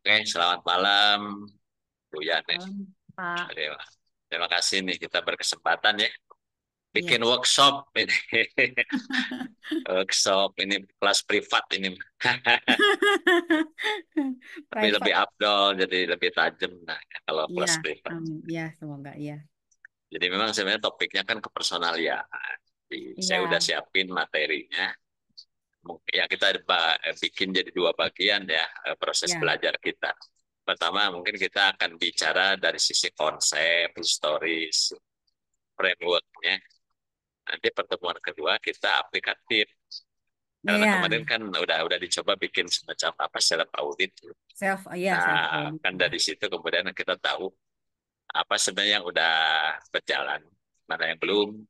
Oke, selamat malam, Bu Yani. Malam, Pak. Terima kasih nih kita berkesempatan ya Iya. bikin workshop ini. Workshop ini kelas privat ini. Tapi lebih Private. afdol, jadi lebih tajam nah kalau Iya, kelas privat. amin. Iya, semoga iya. Jadi memang sebenarnya topiknya kan kepersonalian. Jadi saya udah Iya, siapin materinya. Ya kita bikin jadi dua bagian ya proses iya, belajar kita. Pertama mungkin kita akan bicara dari sisi konsep, historis, frameworknya. Nanti pertemuan kedua kita aplikatif. Karena iya. kemarin kan udah dicoba bikin semacam apa self audit. Self Nah, audit. kan Iya, dari situ kemudian kita tahu apa sebenarnya yang udah berjalan, mana yang belum,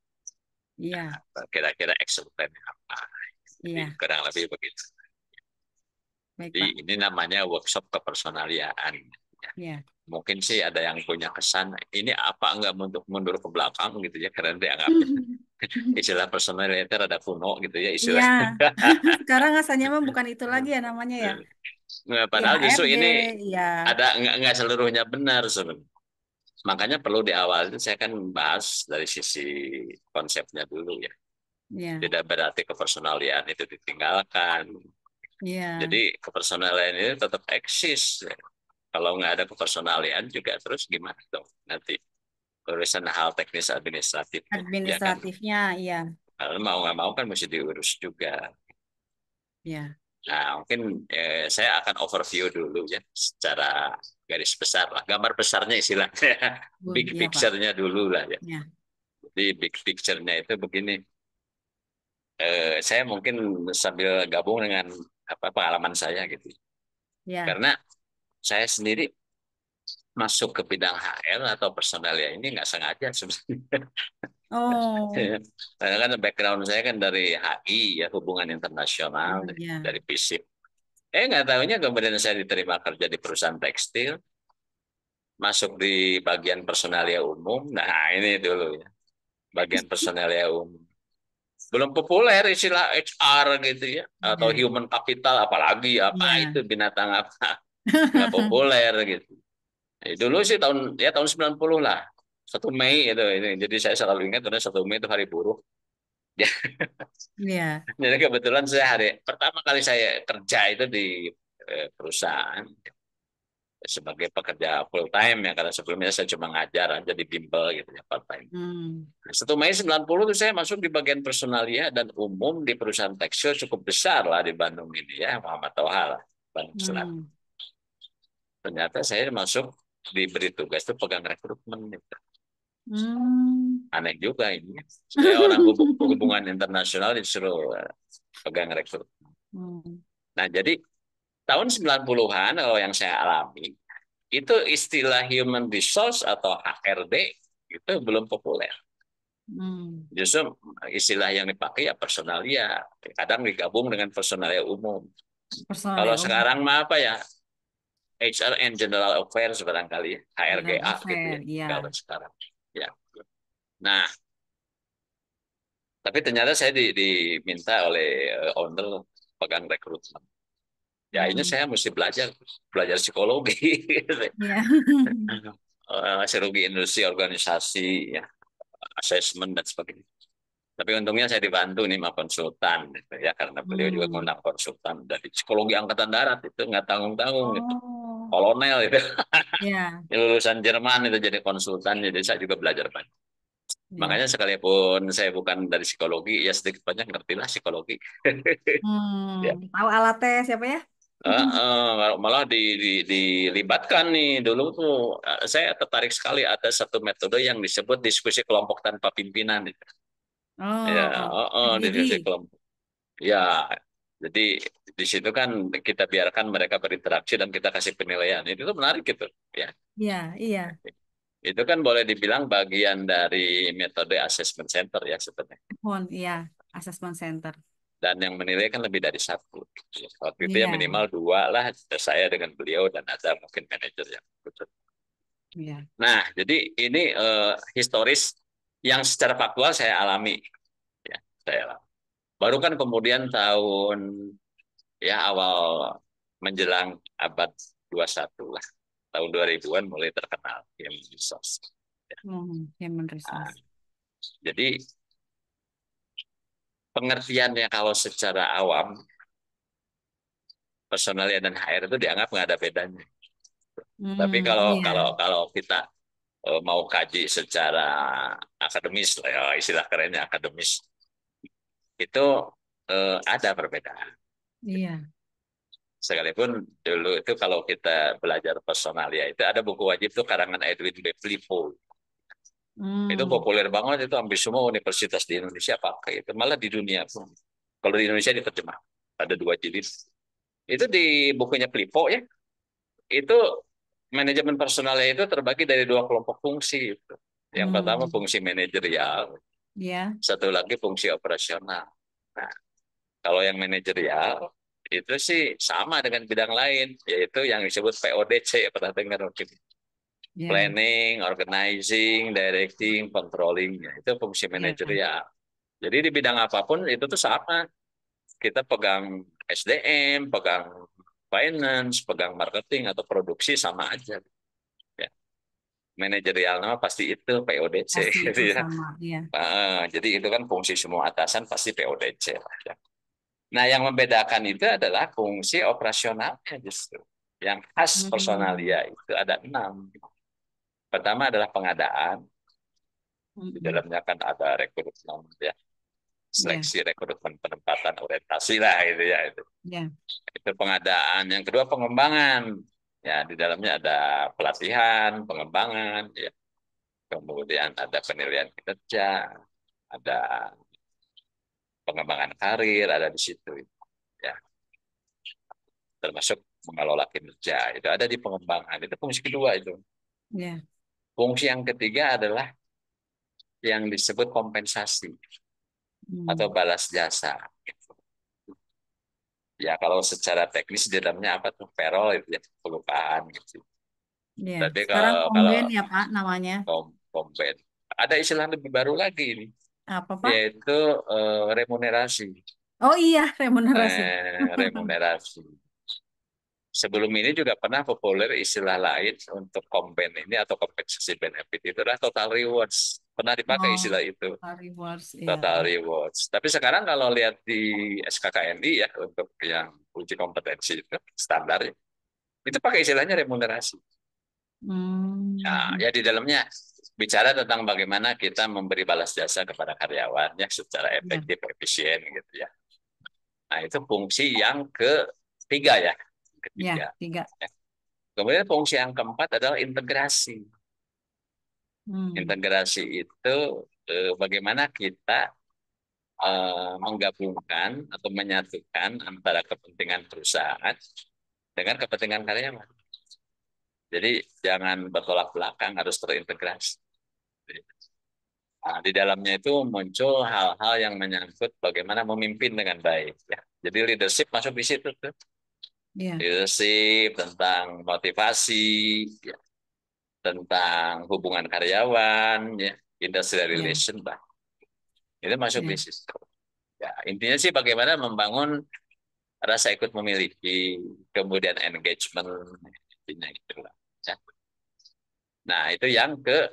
iya, kira-kira action plan apa. Jadi iya. kurang lebih begitu. Baik, Jadi Pak. ini namanya workshop kepersonalian. Iya. Mungkin sih ada yang punya kesan ini apa enggak untuk mundur ke belakang gitu ya karena dianggapnya istilah personality ada kuno gitu ya Iya. istilah. Sekarang asalnya mah bukan itu lagi ya namanya ya. Nah, Di padahal justru HRD, ini iya. ada nggak seluruhnya benar sebenarnya. Makanya perlu di awal itu saya kan bahas dari sisi konsepnya dulu ya. Iya, Tidak berarti kepersonalian itu ditinggalkan. iya. Jadi kepersonalian ini tetap eksis. Kalau nggak ada kepersonalian juga terus gimana dong nanti urusan hal teknis administratifnya, ya kan? Administratifnya, iya. Kalau mau nggak mau kan mesti diurus juga. Iya. Nah, mungkin saya akan overview dulu ya, secara garis besar lah, gambar besarnya istilahnya, big Iya, Pak. picture-nya dulu lah ya. Iya. Jadi big picture-nya itu begini, saya mungkin sambil gabung dengan apa pengalaman saya gitu. Iya. Karena saya sendiri masuk ke bidang HR atau personalia ini nggak sengaja sebenarnya. Oh, Karena kan background saya kan dari HI ya hubungan internasional iya. dari FISIP. Nggak tahunya kemudian saya diterima kerja di perusahaan tekstil, masuk di bagian personalia umum. Nah ini dulu ya, bagian personalia umum. Belum populer istilah HR gitu ya, atau Iya. human capital, apalagi apa itu Iya. binatang apa, nggak populer gitu. Dulu sih tahun 90 lah. 1 Mei itu ini. Jadi saya selalu ingat karena 1 Mei itu hari buruh. Iya. Jadi kebetulan saya hari pertama kali saya kerja itu di perusahaan sebagai pekerja full time ya karena sebelumnya saya cuma ngajar aja di bimbel gitu ya part time. Hmm. 1 Mei 90 itu saya masuk di bagian personalia dan umum di perusahaan tekstil cukup besar lah di Bandung ini ya Muhammad Toha lah Bandung Selatan. Hmm. Ternyata saya masuk diberi tugas itu pegang rekrutmen gitu. Hmm. Aneh juga ini. Saya orang hubungan internasional disuruh pegang rekrutmen. Hmm. Nah, jadi tahun 90-an kalau yang saya alami, itu istilah human resource atau HRD itu belum populer. Hmm. Justru istilah yang dipakai ya personalia, kadang digabung dengan personalia umum. Personal Kalau ya, Om. sekarang mah apa ya, HR and General Affairs barangkali, ya, General HRGA gitu ya, Affair, kalau ya. sekarang. Ya. Nah, tapi ternyata saya diminta oleh owner pegang rekrutmen. Ya ini Hmm. saya mesti belajar belajar psikologi, Ya. psikologi industri organisasi, ya, asesmen dan sebagainya. Tapi untungnya saya dibantu nih sama konsultan, gitu, ya karena beliau juga Hmm. mengundang konsultan dari psikologi angkatan darat itu nggak tanggung tanggung gitu, Oh, kolonel itu, ya. lulusan Jerman itu jadi konsultan, jadi saya juga belajar banyak. Ya. Makanya sekalipun saya bukan dari psikologi, ya sedikit banyak ngertilah psikologi. Ya. Tahu alatnya siapa ya? Malah dilibatkan nih dulu tuh saya tertarik sekali ada satu metode yang disebut diskusi kelompok tanpa pimpinan. Ya, Oh, diskusi FGD. kelompok. Ya, jadi di situ kan kita biarkan mereka berinteraksi dan kita kasih penilaian. Itu tuh menarik gitu. Ya, Iya, iya. itu kan boleh dibilang bagian dari metode assessment center ya sebenarnya. Iya. Assessment Center. Dan yang menilai kan lebih dari satu. Waktu itu ya Iya, minimal dua lah, saya dengan beliau dan ada mungkin manajer yang ikut. iya. Nah, jadi ini historis yang secara faktual saya alami. Ya, saya alami. Baru kan kemudian tahun ya awal menjelang abad 2021 lah. Tahun 2000-an mulai terkenal human resource. Human Nah, resource. jadi pengertiannya kalau secara awam personalia dan HR itu dianggap nggak ada bedanya. Tapi kalau Iya. kalau kalau kita mau kaji secara akademis, ya, istilah kerennya akademis, itu ada perbedaan. Iya. Sekalipun dulu itu kalau kita belajar personalia itu ada buku wajib tuh karangan Edwin B. Flippo. Itu Hmm. populer banget, itu hampir semua universitas di Indonesia pakai itu, malah di dunia pun. Kalau di Indonesia diterjemah ada 2 jilid. Itu di bukunya Flippo ya. Itu manajemen personalnya itu terbagi dari 2 kelompok fungsi. Itu. Yang pertama Hmm. fungsi manajerial, Ya. satu lagi fungsi operasional. Nah, kalau yang manajerial itu sih sama dengan bidang lain, yaitu yang disebut PODC, pernah dengar mungkin. Ya. Planning, organizing, directing, controlling, itu fungsi Ya. manajerial. Jadi di bidang apapun itu tuh sama. Kita pegang SDM, pegang finance, pegang marketing atau produksi sama aja. Ya. Manajerial nama pasti itu PODC Pasti gitu itu ya. sama. Ya. Jadi itu kan fungsi semua atasan pasti PODC lah ya. Nah, yang membedakan itu adalah fungsi operasionalnya justru. Yang khas Hmm. personalia itu ada 6. Pertama adalah pengadaan. Di Mm-mm. dalamnya kan ada rekrutmen, ya, Ya. seleksi rekrutmen penempatan orientasi lah itu ya itu. Ya. Itu pengadaan. Yang kedua pengembangan. Ya, di dalamnya ada pelatihan, pengembangan, ya. Kemudian ada penilaian kinerja, ada pengembangan karir, ada di situ. Ya, termasuk mengelola kinerja. Itu ada di pengembangan. Itu fungsi kedua itu. Ya. Fungsi yang ketiga adalah yang disebut kompensasi atau Hmm. balas jasa. Ya, kalau secara teknis di dalamnya apa tuh payroll itu ya kelupaan gitu. Ya. Tapi Sekarang kalau komben ya Pak namanya. kompen ada istilah lebih baru lagi ini, Apa Pak? yaitu remunerasi. Oh iya, remunerasi. Remunerasi. Sebelum ini juga pernah populer istilah lain untuk kompen ini atau kompensasi benefit itu adalah total rewards. Pernah dipakai istilah Oh, itu, rewards. total Ya. rewards. Tapi sekarang kalau lihat di SKKNI ya untuk yang uji kompetensi itu standar ya, itu pakai istilahnya remunerasi. Hmm. Ya di dalamnya bicara tentang bagaimana kita memberi balas jasa kepada karyawannya secara Ya. efektif, efisien gitu ya. Nah, itu fungsi yang ketiga ya. Ketiga. Ya, tiga. Ya. Kemudian fungsi yang keempat adalah integrasi. Hmm. Integrasi itu bagaimana kita menggabungkan atau menyatukan antara kepentingan perusahaan dengan kepentingan karyawan. Jadi jangan bertolak belakang, harus terintegrasi. Nah, di dalamnya itu muncul hal-hal yang menyangkut bagaimana memimpin dengan baik. Ya. Jadi leadership masuk di situ tuh. Ya. Leadership tentang motivasi, ya, tentang hubungan karyawan, ya, industrial Ya. relation, bah. Itu masuk di Ya. situ. Ya, intinya sih bagaimana membangun rasa ikut memiliki, kemudian engagement, intinya itulah. Ya. Nah, itu yang Empat.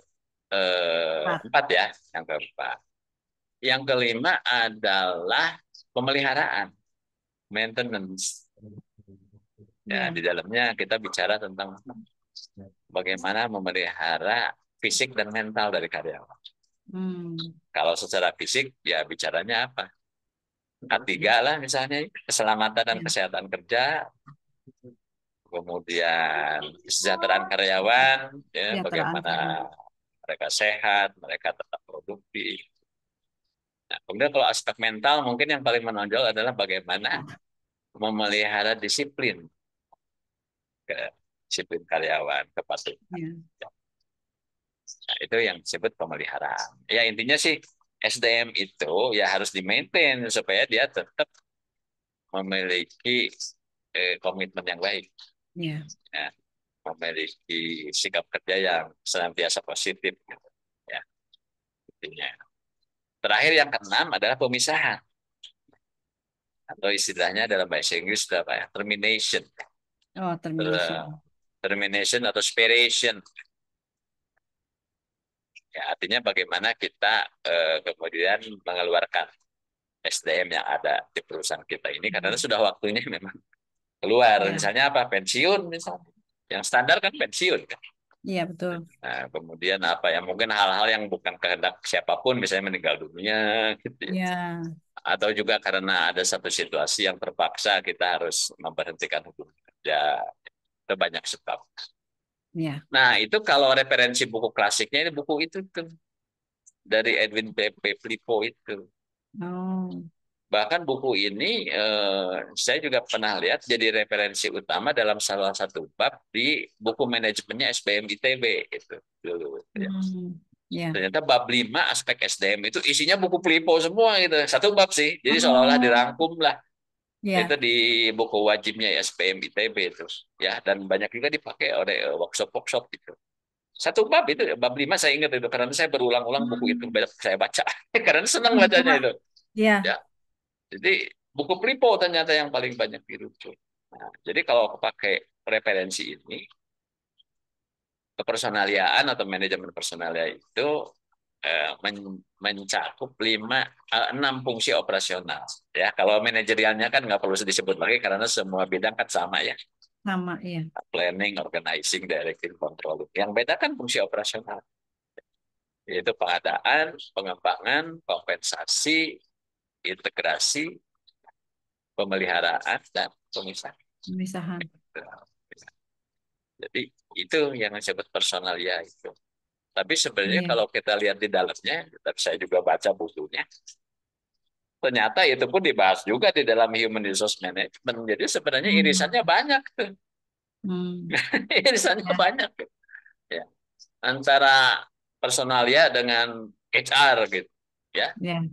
keempat ya, yang keempat. Yang kelima adalah pemeliharaan, maintenance. Ya, di Ya. dalamnya kita bicara tentang bagaimana memelihara fisik dan mental dari karyawan. Hmm. Kalau secara fisik, ya bicaranya apa? K3 lah misalnya, keselamatan dan Ya. kesehatan kerja, kemudian kesejahteraan karyawan, ya Kesejahteraan bagaimana karyawan. mereka sehat, mereka tetap produktif. Nah, kemudian kalau aspek mental mungkin yang paling menonjol adalah bagaimana memelihara disiplin, ke disiplin karyawan, kepatuhan. Ya. Nah, itu yang disebut pemeliharaan. Ya intinya sih SDM itu ya harus di-maintain supaya dia tetap memiliki komitmen yang baik, Ya. ya, memiliki sikap kerja yang senantiasa positif, gitu, ya intinya. Terakhir yang keenam adalah pemisahan atau istilahnya dalam bahasa Inggris apa ya termination. Oh, Ter- termination. termination atau spiration. Ya, artinya bagaimana kita kemudian mengeluarkan SDM yang ada di perusahaan kita ini karena sudah waktunya memang keluar. Ya, Misalnya apa? Pensiun misalnya. Yang standar kan pensiun kan. iya betul. Nah, kemudian apa ya? Mungkin hal-hal yang bukan kehendak siapapun, misalnya meninggal dunia, gitu ya. Ya, Atau juga karena ada satu situasi yang terpaksa kita harus memberhentikan hubungan kerja. Itu banyak sebab. ya. Nah, itu kalau referensi buku klasiknya ini buku itu tuh dari Edwin P. Flipo itu. Oh, Bahkan buku ini saya juga pernah lihat jadi referensi utama dalam salah satu bab di buku manajemennya SBM ITB itu dulu. Ya. hmm, ya. Ternyata bab 5 aspek SDM itu isinya buku Flipo semua gitu. Satu bab sih. Jadi seolah-olah Oh, dirangkum lah. Itu ya. di buku wajibnya SBM ITB itu. Ya, dan banyak juga dipakai oleh workshop-workshop itu. Satu bab itu, bab 5 saya ingat itu karena saya berulang-ulang buku itu Hmm. saya baca. Karena senang Hmm, bacanya coba. itu. Ya. Ya, jadi buku Flipo ternyata yang paling banyak dirujuk. Nah, jadi kalau pakai referensi ini, kepersonaliaan atau manajemen personalia itu mencakup enam fungsi operasional. Ya, kalau manajerialnya kan nggak perlu disebut lagi karena semua bidang kan sama ya. Sama, iya. Planning, organizing, directing, controlling. Yang beda kan fungsi operasional, yaitu pengadaan, pengembangan, kompensasi, integrasi, pemeliharaan, dan pemisahan. Pemisahan. Jadi itu yang disebut personalia itu. Tapi sebenarnya Iya. kalau kita lihat di dalamnya, tapi saya juga baca bukunya, ternyata itu pun dibahas juga di dalam human resource management. Jadi sebenarnya irisannya Hmm. banyak tuh. Hmm. Irisannya Ya. banyak. Ya. Antara personalia dengan HR gitu. Ya. Ya.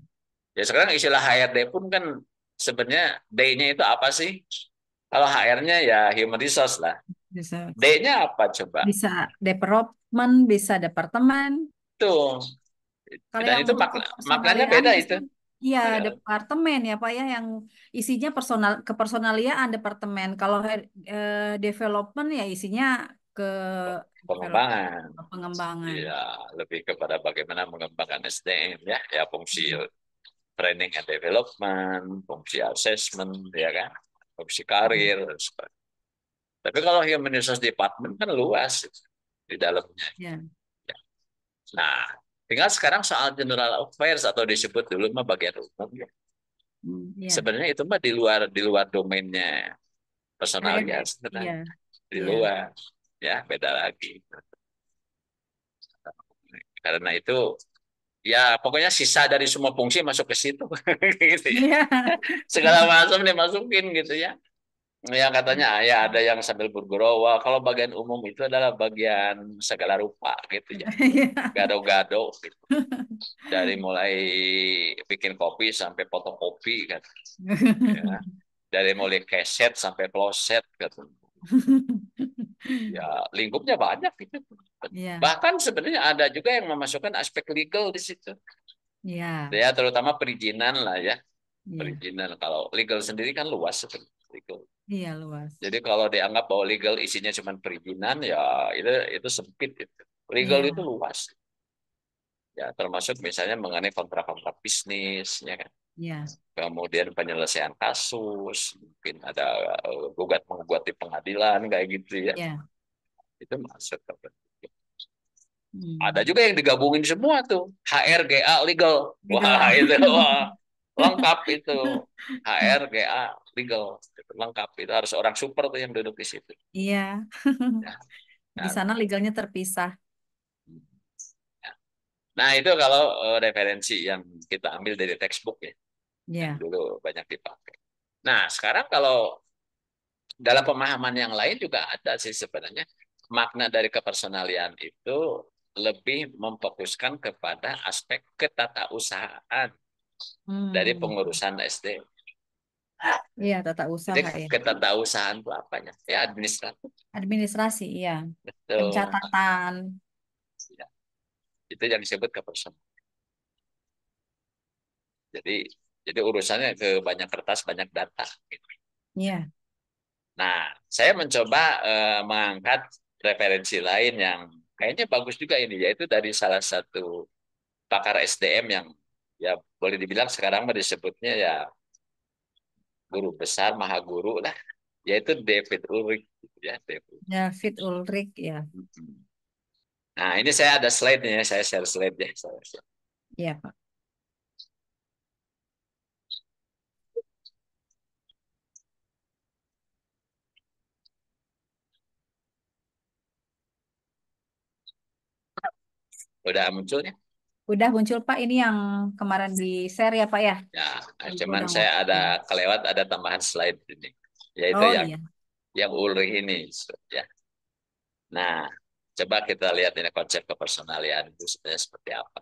Ya sekarang istilah HRD pun kan sebenarnya D-nya itu apa sih? Kalau HR-nya ya human resource lah. Bisa. D-nya apa coba? Bisa development, bisa departemen. Tuh. Kalau Dan yang itu untuk maknanya kepersonaliaan beda itu. bisa, iya Eh, departemen ya Pak ya yang isinya personal kepersonaliaan departemen. Kalau development ya isinya ke development Pengembangan. pengembangan. Ya, lebih kepada bagaimana mengembangkan SDM ya, ya fungsi training and development, fungsi assessment, ya kan, fungsi Hmm. karir. Tapi kalau human resource department kan luas di dalamnya. Ya, Nah, tinggal sekarang soal general affairs atau disebut dulu mah bagian umum ya. hmm, ya. Sebenarnya itu mah di luar domainnya personalia HRD, sebenarnya iya, di iya. luar ya beda lagi. Karena itu ya pokoknya sisa dari semua fungsi masuk ke situ gitu ya. Iya. Segala macam dimasukin gitu ya. Yang katanya ya ada yang sambil bergurau. Kalau bagian umum itu adalah bagian segala rupa gitu ya. Iya. Gado-gado gitu. Dari mulai bikin kopi sampai fotokopi kan. Ya. Dari mulai keset sampai kloset gitu. Ya lingkupnya banyak gitu. Iya, Bahkan sebenarnya ada juga yang memasukkan aspek legal di situ. iya, Ya terutama perizinan lah ya. iya, Perizinan kalau legal sendiri kan luas sebenarnya. Legal. iya luas. Jadi kalau dianggap bahwa legal isinya cuma perizinan ya itu sempit itu. Legal itu Iya, luas. Ya termasuk misalnya mengenai kontrak-kontrak bisnis ya kan. iya, Kemudian penyelesaian kasus, mungkin ada gugat menggugat di pengadilan kayak gitu ya. iya. Itu masuk ke ada Hmm. juga yang digabungin semua tuh. HRGA legal. Wah, Legal. itu wah, lengkap itu. HRGA legal. Itu lengkap. Itu harus orang super tuh yang duduk di situ. Iya, Ya, di ya. sana legalnya terpisah. Nah, itu kalau referensi yang kita ambil dari textbook ya, yang Iya. dulu banyak dipakai. Nah, sekarang kalau dalam pemahaman yang lain juga ada sih sebenarnya makna dari kepersonalian itu lebih memfokuskan kepada aspek ketatausahaan dari Hmm. pengurusan SD. Iya, tata Jadi usaha ya. ketatausahaan itu apanya? Ya administratif. Administrasi, iya. Betul. Pencatatan. Ya, itu yang disebut kepersonalian. Jadi jadi urusannya ke banyak kertas, banyak data. Gitu. Iya. Nah, saya mencoba mengangkat referensi lain yang kayaknya bagus juga ini, yaitu dari salah satu pakar SDM yang ya boleh dibilang sekarang mah disebutnya ya guru besar, maha guru lah, yaitu David Ulrich gitu ya. David. David Ulrich ya. Nah, ini saya ada slide-nya, saya share slide-nya. Iya, Pak. Udah muncul ya? Udah muncul Pak, ini yang kemarin di share ya Pak ya. Ya, nah, Ibu cuman udah saya ada ngopi. kelewat, ada tambahan slide ini, yaitu Oh yang iya, Ulrich ini, ya. Nah, coba kita lihat ini konsep kepersonalian itu sebenarnya seperti apa.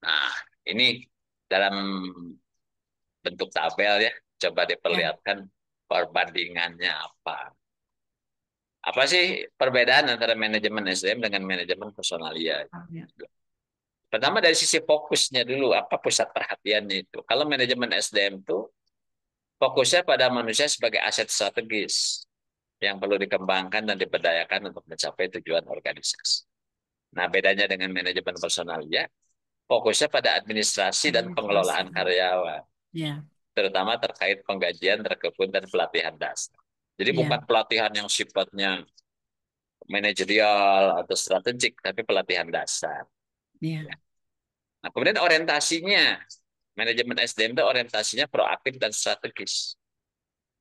Nah, ini dalam bentuk tabel ya, coba ya, diperlihatkan perbandingannya apa. Apa sih perbedaan antara manajemen SDM dengan manajemen personalia? ya, Pertama dari sisi fokusnya dulu, apa pusat perhatiannya itu. Kalau manajemen SDM itu fokusnya pada manusia sebagai aset strategis yang perlu dikembangkan dan diberdayakan untuk mencapai tujuan organisasi. Nah, bedanya dengan manajemen personalia, fokusnya pada administrasi dan administrasi. pengelolaan karyawan, Ya, terutama terkait penggajian, rekrutmen, dan pelatihan dasar. Jadi ya, bukan pelatihan yang sifatnya manajerial atau strategik, tapi pelatihan dasar. ya, Nah, kemudian orientasinya, manajemen SDM itu orientasinya proaktif dan strategis,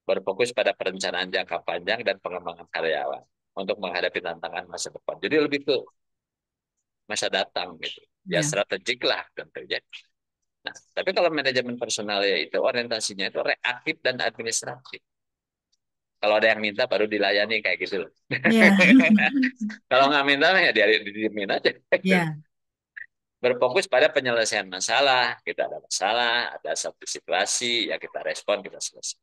berfokus pada perencanaan jangka panjang dan pengembangan karyawan untuk menghadapi tantangan masa depan. Jadi lebih ke masa datang gitu. Ya ya, strategik lah tentunya. Nah, tapi kalau manajemen personal ya itu orientasinya itu reaktif dan administratif. Kalau ada yang minta baru dilayani kayak gitu loh. ya, Kalau nggak minta ya dia didiemin aja. ya, Berfokus pada penyelesaian masalah. Kita ada masalah, ada satu situasi, ya kita respon, kita selesai.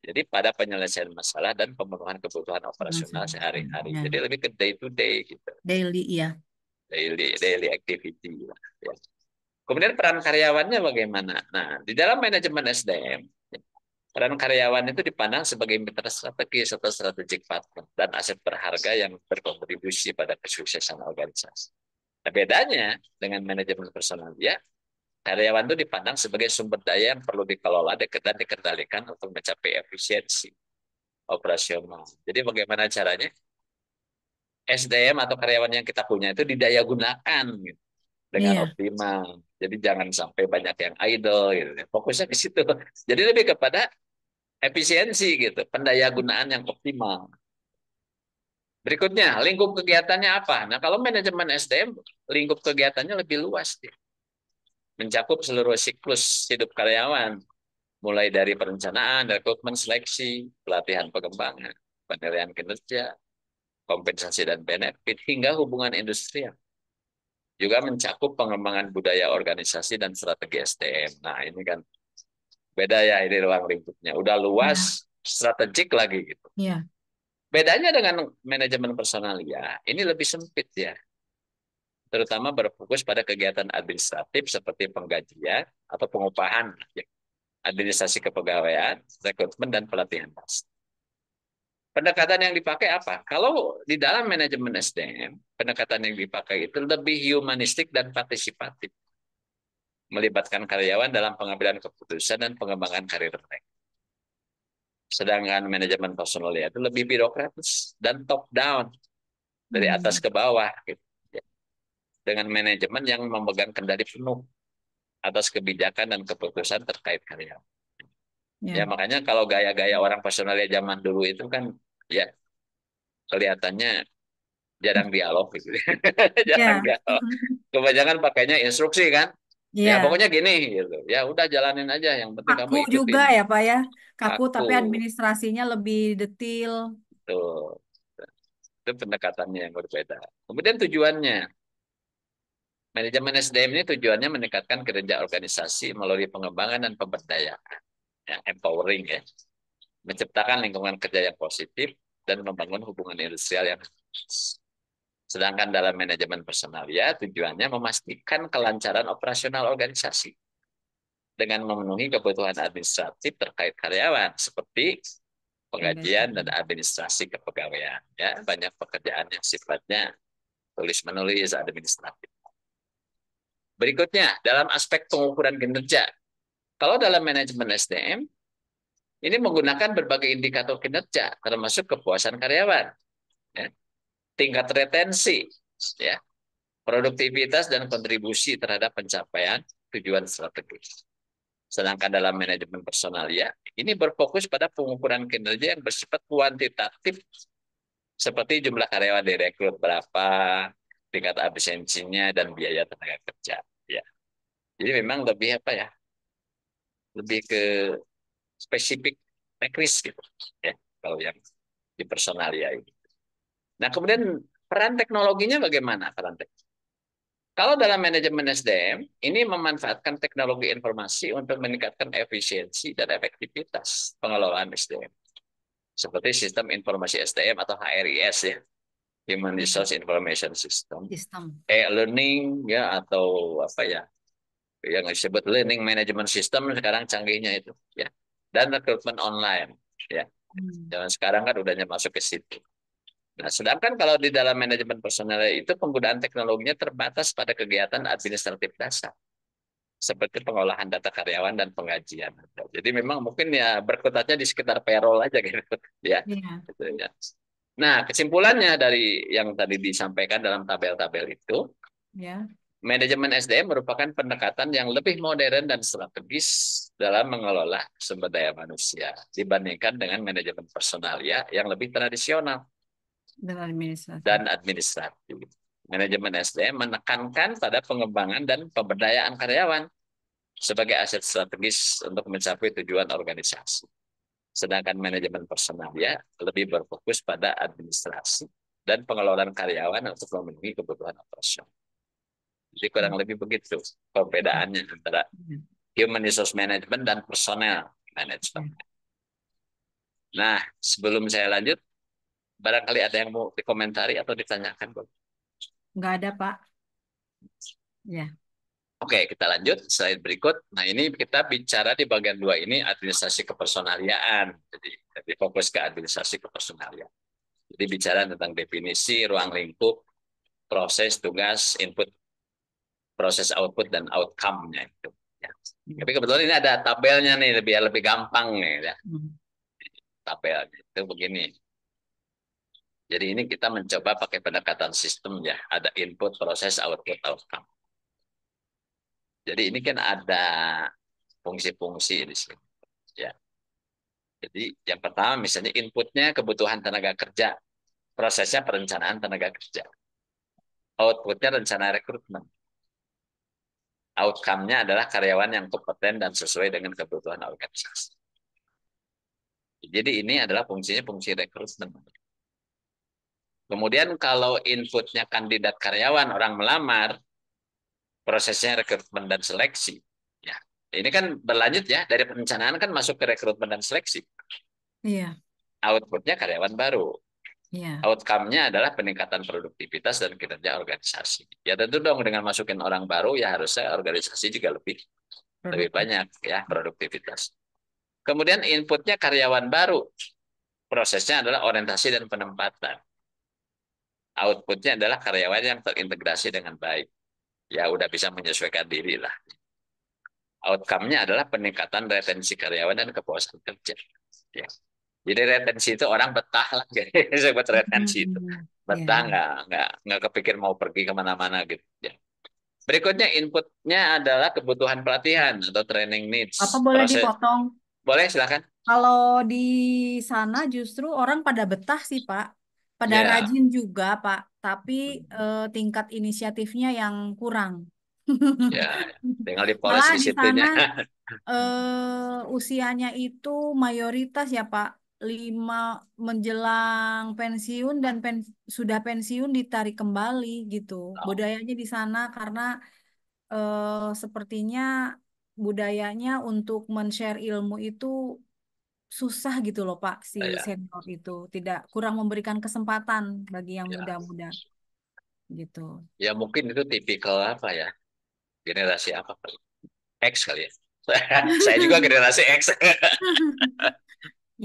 Jadi pada penyelesaian masalah dan pemenuhan kebutuhan operasional sehari-hari. ya, Jadi lebih ke day to day gitu, daily ya, daily activity lah. Ya. Kemudian peran karyawannya bagaimana? Nah, di dalam manajemen SDM, peran karyawan itu dipandang sebagai mitra strategis atau strategic partner dan aset berharga yang berkontribusi pada kesuksesan organisasi. Nah, bedanya dengan manajemen personal, ya karyawan itu dipandang sebagai sumber daya yang perlu dikelola dan dikendalikan untuk mencapai efisiensi operasional. Jadi bagaimana caranya SDM atau karyawan yang kita punya itu didaya gunakan gitu, dengan iya, optimal. Jadi jangan sampai banyak yang idle gitu. Fokusnya ke situ. Jadi lebih kepada efisiensi gitu, pendaya gunaan yang optimal. Berikutnya, lingkup kegiatannya apa? Nah, kalau manajemen SDM, lingkup kegiatannya lebih luas, mencakup seluruh siklus hidup karyawan, mulai dari perencanaan, rekrutmen, seleksi, pelatihan pengembangan, penilaian kinerja, kompensasi dan benefit, hingga hubungan industrial. Juga mencakup pengembangan budaya organisasi dan strategi SDM. Nah, ini kan beda ya ini ruang lingkupnya. Udah iya, luas, strategik lagi gitu. iya, Bedanya dengan manajemen personal ya, ini lebih sempit ya. Terutama berfokus pada kegiatan administratif seperti penggajian atau pengupahan, ya, administrasi kepegawaian, rekrutmen, dan pelatihan. Pendekatan yang dipakai apa? Kalau di dalam manajemen SDM, pendekatan yang dipakai itu lebih humanistik dan partisipatif, melibatkan karyawan dalam pengambilan keputusan dan pengembangan karir mereka. Sedangkan manajemen personal itu lebih birokratis dan top down, dari atas hmm, ke bawah gitu. Dengan manajemen yang memegang kendali penuh atas kebijakan dan keputusan terkait karyawan. Ya ya, makanya kalau gaya-gaya orang personalnya zaman dulu itu kan ya kelihatannya jarang dialog gitu. Jarang ya, dialog. Kebanyakan pakainya instruksi kan. Ya ya. pokoknya gini gitu. Ya udah jalanin aja, yang penting kamu Kaku juga ikutin. ya Pak ya, kaku Aku tapi administrasinya lebih detail. tuh itu pendekatannya yang berbeda. Kemudian tujuannya, manajemen SDM ini tujuannya meningkatkan kinerja organisasi melalui pengembangan dan pemberdayaan, ya, empowering ya, menciptakan lingkungan kerja yang positif dan membangun hubungan industrial yang Sedangkan dalam manajemen personalia tujuannya memastikan kelancaran operasional organisasi dengan memenuhi kebutuhan administratif terkait karyawan seperti penggajian dan Penggajian. administrasi kepegawaian. Ya, banyak pekerjaan yang sifatnya tulis menulis administratif. Berikutnya, dalam aspek pengukuran kinerja. Kalau dalam manajemen SDM, ini menggunakan berbagai indikator kinerja, termasuk kepuasan karyawan, ya, tingkat retensi, ya, produktivitas dan kontribusi terhadap pencapaian tujuan strategis. Sedangkan dalam manajemen personal ya, ini berfokus pada pengukuran kinerja yang bersifat kuantitatif, seperti jumlah karyawan direkrut berapa, tingkat absensinya, dan biaya tenaga kerja. Ya, jadi memang lebih apa ya, lebih ke spesifik teknis gitu, ya, kalau yang di personalia ini. Nah, kemudian peran teknologinya bagaimana peran teknologi? Kalau dalam manajemen SDM, ini memanfaatkan teknologi informasi untuk meningkatkan efisiensi dan efektivitas pengelolaan SDM. Seperti sistem informasi SDM atau HRIS ya, Human Ya, Resource Information System, sistem. e-learning ya atau apa ya, yang disebut learning management system sekarang canggihnya itu ya, dan rekrutmen online ya. Hmm. Zaman sekarang kan udahnya masuk ke situ. Nah, sedangkan kalau di dalam manajemen personal itu penggunaan teknologinya terbatas pada kegiatan administratif dasar seperti pengolahan data karyawan dan penggajian. Jadi memang mungkin ya berkutatnya di sekitar payroll aja gitu ya. Iya, Gitu, ya. Nah, kesimpulannya dari yang tadi disampaikan dalam tabel-tabel itu, ya. manajemen SDM merupakan pendekatan yang lebih modern dan strategis dalam mengelola sumber daya manusia dibandingkan dengan manajemen personalia yang lebih tradisional Dan administratif. dan administratif. Manajemen SDM menekankan pada pengembangan dan pemberdayaan karyawan sebagai aset strategis untuk mencapai tujuan organisasi. Sedangkan manajemen personal ya lebih berfokus pada administrasi dan pengelolaan karyawan untuk memenuhi kebutuhan operasional. Jadi kurang Hmm. lebih begitu Ya, perbedaannya antara ya, human resource management dan personal ya. management. Nah, sebelum saya lanjut, barangkali ada yang mau dikomentari atau ditanyakan, Bu? Nggak ada, Pak. Ya, Oke, kita lanjut slide berikut. Nah, ini kita bicara di bagian dua ini administrasi kepersonaliaan. Jadi fokus ke administrasi kepersonaliaan. Jadi bicara tentang definisi, ruang lingkup, proses, tugas, input, proses output, dan outcome-nya itu. Ya. ya. Tapi kebetulan ini ada tabelnya nih, lebih lebih gampang nih. Ya. Hmm. Tabelnya itu begini. Jadi ini kita mencoba pakai pendekatan sistem ya. Ada input, proses, output, outcome. Jadi ini kan ada fungsi-fungsi di sini. Ya. Jadi yang pertama misalnya inputnya kebutuhan tenaga kerja, prosesnya perencanaan tenaga kerja, outputnya rencana rekrutmen, outcome-nya adalah karyawan yang kompeten dan sesuai dengan kebutuhan organisasi. Jadi ini adalah fungsinya fungsi rekrutmen. Kemudian kalau inputnya kandidat karyawan orang melamar, prosesnya rekrutmen dan seleksi. Ya, ini kan berlanjut ya dari perencanaan kan masuk ke rekrutmen dan seleksi. Iya, Outputnya karyawan baru. iya. Outcome-nya adalah peningkatan produktivitas dan kinerja organisasi. Ya tentu dong dengan masukin orang baru ya harusnya organisasi juga lebih lebih Produktif. banyak ya produktivitas. Kemudian inputnya karyawan baru. Prosesnya adalah orientasi dan penempatan. Outputnya adalah karyawan yang terintegrasi dengan baik. Ya udah bisa menyesuaikan diri lah. Outcome-nya adalah peningkatan retensi karyawan dan kepuasan kerja. Ya. Jadi retensi itu orang betah lah, disebut retensi itu. Hmm. Ya, Betah ya. nggak kepikir mau pergi kemana-mana gitu. Ya. Berikutnya inputnya adalah kebutuhan pelatihan atau training Apa needs. boleh Proses dipotong? boleh silakan. Kalau di sana justru orang pada betah sih, Pak. Pada Ya, rajin juga, Pak. Tapi tingkat inisiatifnya yang kurang. ya, tinggal dipoles Malah di di situnya. sana usianya itu mayoritas ya Pak, 5 menjelang pensiun dan sudah pensiun ditarik kembali gitu. Budayanya di sana karena sepertinya budayanya untuk men-share ilmu itu susah gitu loh Pak, si Ya, senior itu tidak kurang memberikan kesempatan bagi yang ya. muda-muda. gitu. Ya mungkin itu tipikal apa ya? Generasi apa kali? X kali ya. Saya juga generasi X.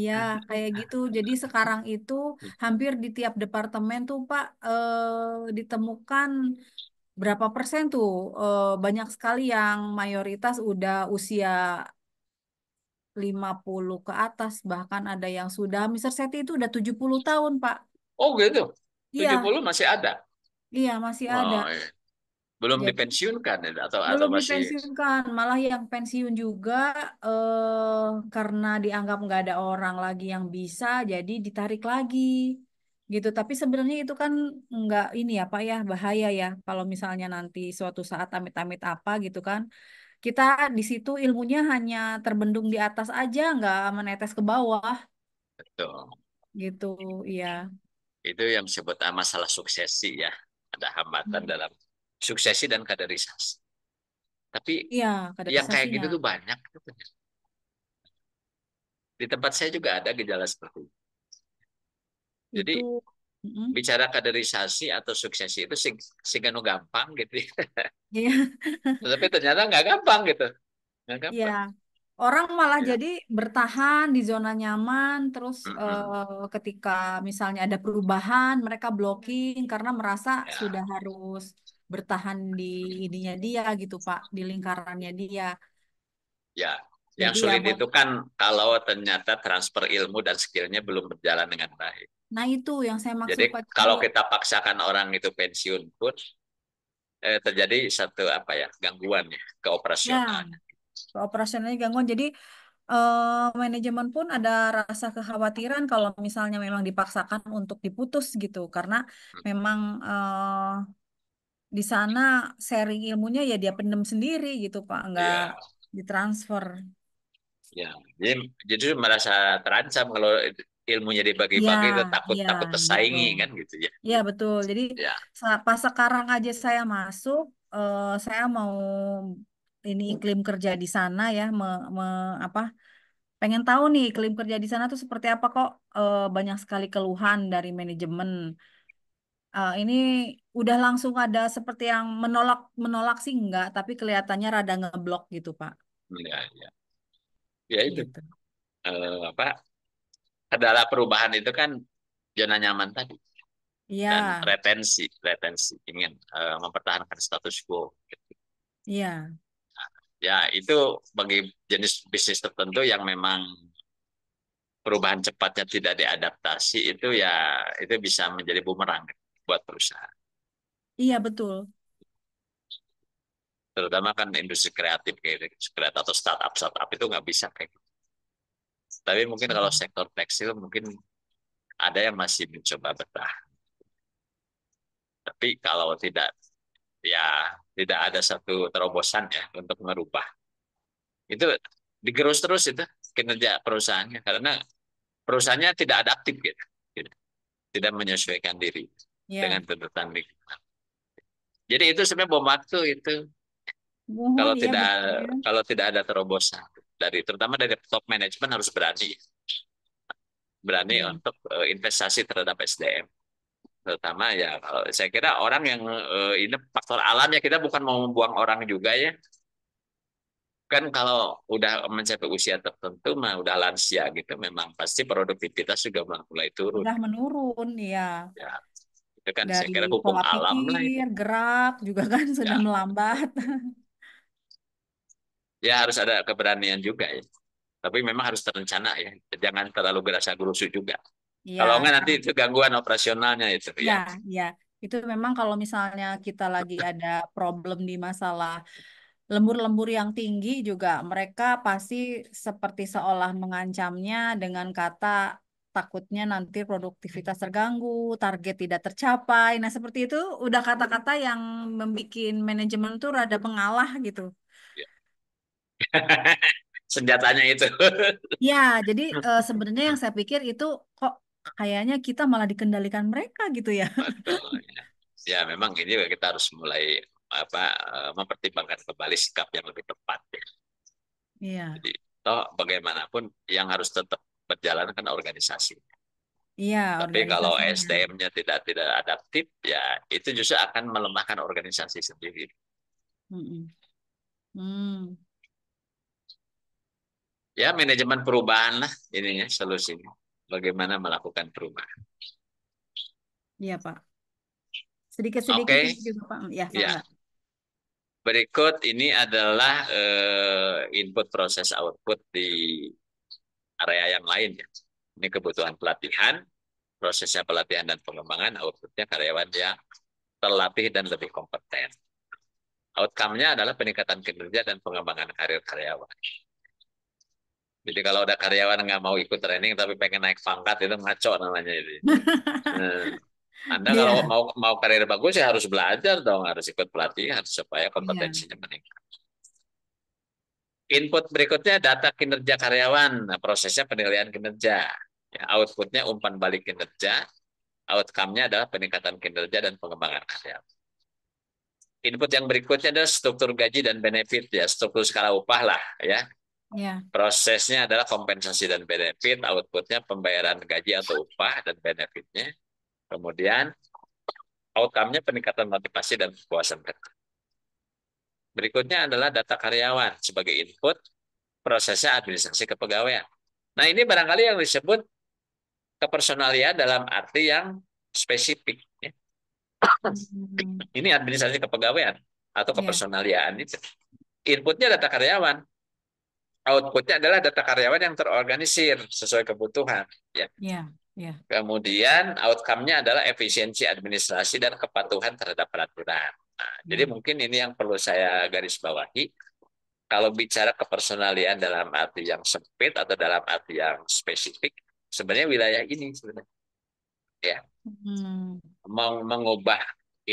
Ya, kayak gitu. Jadi sekarang itu hampir di tiap departemen tuh Pak ditemukan berapa persen tuh banyak sekali yang mayoritas udah usia 50 ke atas, bahkan ada yang sudah Mister Seti itu udah 70 tahun, Pak. Oh gitu. tujuh Iya, puluh masih ada. iya masih ada. Wah, iya. Belum Jadi dipensiunkan ya? Atau belum masih dipensiunkan, malah yang pensiun juga karena dianggap nggak ada orang lagi yang bisa, jadi ditarik lagi gitu. Tapi sebenarnya itu kan nggak ini ya Pak ya, bahaya ya kalau misalnya nanti suatu saat amit-amit apa gitu kan, kita di situ ilmunya hanya terbendung di atas aja, nggak menetes ke bawah betul. gitu, iya. Itu yang disebut masalah suksesi ya. Ada hambatan dalam suksesi dan kaderisasi. Tapi Iya, yang kayak kaderisasinya gitu tuh banyak. Di tempat saya juga ada gejala seperti itu. Jadi itu. Mm-mm. bicara kaderisasi atau suksesi itu sigano gampang gitu. Iya. Tapi ternyata nggak gampang gitu. Nggak Iya, gampang. orang malah Ya. jadi bertahan di zona nyaman, terus Mm-mm. ketika misalnya ada perubahan, mereka blocking karena merasa Ya. sudah harus bertahan di ininya dia gitu, Pak, di lingkarannya dia. Ya. Yang Jadi ya sulit buat, itu kan kalau ternyata transfer ilmu dan skillnya belum berjalan dengan baik. nah itu yang saya Jadi maksud Pak. Jadi kalau kita paksakan orang itu pensiun pun terjadi satu apa ya gangguan ya ke ya operasional. operasionalnya gangguan. Jadi manajemen pun ada rasa kekhawatiran kalau misalnya memang dipaksakan untuk diputus gitu, karena memang di sana sharing ilmunya ya dia pendem sendiri gitu Pak, nggak Iya, ditransfer. ya. Jadi merasa terancam kalau ilmunya Iya, dibagi-bagi itu takut iya, takut gitu. tersaingi kan gitu ya. Iya betul. Jadi Ya, pas sekarang aja saya masuk, saya mau ini iklim kerja di sana ya, apa? Pengen tahu nih iklim kerja di sana tuh seperti apa kok? Banyak sekali keluhan dari manajemen. Ini udah langsung ada seperti yang menolak menolak sih enggak, tapi kelihatannya rada ngeblok gitu Pak. ya, ya. Ya itu Gitu. apa adalah perubahan itu kan zona nyaman tadi dan Iya, retensi ingin mempertahankan status quo. iya. Ya itu bagi jenis bisnis tertentu yang memang perubahan cepatnya tidak diadaptasi itu ya itu bisa menjadi bumerang buat perusahaan. Iya betul. Terutama kan industri kreatif kayak gitu, kreatif atau startup itu nggak bisa kayak gitu. Tapi mungkin kalau Iya. sektor tekstil mungkin ada yang masih mencoba bertahan. Tapi kalau tidak ya tidak ada satu terobosan ya untuk merubah itu digerus terus itu kinerja perusahaannya karena perusahaannya tidak adaptif gitu, gitu. Tidak menyesuaikan diri dengan Iya. tuntutan lingkungan. Jadi itu sebenarnya bom waktu itu Mohon kalau ya tidak betul ya. kalau tidak ada terobosan dari terutama dari top manajemen harus berani Iya. untuk investasi terhadap SDM terutama ya kalau saya kira orang yang ini faktor alam ya kita bukan mau membuang orang juga ya kan kalau udah mencapai usia tertentu mah udah lansia gitu memang pasti produktivitas juga mulai turun Udah menurun ya. ya itu kan saya Dari kira hukum pola alam lah itu pikir, gerak juga kan sudah ya melambat. ya harus ada keberanian juga ya tapi memang harus terencana ya jangan terlalu gerasa gerusu juga Iya, kalau enggak nanti itu gangguan operasionalnya itu ya, ya ya. Itu memang kalau misalnya kita lagi ada problem di masalah lembur-lembur yang tinggi juga mereka pasti seperti seolah mengancamnya dengan kata takutnya nanti produktivitas terganggu, target tidak tercapai. Nah, seperti itu udah kata-kata yang membuat manajemen tuh rada mengalah gitu. senjatanya itu Ya, jadi sebenarnya yang saya pikir itu kok kayaknya kita malah dikendalikan mereka gitu ya. betul ya. Ya memang ini juga kita harus mulai apa mempertimbangkan kembali sikap yang lebih tepat ya. Iya, Jadi toh bagaimanapun yang harus tetap berjalan kan organisasi Iya, Tapi kalau organisasinya. SDM-nya tidak adaptif, ya itu justru akan melemahkan organisasi sendiri. Mm-mm. Hmm, Ya, manajemen perubahan lah ininya solusinya. Bagaimana melakukan perubahan. iya Pak. Sedikit-sedikit Oke, ini juga Pak. Ya, ya. Mangga. Berikut ini adalah input proses output di area yang lain ya. Ini kebutuhan pelatihan, prosesnya pelatihan dan pengembangan, outputnya karyawan yang terlatih dan lebih kompeten. Outcome-nya adalah peningkatan kinerja dan pengembangan karir karyawan. Jadi kalau ada karyawan nggak mau ikut training tapi pengen naik pangkat itu ngaco namanya itu. Nah, Anda kalau Iya, mau mau karir bagus ya harus belajar dong, harus ikut pelatihan supaya iya, kompetensinya meningkat. Input berikutnya data kinerja karyawan. Nah, prosesnya penilaian kinerja. Ya, outputnya umpan balik kinerja. Outcome-nya adalah peningkatan kinerja dan pengembangan karyawan. Input yang berikutnya adalah struktur gaji dan benefit ya, struktur skala upah lah ya. iya. Prosesnya adalah kompensasi dan benefit, outputnya pembayaran gaji atau upah dan benefitnya. Kemudian outcome-nya peningkatan motivasi dan kepuasan kerja. Berikutnya adalah data karyawan sebagai input, prosesnya administrasi kepegawaian. Nah ini barangkali yang disebut kepersonalian dalam arti yang spesifik. Ya. Hmm, Ini administrasi kepegawaian atau iya, kepersonalian itu. Inputnya data karyawan, outputnya adalah data karyawan yang terorganisir sesuai kebutuhan. Ya. iya, iya. Kemudian outcome-nya adalah efisiensi administrasi dan kepatuhan terhadap peraturan. Nah, jadi Iya. mungkin ini yang perlu saya garis bawahi. Kalau bicara kepersonalian dalam arti yang sempit atau dalam arti yang spesifik, sebenarnya wilayah ini sebenarnya ya Hmm, mengubah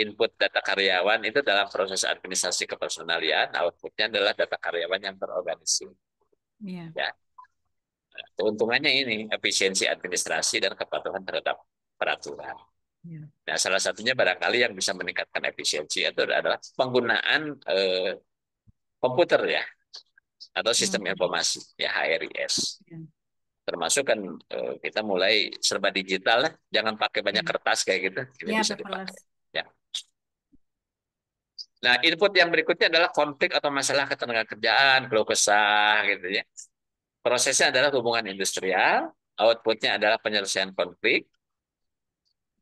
input data karyawan itu dalam proses administrasi kepersonalian, outputnya adalah data karyawan yang terorganisir. iya, Ya, keuntungannya ini efisiensi administrasi dan kepatuhan terhadap peraturan. iya. Nah, salah satunya barangkali yang bisa meningkatkan efisiensi itu adalah penggunaan komputer ya atau sistem Hmm, informasi ya HRIS. iya, Termasuk kan kita mulai serba digital lah, jangan pakai banyak iya. kertas kayak gitu, ini Iya, bisa paperless. dipakai. Ya. Nah, input yang berikutnya adalah konflik atau masalah ketenagakerjaan, keluh kesah gitu ya. Prosesnya adalah hubungan industrial, outputnya adalah penyelesaian konflik.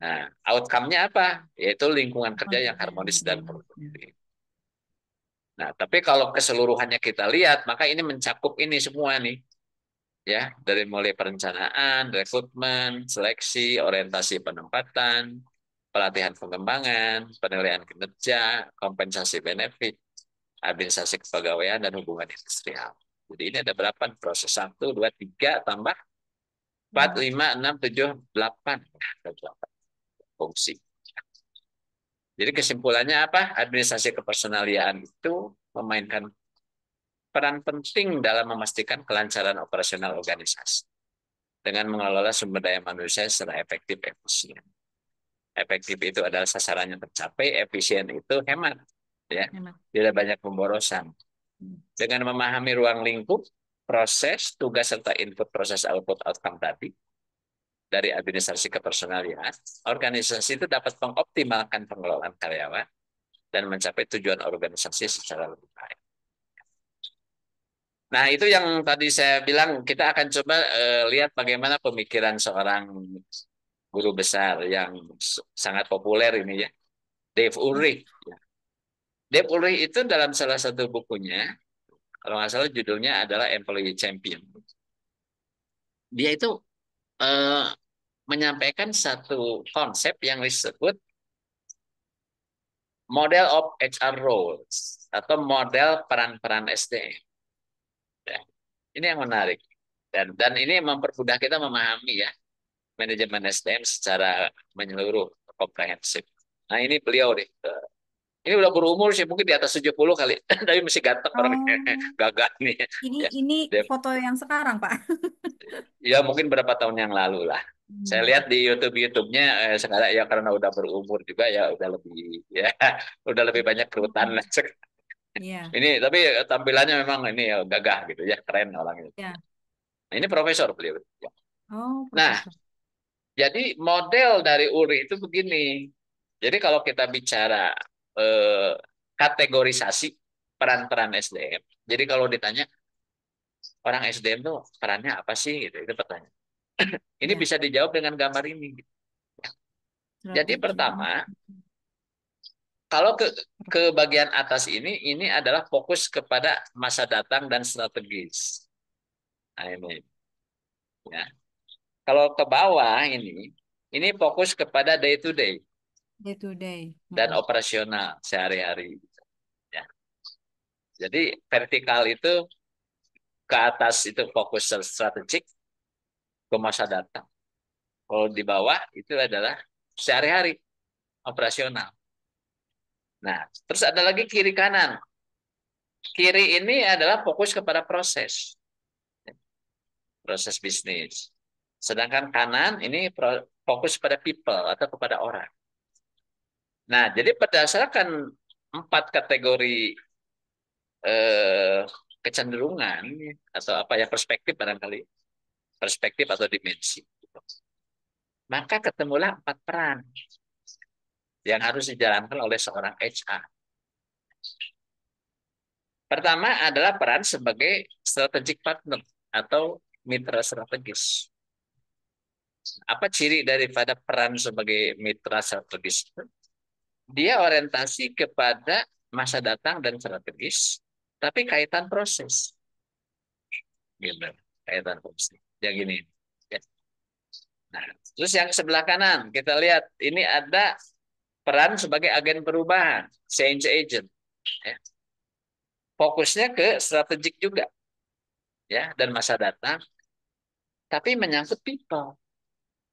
Nah, outcome-nya apa? Yaitu lingkungan kerja Lingkungan yang kerja yang harmonis dan harmonis. Ya. produktif. Nah, tapi kalau keseluruhannya kita lihat, maka ini mencakup ini semua nih, ya, dari mulai perencanaan, rekrutmen, seleksi, orientasi penempatan, pelatihan pengembangan, penilaian kinerja, kompensasi benefit, administrasi kepegawaian, dan hubungan industrial. Jadi ini ada berapa? Proses 1, 2, 3, tambah 4, Hmm, 5, 6, 7, 8. Ada 8 fungsi. Jadi kesimpulannya apa? Administrasi kepersonalian itu memainkan peran penting dalam memastikan kelancaran operasional organisasi dengan mengelola sumber daya manusia secara efektif efisien. Efektif itu adalah sasarannya tercapai, efisien itu hemat, ya, enak. tidak banyak pemborosan. Hmm, Dengan memahami ruang lingkup, proses, tugas serta input proses output outcome tadi dari administrasi kepersonalian, organisasi itu dapat mengoptimalkan pengelolaan karyawan dan mencapai tujuan organisasi secara lebih baik. Nah, itu yang tadi saya bilang kita akan coba lihat bagaimana pemikiran seorang guru besar yang sangat populer ini ya, Dave ya. Ulrich. Dave Ulrich itu dalam salah satu bukunya, kalau nggak salah judulnya adalah Employee Champion. Dia itu eh, menyampaikan satu konsep yang disebut model of HR roles atau model peran-peran SDM. Ya, ini yang menarik dan ini mempermudah kita memahami ya manajemen SDM secara menyeluruh komprehensif. Nah ini beliau deh. Ini udah berumur sih mungkin di atas 70 kali, tapi masih ganteng orangnya, Oh, gagah nih. Ya, ini dia, foto yang sekarang, Pak. ya mungkin berapa tahun yang lalu lah. Saya Hmm, lihat di YouTube-nya sekarang ya karena udah berumur juga ya udah lebih ya udah lebih banyak kerutan lah. iya, Ini tapi tampilannya memang ini ya gagah gitu ya, keren orangnya. ya. Nah, ini profesor beliau. Oh, Nah, profesor. Jadi model dari URI itu begini. Jadi kalau kita bicara eh, kategorisasi peran-peran SDM. Jadi kalau ditanya orang SDM tuh perannya apa sih gitu, itu pertanyaan. Ini Ya, bisa dijawab dengan gambar ini. Gitu. Jadi strategi. pertama, kalau ke bagian atas ini adalah fokus kepada masa datang dan strategis. Nah, ya. Kalau ke bawah ini fokus kepada day to day Day to day. dan Mm-mm. operasional sehari-hari. Ya. Jadi vertikal itu ke atas itu fokus strategik ke masa datang. Kalau di bawah itu adalah sehari-hari operasional. Nah, terus ada lagi kiri kanan. Kiri ini adalah fokus kepada proses bisnis. Sedangkan kanan ini fokus pada people atau kepada orang. Nah, jadi berdasarkan 4 kategori eh, kecenderungan atau apa ya perspektif barangkali perspektif atau dimensi, maka ketemulah 4 peran yang harus dijalankan oleh seorang HR. Pertama adalah peran sebagai strategic partner atau mitra strategis. Apa ciri daripada peran sebagai mitra strategis? Dia orientasi kepada masa datang dan strategis, tapi kaitan proses. Gitu. Kaitan proses. Yang ini. Ya. Nah, terus yang sebelah kanan, kita lihat ini ada peran sebagai agen perubahan, change agent. Ya. Fokusnya ke strategik juga, ya, dan masa datang, tapi menyangkut people.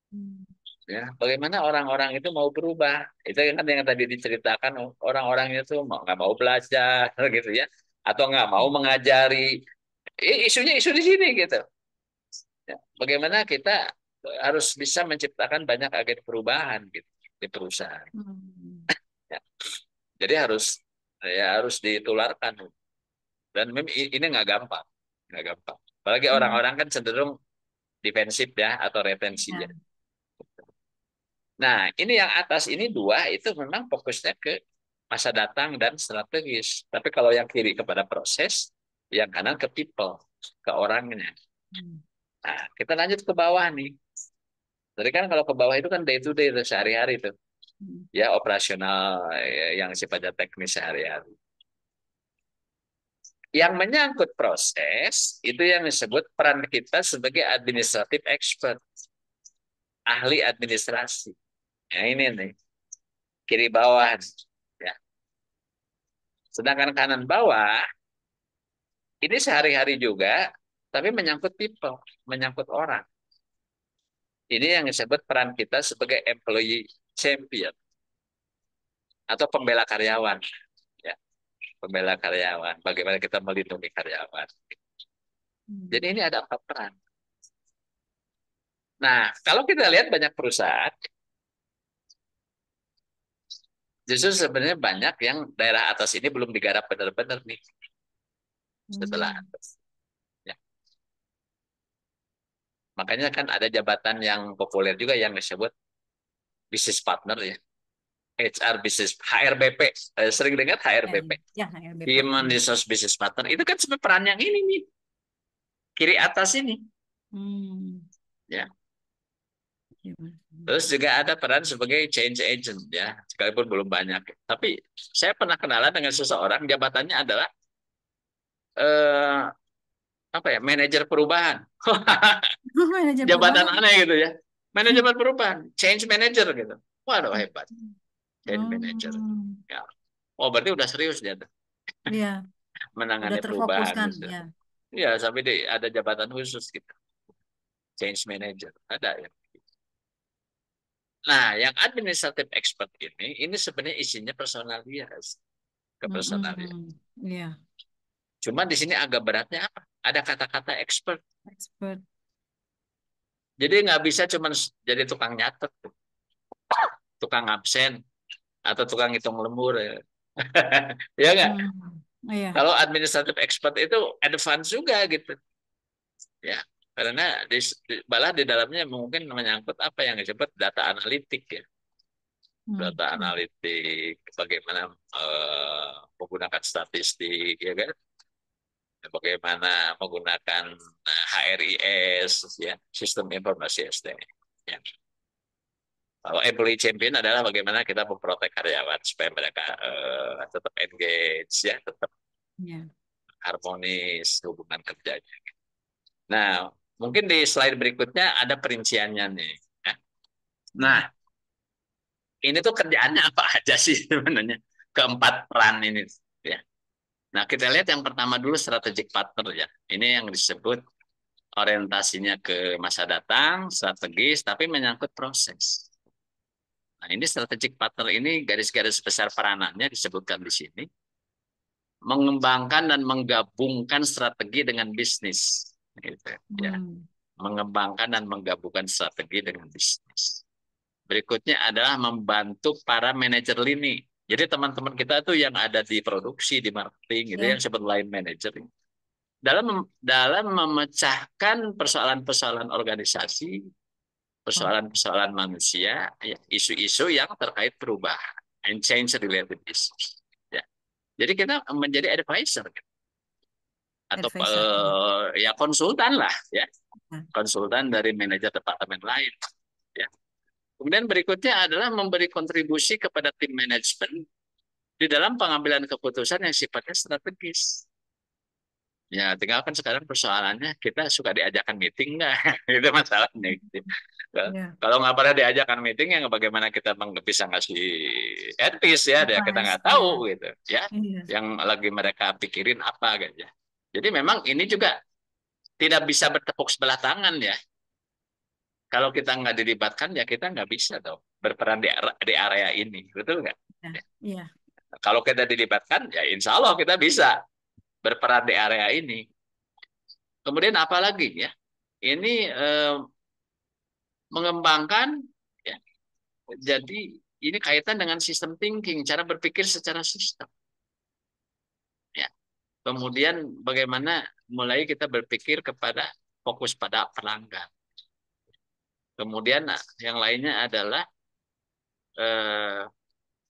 Hmm. Ya, bagaimana orang-orang itu mau berubah? Itu kan yang tadi diceritakan orang-orang itu mau nggak mau belajar gitu ya, atau nggak mau mengajari. Isunya isu di sini gitu. Ya, bagaimana kita harus bisa menciptakan banyak agen perubahan gitu di perusahaan. Hmm. Ya, jadi harus ditularkan dan ini nggak gampang, nggak gampang. Apalagi Hmm. orang-orang kan cenderung defensif ya atau retensi Ya. ya. Nah, ini yang atas ini 2 itu memang fokusnya ke masa datang dan strategis. Tapi kalau yang kiri kepada proses, yang kanan ke people, ke orangnya. Hmm. Nah, kita lanjut ke bawah nih. Jadi kan kalau ke bawah itu kan day to day, sehari-hari itu. Hmm. Ya, operasional yang sifatnya teknis sehari-hari. Yang menyangkut proses, itu yang disebut peran kita sebagai administrative expert, ahli administrasi. Nah, ini nih, kiri bawah. Ya. Sedangkan kanan bawah, ini sehari-hari juga, tapi menyangkut people, menyangkut orang. Ini yang disebut peran kita sebagai employee champion atau pembela karyawan. Ya, pembela karyawan. Bagaimana kita melindungi karyawan. Jadi Hmm. ini ada 4 peran. Nah, kalau kita lihat banyak perusahaan, justru sebenarnya banyak yang daerah atas ini belum digarap benar-benar nih setelah Hmm. atas. Ya. Makanya kan ada jabatan yang populer juga yang disebut business partner ya. HR business HRBP, sering dengar Ya, HRBP, ya, LBP. Human Hmm. Resource Business Partner, itu kan sebenarnya peran yang ini nih, kiri atas ini. Hmm. Ya. Gimana? Terus juga ada peran sebagai change agent ya, sekalipun belum banyak. Tapi saya pernah kenalan dengan seseorang, jabatannya adalah eh, apa ya, manajer perubahan. Manajer Jabatan perubahan. aneh gitu ya, manajemen perubahan, change manager gitu. Waduh hebat, change manager. Hmm. Ya. Oh berarti udah serius dia tuh, Iya, udah menangani terfokus perubahan kan, gitu. ya. Ya sampai ada jabatan khusus gitu, change manager ada ya. Nah, yang administrative expert ini sebenarnya isinya personalia, ke personalia. Mm-mm. Iya, Cuma di sini agak beratnya apa? Ada kata-kata expert. expert. Jadi nggak bisa cuma jadi tukang nyatet, tukang absen, atau tukang hitung lembur. Ya, ya nggak? Hmm. Iya. Kalau administrative expert itu advance juga gitu. Ya. Karena malah di dalamnya mungkin menyangkut apa yang disebut data analitik ya. Data Hmm. analitik, bagaimana menggunakan statistik, ya kan? Bagaimana menggunakan HRIS, ya, sistem informasi SDM. Ya. Kalau employee champion adalah bagaimana kita memprotek karyawan supaya mereka tetap engage, ya, tetap Ya. harmonis hubungan kerjanya. Nah, mungkin di slide berikutnya ada perinciannya nih. Ya. Nah, Ya. ini tuh kerjaannya apa aja sih sebenarnya? Keempat peran ini. Ya. Nah, kita lihat yang pertama dulu strategic partner ya. Ini yang disebut orientasinya ke masa datang, strategis, tapi menyangkut proses. Nah, ini strategic partner ini garis-garis besar peranannya disebutkan di sini. Mengembangkan dan menggabungkan strategi dengan bisnis. Gitu, ya. Hmm. Mengembangkan dan menggabungkan strategi dengan bisnis. Berikutnya adalah membantu para manajer lini. Jadi teman-teman kita tuh yang ada di produksi, di marketing, gitu yang Ya. disebut line manager. Dalam memecahkan persoalan-persoalan organisasi, Oh, persoalan-persoalan manusia, ya, isu-isu yang terkait perubahan and change related issues. Ya. Jadi kita menjadi advisor atau advisor. Ya. ya konsultan lah, ya, Ya. konsultan dari manajer departemen lain. Ya. Kemudian berikutnya adalah memberi kontribusi kepada tim manajemen di dalam pengambilan keputusan yang sifatnya strategis. Ya, tinggal kan sekarang persoalannya kita suka diajakkan meeting nggak? Itu masalahnya. Gitu. Ya. Kalau nggak pernah diajakkan meeting, ya bagaimana kita bisa ngasih advice ya? Dia kita Advice. nggak Ya. tahu gitu, ya. Iya. Yang lagi mereka pikirin apa gitu. Ya. Jadi memang ini juga tidak bisa bertepuk sebelah tangan ya. Kalau kita nggak dilibatkan ya kita nggak bisa dong berperan di area ini, betul nggak? Ya. Ya. Iya. Kalau kita dilibatkan ya insya Allah kita bisa berperan di area ini. Kemudian apa lagi ya? Ini mengembangkan ya. Jadi ini kaitan dengan sistem thinking, cara berpikir secara sistem. Ya. Kemudian bagaimana mulai kita berpikir kepada fokus pada pelanggan. Kemudian yang lainnya adalah eh,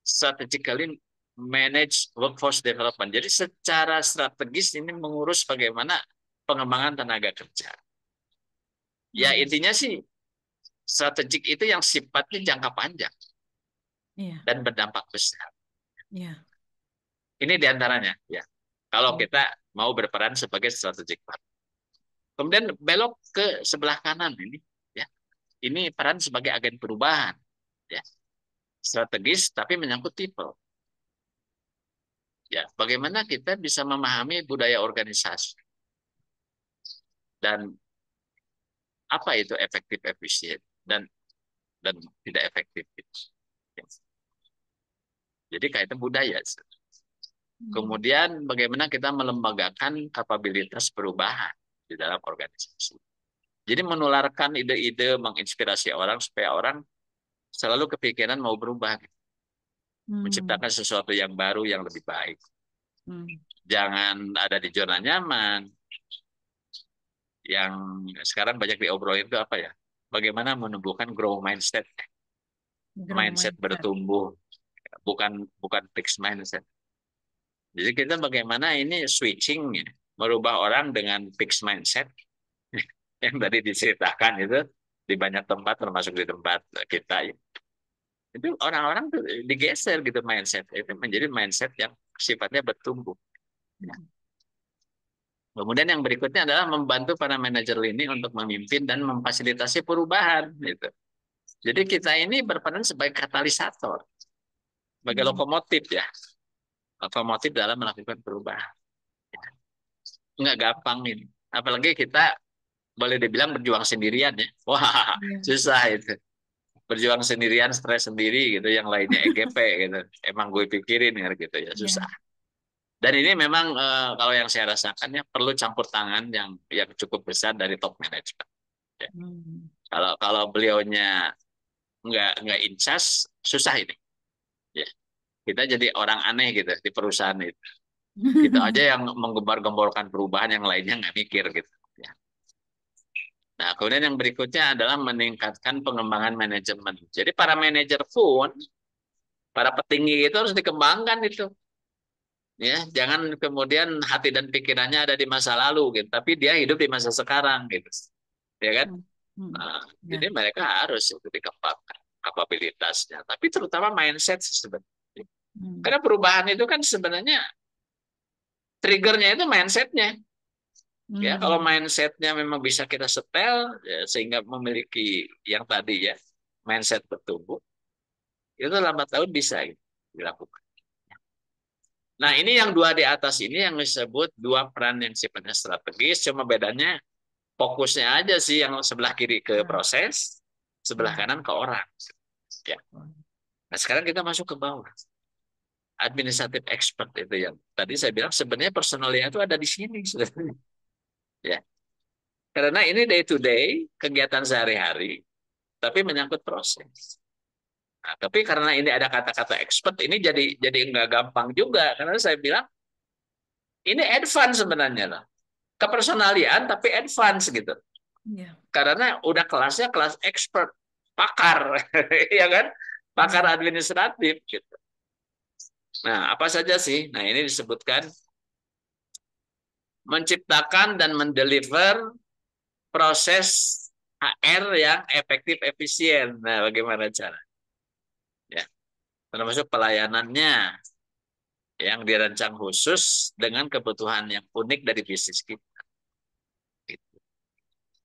strategically manage workforce development. Jadi secara strategis ini mengurus bagaimana pengembangan tenaga kerja. Ya Hmm. intinya sih strategik itu yang sifatnya jangka panjang Iya. dan berdampak besar. Iya. Ini diantaranya ya. Kalau Iya. kita mau berperan sebagai strategic partner. Kemudian belok ke sebelah kanan ini ya. Ini peran sebagai agen perubahan ya. Strategis tapi menyangkut people. Ya, bagaimana kita bisa memahami budaya organisasi dan apa itu efektif efisien dan tidak efektif. Jadi kaitan budaya. Hmm. Kemudian bagaimana kita melembagakan kapabilitas perubahan di dalam organisasi. Jadi menularkan ide-ide, menginspirasi orang supaya orang selalu kepikiran mau berubah, Hmm. menciptakan sesuatu yang baru yang lebih baik. Hmm. Jangan ada di zona nyaman. Yang sekarang banyak diobrolin itu apa ya? Bagaimana menumbuhkan grow mindset, Grow mindset mindset. bertumbuh, bukan bukan fixed mindset. Jadi kita bagaimana ini switching ya, merubah orang dengan fixed mindset yang tadi diceritakan itu di banyak tempat termasuk di tempat kita ya. Itu orang-orang tuh digeser gitu mindset itu menjadi mindset yang sifatnya bertumbuh. Ya. Hmm. Kemudian yang berikutnya adalah membantu para manajer ini untuk memimpin dan memfasilitasi perubahan gitu. Jadi kita ini berperan sebagai katalisator, sebagai Hmm. lokomotif ya, lokomotif dalam melakukan perubahan. Nggak gampang ini. Apalagi kita boleh dibilang berjuang sendirian ya. Wah, Iya. susah itu. Berjuang sendirian, stres sendiri gitu, yang lainnya EGP gitu. Emang gue pikirin gitu ya, susah. Iya. Dan ini memang kalau yang saya rasakan ya perlu campur tangan yang cukup besar dari top management. Ya. Hmm. Kalau kalau beliaunya nggak in charge, susah ini. Ya. Kita jadi orang aneh gitu di perusahaan itu. Kita aja yang menggembar-gemborkan perubahan, yang lainnya nggak mikir gitu. Ya. Nah, kemudian yang berikutnya adalah meningkatkan pengembangan manajemen. Jadi para manajer pun, para petinggi itu harus dikembangkan itu. Ya, jangan kemudian hati dan pikirannya ada di masa lalu gitu, tapi dia hidup di masa sekarang gitu. Ya kan? Hmm. Hmm. Nah, jadi Ya. mereka harus itu dikembangkan kapabilitasnya, tapi terutama mindset sebenarnya. Hmm. Karena perubahan itu kan sebenarnya triggernya itu mindsetnya. Ya, kalau Hmm. mindsetnya memang bisa kita setel, ya, sehingga memiliki yang tadi ya, mindset bertumbuh, itu lambat laun bisa gitu, dilakukan. Nah, ini yang dua di atas ini yang disebut dua peran yang sifatnya strategis, cuma bedanya fokusnya aja sih yang sebelah kiri ke Ya. proses, sebelah Ya. kanan ke orang. Ya. Nah, sekarang kita masuk ke bawah. Administrative expert itu yang tadi saya bilang sebenarnya personalnya itu ada di sini sebenarnya. Ya. Karena ini day to day, kegiatan sehari-hari, tapi menyangkut proses. Nah, tapi karena ini ada kata-kata expert, ini jadi nggak gampang juga. Karena saya bilang ini advance sebenarnya lah. Kepersonalian tapi advance gitu. Ya. Karena udah kelasnya kelas expert, pakar, ya kan? Pakar Ya. administratif gitu. Nah, apa saja sih? Nah, ini disebutkan menciptakan dan mendeliver proses HR yang efektif efisien. Nah, bagaimana cara? Ya, termasuk pelayanannya yang dirancang khusus dengan kebutuhan yang unik dari bisnis kita. Gitu.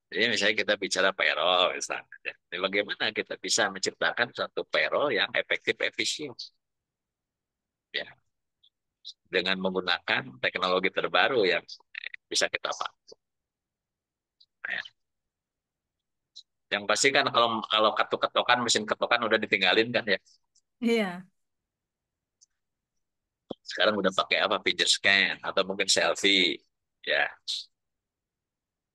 Jadi misalnya kita bicara payroll misalnya. Ya. Bagaimana kita bisa menciptakan satu payroll yang efektif efisien? Ya, dengan menggunakan teknologi terbaru yang bisa kita pakai. Ya. Yang pasti kan kalau kalau ketok-ketokan mesin ketokan udah ditinggalin kan ya. Iya. Sekarang udah pakai apa? Finger scan atau mungkin selfie. Ya.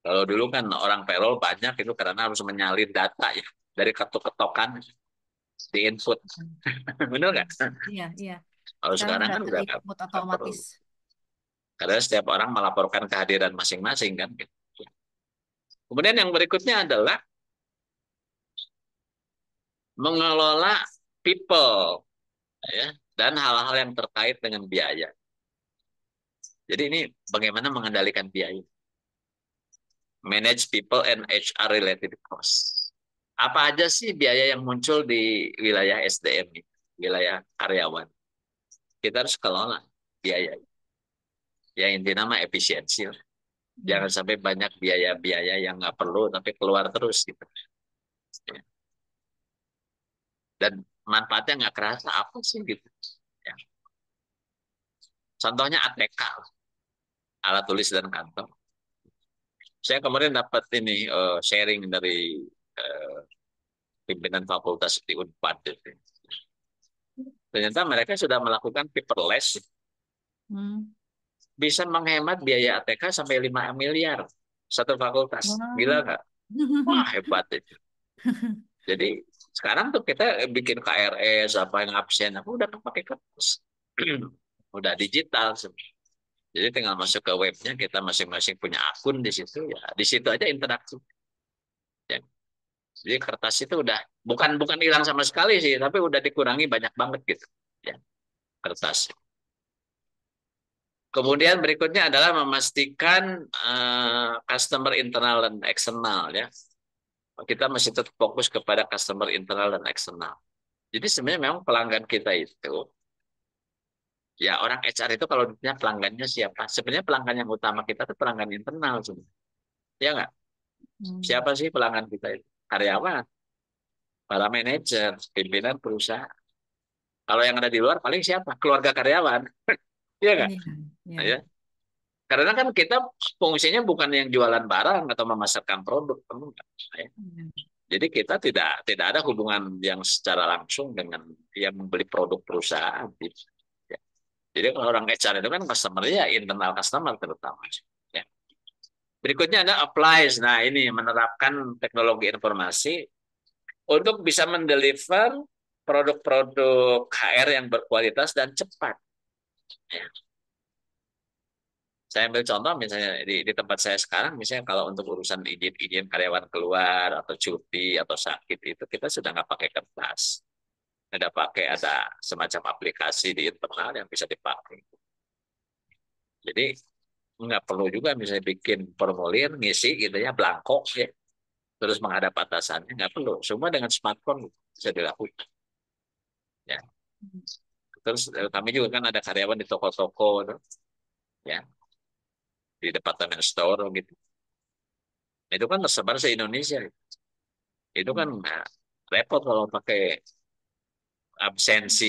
Kalau dulu kan orang payroll banyak itu karena harus menyalin data ya dari ketok-ketokan di input. Benar nggak? Iya. Iya. Kalau Sekarang sekarang udah kan udah terinput nggak perlu. otomatis. Karena setiap orang melaporkan kehadiran masing-masing kan. Gitu. Kemudian yang berikutnya adalah mengelola people ya dan hal-hal yang terkait dengan biaya. Jadi ini bagaimana mengendalikan biaya. Manage people and HR related costs. Apa aja sih biaya yang muncul di wilayah SDM ini, wilayah karyawan? Kita harus kelola biaya. Yang inti nama efisiensi. Jangan Iya. sampai banyak biaya-biaya yang nggak perlu tapi keluar terus gitu. Dan manfaatnya nggak kerasa apa sih gitu. Ya. Contohnya ATK, alat tulis dan kantong. Saya kemarin dapat ini sharing dari uh, pimpinan fakultas di Unpad. Gitu. Ternyata mereka sudah melakukan paperless, Hmm. bisa menghemat biaya ATK sampai 5 miliar satu fakultas. Gila Wow. nggak? Wah, hebat itu. Jadi sekarang tuh kita bikin KRS apa yang absen, aku udah pakai kertas. Udah digital semua. Jadi tinggal masuk ke webnya, kita masing-masing punya akun di situ ya. Di situ aja interaksi. Ya. Jadi kertas itu udah bukan bukan hilang sama sekali sih, tapi udah dikurangi banyak banget gitu. Ya, kertas. Kemudian berikutnya adalah memastikan customer internal dan eksternal ya. Kita masih tetap fokus kepada customer internal dan eksternal. Jadi sebenarnya memang pelanggan kita itu ya orang HR itu kalau ditanya pelanggannya siapa? Sebenarnya pelanggan yang utama kita itu pelanggan internal sebenarnya. Ya nggak? Hmm. Siapa sih pelanggan kita itu? Karyawan, para manajer, pimpinan perusahaan. Kalau yang ada di luar paling siapa? Keluarga karyawan. Iya nggak? Iya. Iya. Nah, ya. Karena kan kita fungsinya bukan yang jualan barang atau memasarkan produk, enggak. Ya. Iya. Jadi kita tidak ada hubungan yang secara langsung dengan yang membeli produk perusahaan. Ya. Jadi kalau orang HR itu kan customer ya internal customer terutama. Ya. Berikutnya ada applies. Nah ini menerapkan teknologi informasi untuk bisa mendeliver produk-produk HR yang berkualitas dan cepat. Ya. Saya ambil contoh misalnya di tempat saya sekarang, misalnya kalau untuk urusan izin-izin karyawan keluar atau cuti atau sakit itu kita sudah nggak pakai kertas, ada semacam aplikasi di internal yang bisa dipakai. Jadi nggak perlu juga misalnya bikin formulir, ngisi gitu ya, blanko ya, terus menghadap atasannya nggak perlu. Semua dengan smartphone bisa dilakukan. Ya, terus kami juga kan ada karyawan di toko-toko, tuh, ya, di departemen store gitu. Itu kan tersebar se Indonesia. Itu kan repot kalau pakai absensi,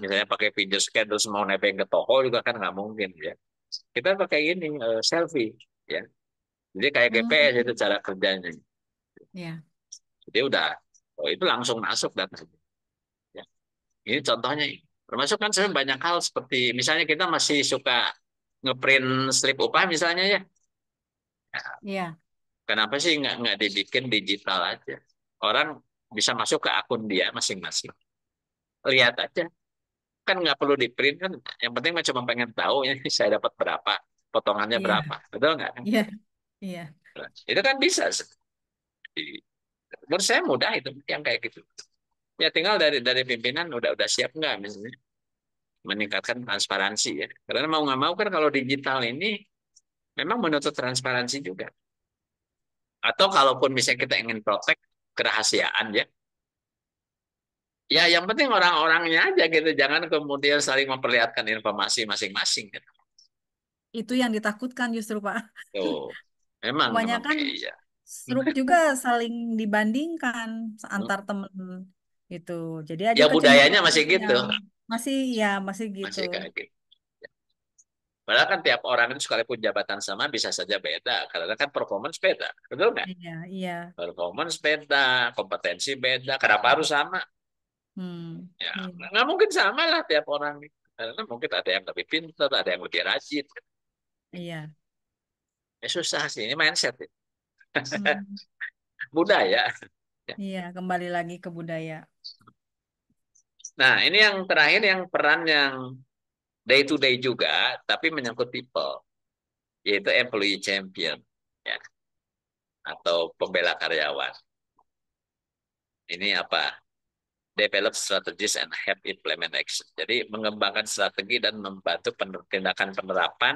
misalnya pakai video scan terus mau nebeng ke toko juga kan nggak mungkin ya. Kita pakai ini selfie, ya. Jadi kayak GPS itu Hmm, cara kerjanya. ya, Jadi udah, oh, itu langsung masuk datanya. Ya. Ini contohnya. Termasuk kan sebenarnya banyak hal seperti misalnya kita masih suka ngeprint slip upah misalnya ya. iya, Kenapa sih nggak dibikin digital aja? Orang bisa masuk ke akun dia masing-masing. Lihat aja. Kan nggak perlu di print kan. Yang penting mah cuma pengen tahu ya saya dapat berapa, potongannya iya, berapa. Betul nggak? iya, iya. Itu kan bisa. Menurut saya mudah itu yang kayak gitu. Ya tinggal dari pimpinan udah siap nggak misalnya meningkatkan transparansi ya. Karena mau nggak mau kan kalau digital ini memang menuntut transparansi juga. Atau kalaupun misalnya kita ingin protek kerahasiaan ya, ya yang penting orang-orangnya aja gitu, jangan kemudian saling memperlihatkan informasi masing-masing gitu. Itu yang ditakutkan justru Pak. Tuh, memang Kebanyakan iya. grup juga saling dibandingkan Hmm. antar temen itu. Jadi aja Ya budayanya kecemburuan masih gitu, yang masih ya masih gitu. masih kayak gitu. Padahal kan tiap orang itu sekalipun jabatan sama bisa saja beda, karena kan performance beda, betul nggak? Iya, iya. Performance beda, kompetensi beda, kenapa harus sama? Hmm, Ya, iya, nggak mungkin sama lah tiap orang. Karena mungkin ada yang lebih pintar, ada yang lebih rajin. iya. Ya susah sih, ini mindset. Ya. Hmm, Budaya. Ya. iya, kembali lagi ke budaya. Nah, ini yang terakhir yang peran yang day to day juga, tapi menyangkut people, yaitu employee champion, ya, atau pembela karyawan. Ini apa? Develop strategies and help implement action. Jadi mengembangkan strategi dan membantu tindakan penerapan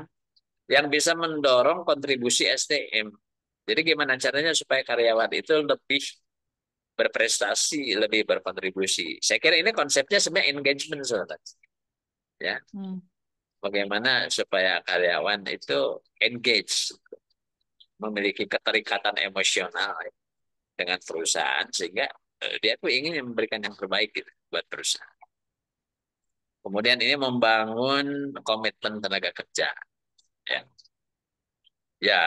yang bisa mendorong kontribusi SDM. Jadi gimana caranya supaya karyawan itu lebih berprestasi, lebih berkontribusi. Saya kira ini konsepnya sebenarnya engagement, saudara. Ya, Hmm, bagaimana supaya karyawan itu engage, memiliki keterikatan emosional dengan perusahaan sehingga dia tuh ingin memberikan yang terbaik gitu buat perusahaan. Kemudian ini membangun komitmen tenaga kerja. Ya, ya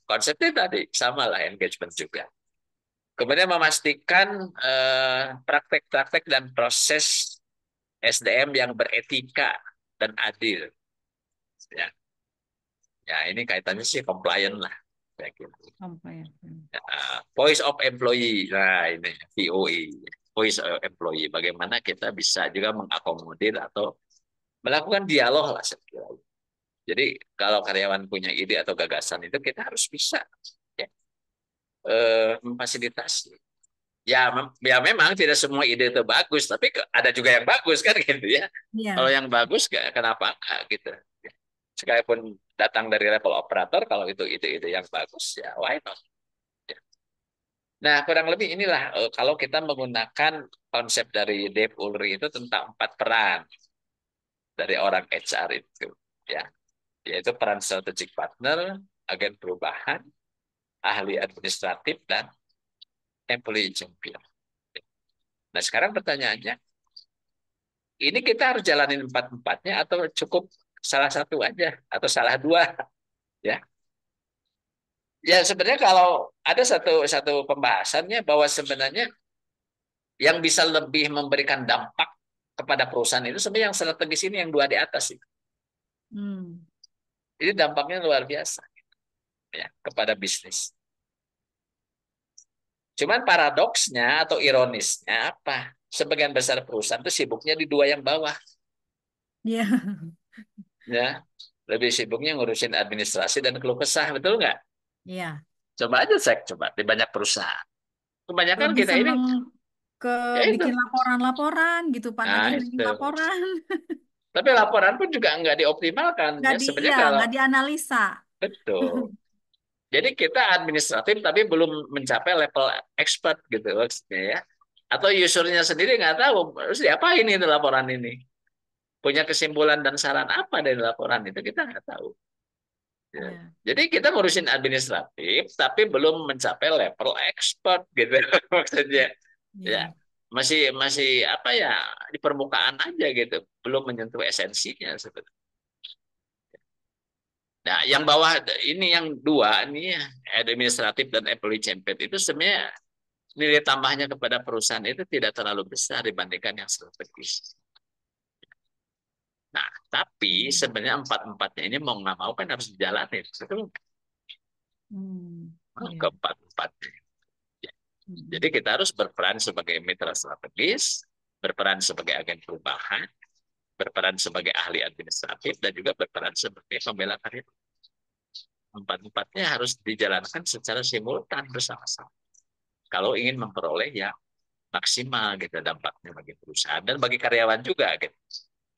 konsepnya tadi sama lah engagement juga. Kemudian memastikan praktek-praktek dan proses SDM yang beretika dan adil. Ya, ya ini kaitannya sih compliant lah. Kayak gitu. apa ya? Hmm. Ya, voice of employee, nah ini VOE, voice of employee. Bagaimana kita bisa juga mengakomodir atau melakukan dialog lah saya kira. Jadi kalau karyawan punya ide atau gagasan itu kita harus bisa ya, memfasilitasi. Ya memang tidak semua ide itu bagus, tapi ada juga yang bagus kan gitu ya. Kalau Iya. yang bagus kenapa enggak gitu. Sekalipun datang dari level operator, kalau itu ide-ide yang bagus ya why not. Nah kurang lebih inilah kalau kita menggunakan konsep dari Dave Ulrich itu tentang 4 peran dari orang HR itu ya, yaitu peran strategic partner, agen perubahan, ahli administratif dan employee champion. Nah sekarang pertanyaannya, ini kita harus jalanin empat-empatnya atau cukup salah satu aja atau salah dua ya? Ya sebenarnya kalau ada satu satu pembahasannya bahwa sebenarnya yang bisa lebih memberikan dampak kepada perusahaan itu sebenarnya yang strategis ini yang dua di atas itu. Hmm. Ini dampaknya luar biasa ya kepada bisnis. Cuman paradoksnya atau ironisnya apa? Sebagian besar perusahaan itu sibuknya di dua yang bawah Iya. ya. lebih sibuknya ngurusin administrasi dan keluh kesah, betul nggak? Iya. Coba aja cek, coba di banyak perusahaan. Kebanyakan Lebih kita ini, seneng ke ya itu. bikin laporan-laporan gitu, Pak, Nah, nagih-nagih itu. laporan. Tapi laporan pun juga nggak dioptimalkan. Nggak Ya, di, sebenarnya iya, kalau nggak dianalisa. betul. Jadi kita administratif tapi belum mencapai level expert gitu maksudnya ya. Atau usernya sendiri nggak tahu harus diapain itu laporan ini. Punya kesimpulan dan saran apa dari laporan itu kita nggak tahu. Ya. Iya, Jadi kita ngurusin administratif tapi belum mencapai level expert gitu maksudnya. Ya, iya, masih masih apa ya di permukaan aja gitu, belum menyentuh esensinya sebetulnya. Nah, yang bawah ini yang dua ini ya, administratif dan employee champion itu sebenarnya nilai tambahnya kepada perusahaan itu tidak terlalu besar dibandingkan yang strategis. Nah, tapi hmm, sebenarnya empat-empatnya ini mau nggak mau kan harus dijalani. Betul? hmm, iya, Keempat-empatnya. Jadi hmm, kita harus berperan sebagai mitra strategis, berperan sebagai agen perubahan, berperan sebagai ahli administratif, dan juga berperan sebagai pembela karya. Empat-empatnya harus dijalankan secara simultan bersama-sama. Kalau ingin memperoleh yang maksimal gitu dampaknya bagi perusahaan dan bagi karyawan juga gitu.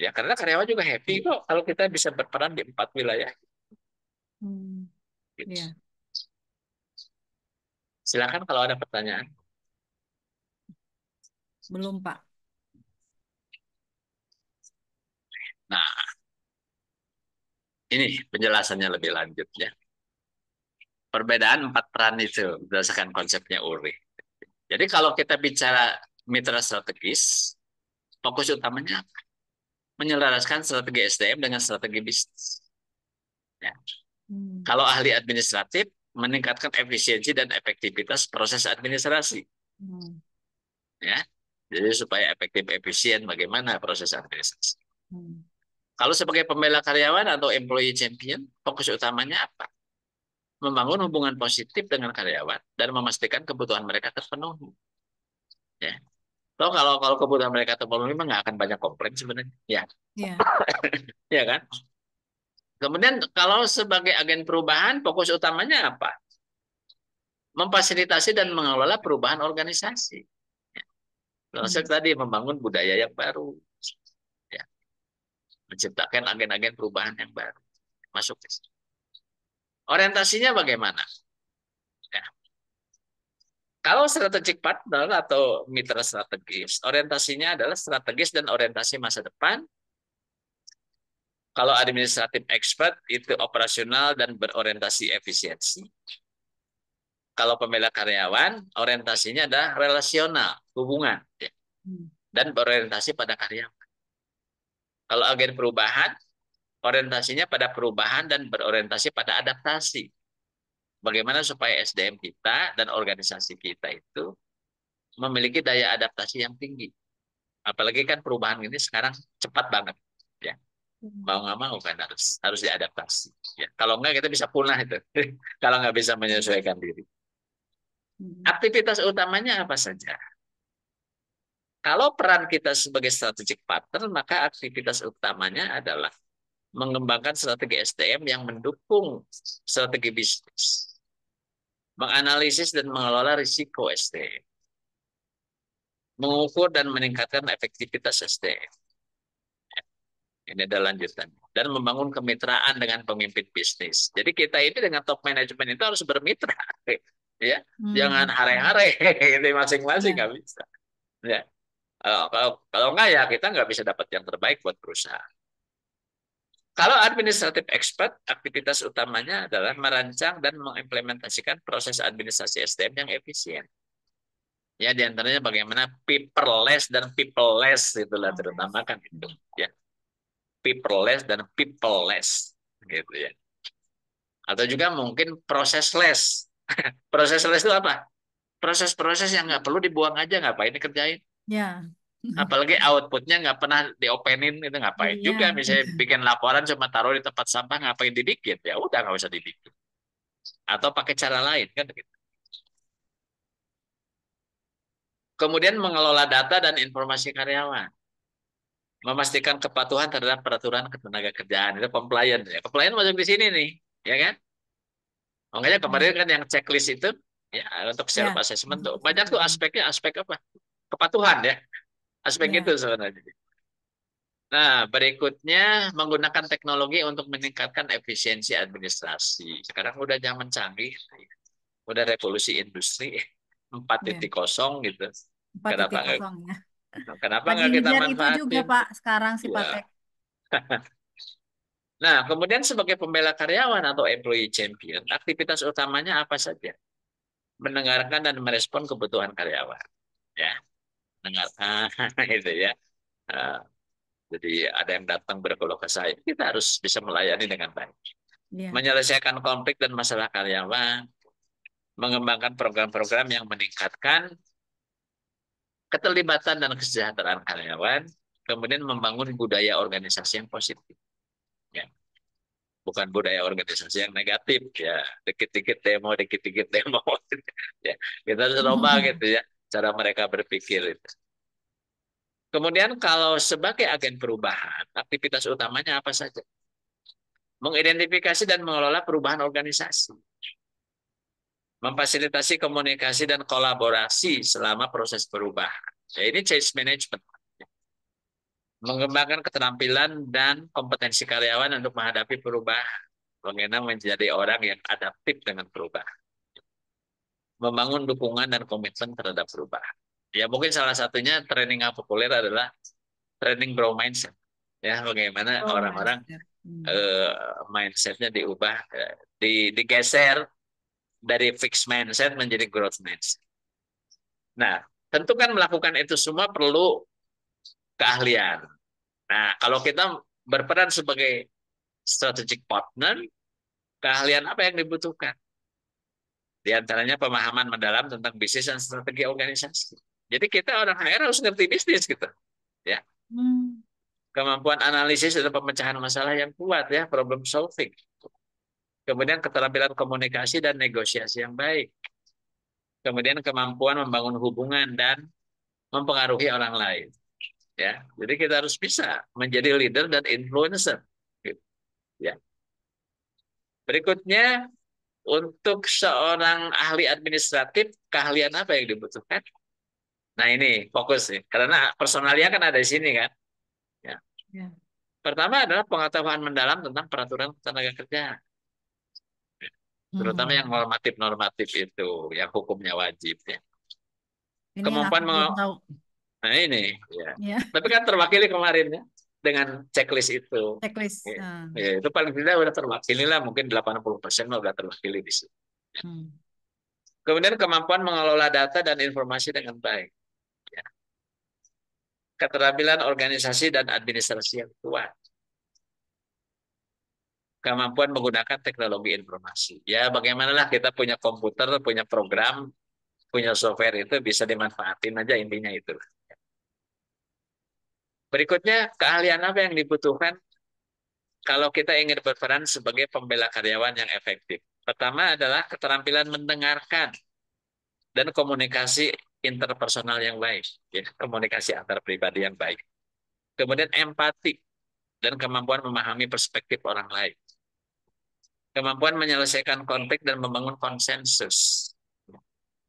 Ya karena karyawan juga happy kok kalau kita bisa berperan di 4 wilayah hmm, gitu. iya, Silakan kalau ada pertanyaan. belum, Pak. Nah, ini penjelasannya lebih lanjut ya. Perbedaan 4 peran itu berdasarkan konsepnya Ulrich. Jadi kalau kita bicara mitra strategis, fokus utamanya menyelaraskan strategi SDM dengan strategi bisnis. Ya. Hmm, Kalau ahli administratif, meningkatkan efisiensi dan efektivitas proses administrasi. hmm, Ya, jadi supaya efektif efisien bagaimana proses administrasi. hmm, Kalau sebagai pembela karyawan atau employee champion, fokus utamanya apa? Membangun hubungan positif dengan karyawan dan memastikan kebutuhan mereka terpenuhi. Ya. Toh kalau kebutuhan mereka terpenuhi memang nggak akan banyak komplain sebenarnya. Ya, iya, ya kan? Kemudian kalau sebagai agen perubahan, fokus utamanya apa? Memfasilitasi dan mengelola perubahan organisasi. Ya. Termasuk hmm, tadi membangun budaya yang baru, ya. Menciptakan agen-agen perubahan yang baru. Masuk ke situ. Orientasinya bagaimana? Ya. Kalau strategic partner atau mitra strategis, orientasinya adalah strategis dan orientasi masa depan. Kalau administratif expert itu operasional dan berorientasi efisiensi. Kalau pembela karyawan, orientasinya adalah relasional, hubungan, ya, hmm, dan berorientasi pada karyawan. Kalau agen perubahan, orientasinya pada perubahan dan berorientasi pada adaptasi. Bagaimana supaya SDM kita dan organisasi kita itu memiliki daya adaptasi yang tinggi. Apalagi kan perubahan ini sekarang cepat banget, ya. Mau hmm, nggak mau kan harus diadaptasi. Ya. Kalau nggak kita bisa punah itu. Kalau nggak bisa menyesuaikan diri. hmm, Aktivitas utamanya apa saja? Kalau peran kita sebagai strategic partner, maka aktivitas utamanya adalah mengembangkan strategi SDM yang mendukung strategi bisnis, menganalisis dan mengelola risiko SDM, mengukur dan meningkatkan efektivitas SDM. Ini adalah lanjutan. Dan membangun kemitraan dengan pemimpin bisnis. Jadi kita ini dengan top management itu harus bermitra. Ya, jangan hmm, hare-hare ini masing-masing iya, nggak bisa. Ya. Kalau nggak ya kita nggak bisa dapat yang terbaik buat perusahaan. Kalau administratif expert, aktivitas utamanya adalah merancang dan mengimplementasikan proses administrasi SDM yang efisien. Ya, diantaranya bagaimana paperless dan peopleless itulah terutama Polres. kan itu. Hmm, Ya, paperless dan peopleless gitu ya. Atau juga mungkin processless. Processless itu apa? Proses-proses yang nggak perlu dibuang aja, ngapain dikerjain. ya, Apalagi outputnya nggak pernah diopenin, itu ngapain iya, juga. Misalnya bikin laporan cuma taruh di tempat sampah, ngapain dibikin? Ya udah nggak usah dibikin. Atau pakai cara lain kan gitu. Kemudian mengelola data dan informasi karyawan. memastikan kepatuhan terhadap peraturan ketenagakerjaan. Itu compliance ya. Compliance masuk di sini nih, ya kan? Makanya kemarin Ya, kan yang checklist itu ya untuk self ya, assessment masuk tuh ke banyak situ. tuh aspeknya, aspek apa? Kepatuhan ya. Aspek itu Ya, sebenarnya. Nah, berikutnya menggunakan teknologi untuk meningkatkan efisiensi administrasi. Sekarang udah zaman canggih, udah revolusi industri ya. 4.0 gitu. Empat Kenapa titik nggak kosong ya. kenapa Lagi nggak kita ngejar itu juga manfaatin? Pak sekarang si Ya. Patek. Nah, kemudian sebagai pembela karyawan atau employee champion, aktivitas utamanya apa saja? Mendengarkan dan merespon kebutuhan karyawan. Ya, mendengarkan itu ya. Eh, jadi ada yang datang berkeluh kesah, kita harus bisa melayani dengan baik. Iya. Menyelesaikan konflik dan masalah karyawan, mengembangkan program-program yang meningkatkan keterlibatan dan kesejahteraan karyawan, kemudian membangun budaya organisasi yang positif. Ya. Bukan budaya organisasi yang negatif ya, dikit-dikit demo ya, kita harus coba gitu ya cara mereka berpikir itu. Kemudian kalau sebagai agen perubahan, aktivitas utamanya apa saja? Mengidentifikasi dan mengelola perubahan organisasi, memfasilitasi komunikasi dan kolaborasi selama proses perubahan. Ya, ini change management. Mengembangkan keterampilan dan kompetensi karyawan untuk menghadapi perubahan. Bagaimana menjadi orang yang adaptif dengan perubahan. Membangun dukungan dan komitmen terhadap perubahan. Ya mungkin salah satunya training yang populer adalah training grow mindset. Ya bagaimana Oh, orang-orang mindset. Hmm. mindsetnya diubah, digeser dari fixed mindset menjadi growth mindset. Nah, tentu kan melakukan itu semua perlu keahlian. Nah, kalau kita berperan sebagai strategic partner, keahlian apa yang dibutuhkan? Di antaranya pemahaman mendalam tentang bisnis dan strategi organisasi. Jadi kita orang HR harus ngerti bisnis gitu, ya. Hmm. Kemampuan analisis dan pemecahan masalah yang kuat ya, problem solving. Kemudian keterampilan komunikasi dan negosiasi yang baik. Kemudian kemampuan membangun hubungan dan mempengaruhi orang lain, ya. Jadi kita harus bisa menjadi leader dan influencer, gitu, ya. Berikutnya untuk seorang ahli administratif, keahlian apa yang dibutuhkan? Nah ini fokus nih, karena personalnya kan ada di sini kan. Ya. Ya. Pertama adalah pengetahuan mendalam tentang peraturan tenaga kerja, terutama yang Hmm. normatif-normatif itu, yang hukumnya wajib. Ya. Ini yang aku Kemampuan belum tahu. nah ini, ya. Ya, Tapi kan terwakili kemarin ya dengan checklist itu. checklist. Ya, Ah. ya, itu paling tidak udah terwakili lah, mungkin 80% udah terwakili di situ. Hmm. Kemudian kemampuan mengelola data dan informasi dengan baik. Ya. Keterampilan organisasi dan administrasi yang kuat. Kemampuan menggunakan teknologi informasi. Ya, bagaimanalah kita punya komputer, punya program, punya software itu bisa dimanfaatin aja intinya itu. Berikutnya, keahlian apa yang dibutuhkan kalau kita ingin berperan sebagai pembela karyawan yang efektif? Pertama adalah keterampilan mendengarkan dan komunikasi interpersonal yang baik, ya, komunikasi antar pribadi yang baik. Kemudian empati dan kemampuan memahami perspektif orang lain. Kemampuan menyelesaikan konflik dan membangun konsensus.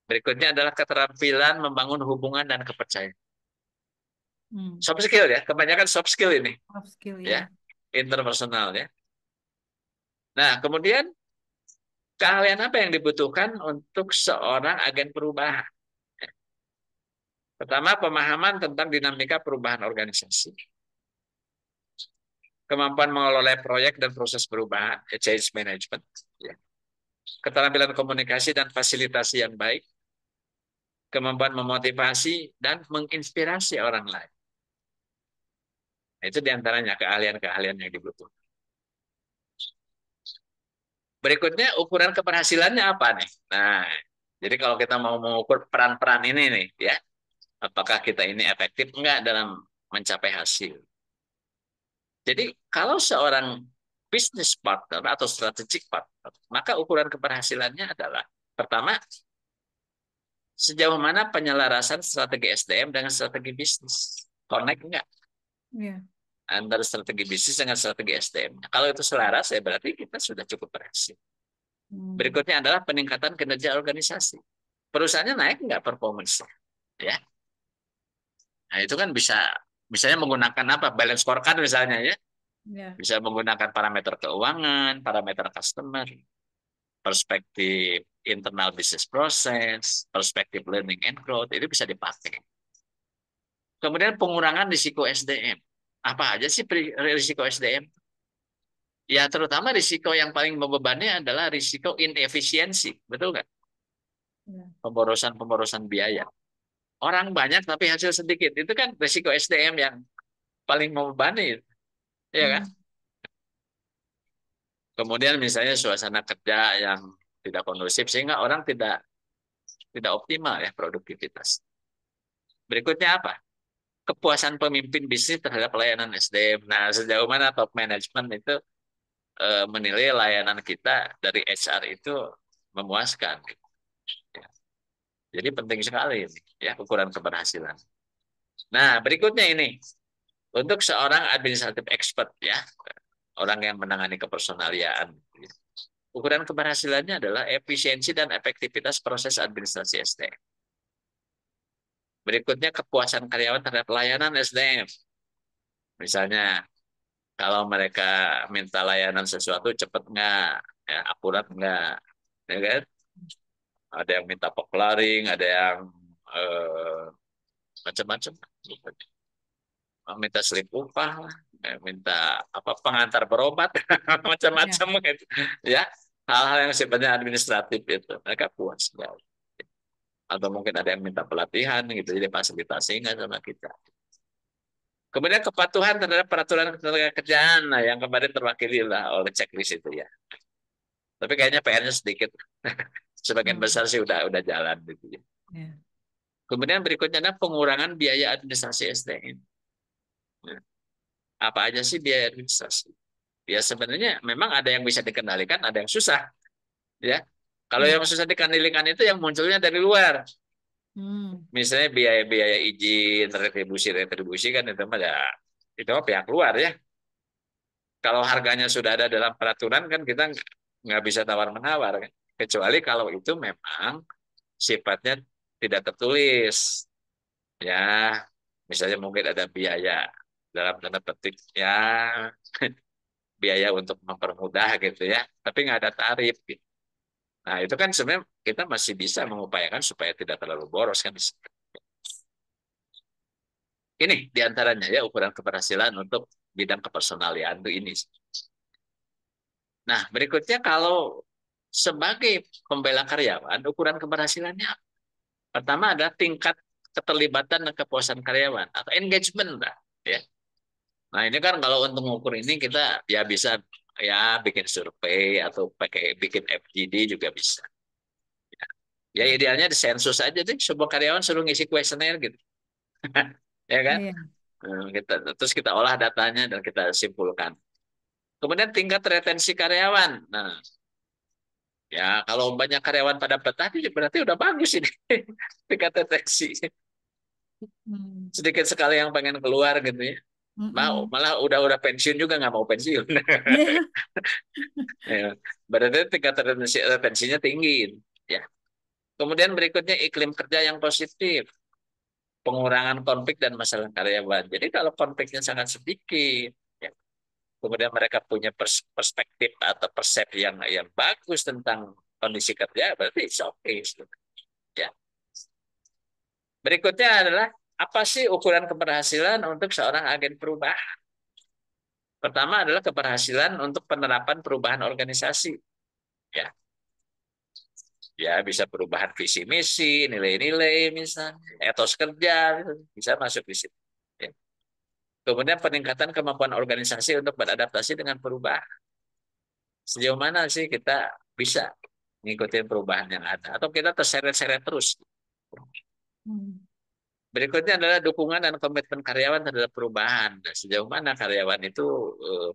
Berikutnya adalah keterampilan membangun hubungan dan kepercayaan. Hmm. Soft skill ya, kebanyakan soft skill ini, Soft skill ya, ya. interpersonal ya. Nah, kemudian keahlian apa yang dibutuhkan untuk seorang agen perubahan? Pertama, pemahaman tentang dinamika perubahan organisasi. Kemampuan mengelola proyek dan proses perubahan, change management. Ya. Keterampilan komunikasi dan fasilitasi yang baik. Kemampuan memotivasi dan menginspirasi orang lain. Nah, itu diantaranya keahlian-keahlian yang dibutuhkan. Berikutnya ukuran keberhasilannya apa nih? Nah, jadi kalau kita mau mengukur peran-peran ini nih, ya, apakah kita ini efektif enggak dalam mencapai hasil? Jadi kalau seorang business partner atau strategic partner, maka ukuran keberhasilannya adalah pertama, sejauh mana penyelarasan strategi SDM dengan strategi bisnis? Connect enggak? Iya. antara strategi bisnis dengan strategi SDM. Kalau itu selaras, ya berarti kita sudah cukup berhasil. Hmm. Berikutnya adalah peningkatan kinerja organisasi. Perusahaannya naik nggak performance, ya? Nah itu kan bisa, misalnya menggunakan apa? Balance scorecard misalnya ya, Iya. bisa menggunakan parameter keuangan, parameter customer, perspektif internal business process, perspektif learning and growth, itu bisa dipakai. Kemudian pengurangan risiko SDM. Apa aja sih risiko SDM? Ya terutama risiko yang paling membebani adalah risiko inefisiensi, betul nggak? Iya. Pemborosan biaya. Orang banyak tapi hasil sedikit, itu kan risiko SDM yang paling membebani, ya kan? Hmm. Kemudian misalnya suasana kerja yang tidak kondusif sehingga orang tidak tidak optimal ya produktivitas. Berikutnya apa? Kepuasan pemimpin bisnis terhadap pelayanan SDM. Nah, sejauh mana top management itu menilai layanan kita dari HR itu memuaskan. Ya. Jadi penting sekali ini ya ukuran keberhasilan. Nah, berikutnya ini untuk seorang administratif expert ya, orang yang menangani kepersonaliaan. Ukuran keberhasilannya adalah efisiensi dan efektivitas proses administrasi SDM. Berikutnya kepuasan karyawan terhadap layanan SDM. Misalnya kalau mereka minta layanan sesuatu cepat nggak, ya, akurat nggak, ya kan? Ada yang minta poclaring, ada yang eh, macam-macam, minta slip upah, minta apa pengantar berobat, Iya. macam-macam gitu. Ya, hal-hal yang sifatnya administratif itu mereka puas nggak? Atau mungkin ada yang minta pelatihan gitu, jadi fasilitasi nggak sama kita. Kemudian kepatuhan terhadap peraturan ketenagakerjaan, nah yang kemarin terwakili lah oleh checklist itu ya. Tapi kayaknya PR-nya sedikit. Sebagian Hmm. besar sih udah jalan gitu ya. Iya. Kemudian berikutnya ada pengurangan biaya administrasi SDM. Nah, apa aja sih biaya administrasi? Ya sebenarnya memang ada yang bisa dikendalikan, ada yang susah, ya. Kalau yang Iya. susah dikendalikan itu yang munculnya dari luar. Hmm. Misalnya biaya-biaya izin, retribusi kan itu mah ya itu mah pihak luar ya. Kalau harganya sudah ada dalam peraturan kan kita nggak bisa tawar-menawar kan. Kecuali kalau itu memang sifatnya tidak tertulis. Ya, misalnya mungkin ada biaya dalam tanda petik ya biaya untuk mempermudah gitu ya, tapi nggak ada tarif gitu. Nah itu kan sebenarnya kita masih bisa mengupayakan supaya tidak terlalu boros kan. Ini diantaranya ya ukuran keberhasilan untuk bidang kepersonalian itu ini. Nah berikutnya kalau sebagai pembela karyawan ukuran keberhasilannya pertama ada tingkat keterlibatan dan kepuasan karyawan atau engagement lah ya. Nah ini kan kalau untuk mengukur ini kita ya bisa ya bikin survei atau pakai bikin FGD juga bisa. Ya idealnya di sensus aja deh, sebuah karyawan suruh ngisi kuesioner gitu, ya kan? Iya. Terus kita olah datanya dan kita simpulkan. Kemudian tingkat retensi karyawan. Nah, ya kalau banyak karyawan pada betah, berarti udah bagus ini tingkat retensi. Hmm. Sedikit sekali yang pengen keluar gitu ya. Mau Mm-mm. malah udah pensiun juga nggak mau pensiun. Iya. Ya, berarti tingkat retensinya tinggi. Ya. Kemudian berikutnya iklim kerja yang positif, pengurangan konflik dan masalah karyawan. Jadi kalau konfliknya sangat sedikit, ya, kemudian mereka punya perspektif atau persepsi yang bagus tentang kondisi kerja, berarti it's okay. Ya. Berikutnya adalah apa sih ukuran keberhasilan untuk seorang agen perubahan? Pertama adalah keberhasilan untuk penerapan perubahan organisasi. Ya, ya bisa perubahan visi misi, nilai-nilai misalnya, etos kerja, bisa masuk di situ. Ya. Kemudian peningkatan kemampuan organisasi untuk beradaptasi dengan perubahan. Sejauh mana sih kita bisa mengikuti perubahan yang ada atau kita terseret-seret terus. Hmm. Berikutnya adalah dukungan dan komitmen karyawan terhadap perubahan. Dan sejauh mana karyawan itu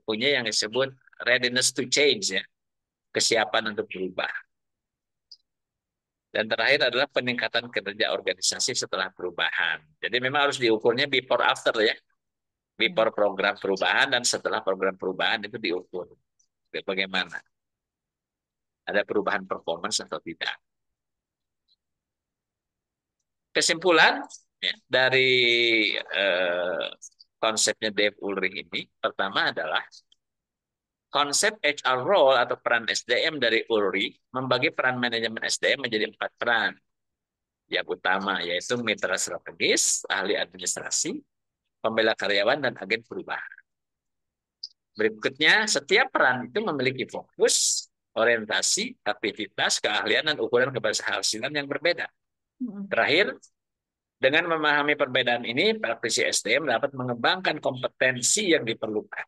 punya yang disebut readiness to change ya, kesiapan untuk berubah. Dan terakhir adalah peningkatan kinerja organisasi setelah perubahan. Jadi memang harus diukurnya before after ya. Ya. before program perubahan dan setelah program perubahan itu diukur bagaimana, ada perubahan performance atau tidak. Kesimpulan ya, dari konsepnya Dave Ulrich ini, pertama adalah konsep HR role atau peran SDM dari Ulrich membagi peran manajemen SDM menjadi 4 peran. Yang utama yaitu mitra strategis, ahli administrasi, pembela karyawan, dan agen perubahan. Berikutnya, setiap peran itu memiliki fokus, orientasi, aktivitas, keahlian, dan ukuran keberhasilan yang berbeda. Terakhir, dengan memahami perbedaan ini, praktisi SDM dapat mengembangkan kompetensi yang diperlukan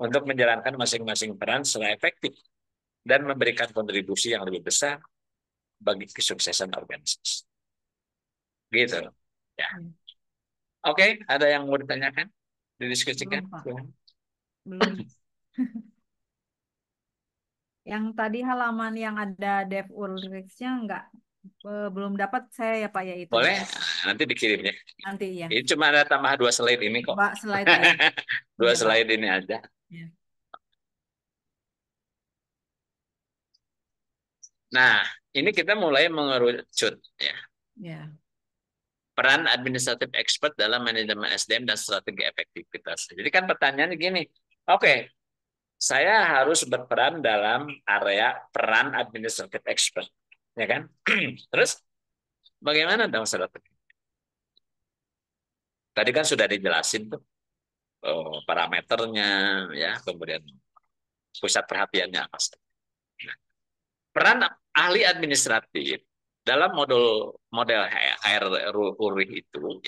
untuk menjalankan masing-masing peran secara efektif dan memberikan kontribusi yang lebih besar bagi kesuksesan organisasi. Gitu. Ya. Oke, ada yang mau ditanyakan? Didiskusikan? Belum, Pak. Belum. Yang tadi halaman yang ada Dev Ulrichs-nya belum dapat saya ya Pak ya itunya. Boleh, nanti dikirim ya. Nanti ya. Ini cuma ada tambah 2 slide ini kok. Pak slide ya. 2 Iya Pak. slide ini aja. Ya. Nah, ini kita mulai mengerucut ya. Ya. Peran administratif expert dalam manajemen SDM dan strategi efektivitas. Jadi kan pertanyaannya gini, oke, saya harus berperan dalam area peran administratif expert, ya kan? Terus bagaimana dong strategi? Tadi kan sudah dijelasin tuh parameternya, ya, kemudian pusat perhatiannya apa saja. Nah, peran ahli administratif dalam model HR Ulrich itu,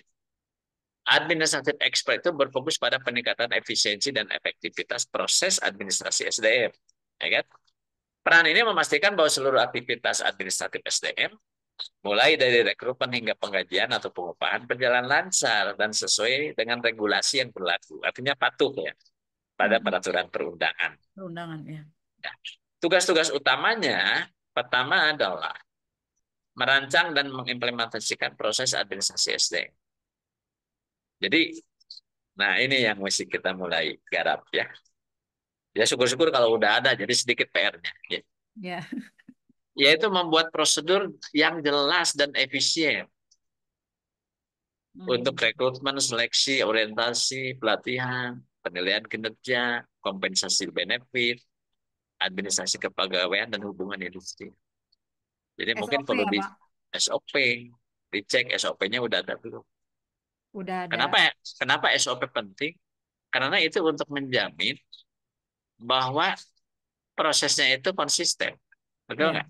administratif expert itu berfokus pada peningkatan efisiensi dan efektivitas proses administrasi SDM. Ya kan? Peran ini memastikan bahwa seluruh aktivitas administratif SDM, mulai dari rekrutmen hingga penggajian atau pengupahan, berjalan lancar dan sesuai dengan regulasi yang berlaku. Artinya patuh ya pada peraturan perundangan. Perundangan ya. Tugas-tugas utamanya pertama adalah merancang dan mengimplementasikan proses administrasi SD. Jadi, nah ini yang mesti kita mulai garap ya. Ya syukur-syukur kalau udah ada, jadi sedikit PR-nya. Ya. Ya. Yaitu membuat prosedur yang jelas dan efisien untuk rekrutmen, seleksi, orientasi, pelatihan, penilaian kinerja, kompensasi benefit, administrasi kepegawaian, dan hubungan industri. Jadi mungkin SOP perlu ya di Pak. SOP, dicek SOP-nya udah ada belum. Udah ada. Kenapa SOP penting? Karena itu untuk menjamin bahwa prosesnya itu konsisten. Betul Ya. nggak?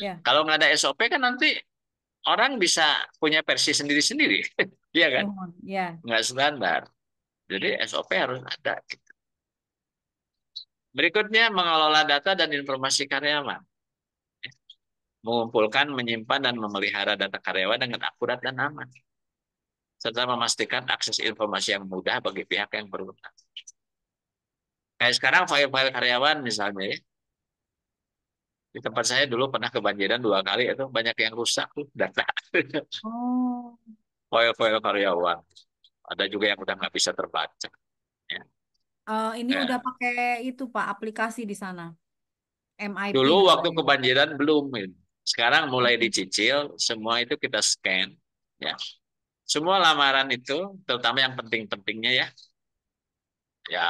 Ya. Kalau nggak ada SOP kan nanti orang bisa punya versi sendiri-sendiri. Iya kan? Ya. Nggak standar. Jadi SOP harus ada. Berikutnya, mengelola data dan informasi karyawan. Mengumpulkan, menyimpan, dan memelihara data karyawan dengan akurat dan aman. Serta memastikan akses informasi yang mudah bagi pihak yang berwenang. Kayak sekarang file-file karyawan misalnya ya. Di tempat saya dulu pernah kebanjiran 2 kali, itu banyak yang rusak tuh data. Oh. File-file karyawan. Ada juga yang udah nggak bisa terbaca. Ya. Ini udah pakai itu Pak aplikasi di sana. MIP Dulu waktu namanya. kebanjiran belum. Sekarang mulai dicicil, semua itu kita scan. Ya. Semua lamaran itu, terutama yang penting-pentingnya ya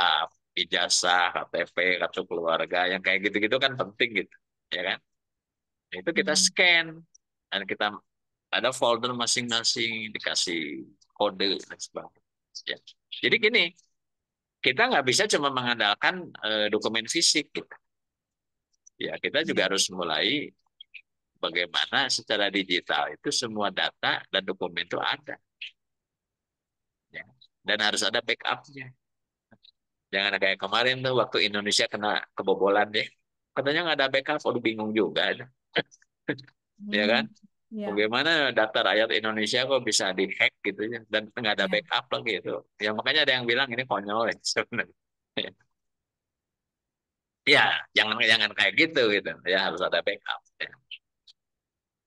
ijazah, KTP, kartu keluarga, yang kayak gitu-gitu kan penting gitu, ya kan? Itu kita scan dan kita ada folder masing-masing, dikasih kode dan sebagainya. Ya. Jadi gini, kita nggak bisa cuma mengandalkan dokumen fisik gitu. Ya, kita juga Ya. harus mulai bagaimana secara digital itu semua data dan dokumen itu ada. Ya. Dan harus ada backupnya. Jangan kayak kemarin tuh waktu Indonesia kena kebobolan deh. Katanya nggak ada backup, udah bingung juga. Ya kan? Ya. Bagaimana data rakyat Indonesia kok bisa dihack gitu ya, dan nggak ada Ya. backup lagi itu. Ya makanya ada yang bilang ini konyol ya sebenarnya. Ya, jangan jangan kayak gitu gitu. Ya harus ada backup. Ya.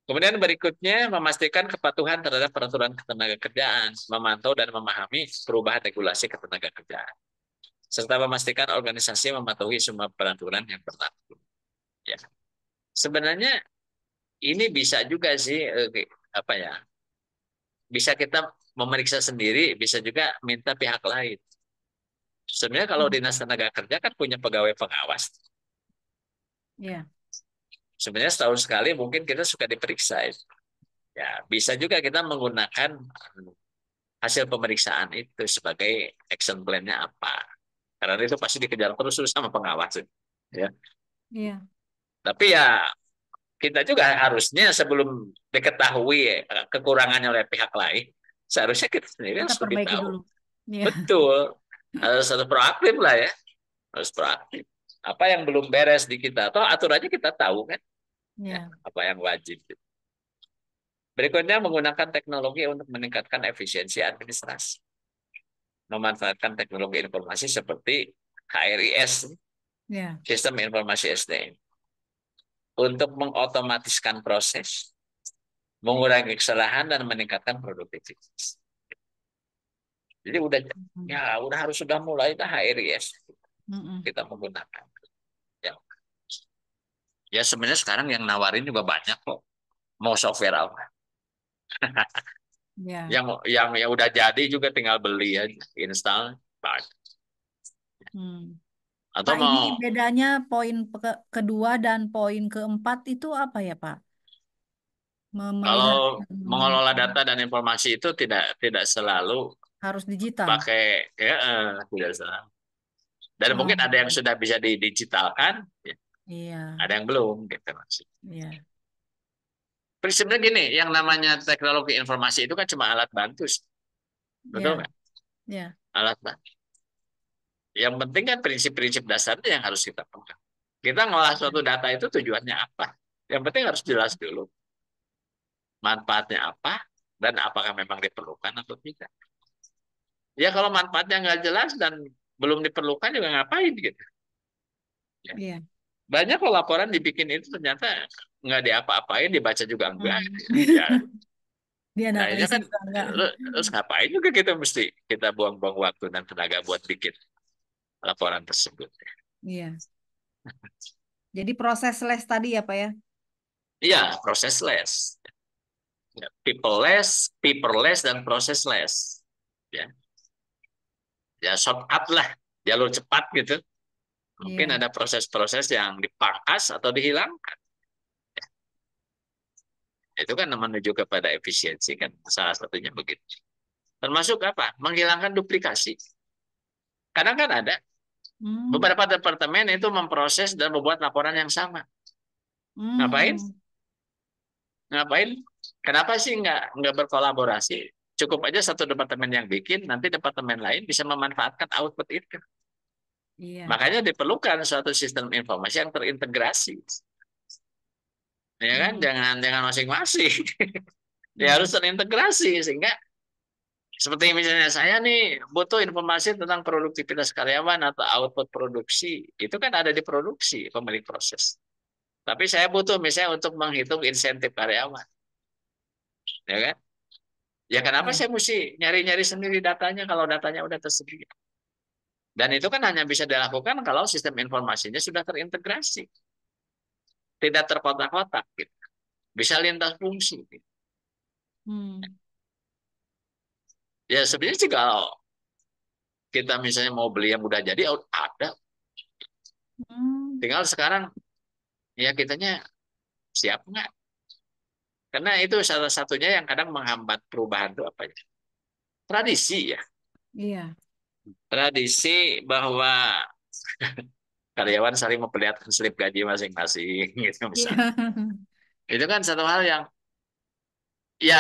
Kemudian berikutnya memastikan kepatuhan terhadap peraturan ketenagakerjaan, memantau dan memahami perubahan regulasi ketenagakerjaan, serta memastikan organisasi mematuhi semua peraturan yang berlaku. Ya, sebenarnya ini bisa juga sih apa ya? Bisa kita memeriksa sendiri, bisa juga minta pihak lain. Sebenarnya kalau dinas tenaga kerja kan punya pegawai pengawas. Iya. Sebenarnya setahun sekali mungkin kita suka diperiksa. Ya, bisa juga kita menggunakan hasil pemeriksaan itu sebagai action plan-nya apa. Karena itu pasti dikejar terus sama pengawas. Ya. Iya. Tapi ya kita juga harusnya sebelum diketahui kekurangannya oleh pihak lain, seharusnya kita sendiri Kita harus lebih perbaiki tahu. dulu. Iya. Betul. Harus proaktif lah ya. Harus proaktif. Apa yang belum beres di kita, atau aturannya kita tahu kan, ya, Iya. apa yang wajib. Berikutnya menggunakan teknologi untuk meningkatkan efisiensi administrasi. Memanfaatkan teknologi informasi seperti HRIS, Iya. Sistem Informasi SDM, untuk mengotomatiskan proses, mengurangi kesalahan dan meningkatkan produktivitas. Jadi Mm. udah harus sudah mulai dah HRIS Mm-mm. kita menggunakan. Ya, ya sebenarnya sekarang yang nawarin juga banyak kok. Mau software apa? Iya. Yang udah jadi juga tinggal beli aja, install. Hmm. Atau Pak, ini mau bedanya poin kedua dan poin keempat itu apa ya, Pak? Melihat kalau mengelola data dan informasi itu tidak selalu harus digital. pakai ya, tidak selalu. Dan Oh, mungkin ada yang sudah bisa didigitalkan, ya, iya, ada yang belum gitu maksudnya. iya, Prinsipnya gini, yang namanya teknologi informasi itu kan cuma alat bantu, betul iya, nggak? iya, Alat bantu. Yang penting kan prinsip-prinsip dasarnya yang harus kita pegang. Kita ngolah suatu data itu tujuannya apa? Yang penting harus jelas dulu manfaatnya apa dan apakah memang diperlukan atau tidak. Ya kalau manfaatnya nggak jelas dan belum diperlukan juga ngapain gitu. Ya. iya. Banyak kok laporan dibikin itu ternyata nggak diapa-apain, dibaca juga enggak. Hmm. Ya, akhirnya Dianalisis kan juga enggak. terus ngapain juga kita mesti kita buang-buang waktu dan tenaga buat bikin laporan tersebut. Iya. Jadi proses les tadi ya, Pak ya? Iya, proses less. Ya, people less, paperless dan proses less. Ya, ya shortcut lah, jalur cepat gitu. Mungkin Iya, ada proses-proses yang dipangkas atau dihilangkan. Itu kan menuju kepada efisiensi kan salah satunya begitu. Termasuk apa? Menghilangkan duplikasi. Kadang kan ada hmm. beberapa departemen itu memproses dan membuat laporan yang sama. Ngapain? Hmm. Ngapain? Kenapa sih nggak berkolaborasi? Cukup aja satu departemen yang bikin, nanti departemen lain bisa memanfaatkan output itu. Iya, Makanya diperlukan suatu sistem informasi yang terintegrasi. Ya kan? hmm. Jangan masing-masing. Ya harus Iya, terintegrasi sehingga seperti misalnya saya nih butuh informasi tentang produktivitas karyawan atau output produksi. Itu kan ada di produksi, pemilik proses. Tapi saya butuh misalnya untuk menghitung insentif karyawan. Ya kan? Ya kenapa iya, saya mesti nyari-nyari sendiri datanya kalau datanya udah tersedia? Dan itu kan hanya bisa dilakukan kalau sistem informasinya sudah terintegrasi. Tidak terkotak-kotak. Gitu. Bisa lintas fungsi. Gitu. hmm. Ya sebenarnya sih kalau kita misalnya mau beli yang udah jadi, oh, ada. Hmm. Tinggal sekarang ya kitanya siap nggak? Karena itu salah satunya yang kadang menghambat perubahan itu apa ya? Tradisi ya. Iya, Tradisi bahwa karyawan saling memperlihatkan slip gaji masing-masing gitu iya, misalnya. Itu kan satu hal yang ya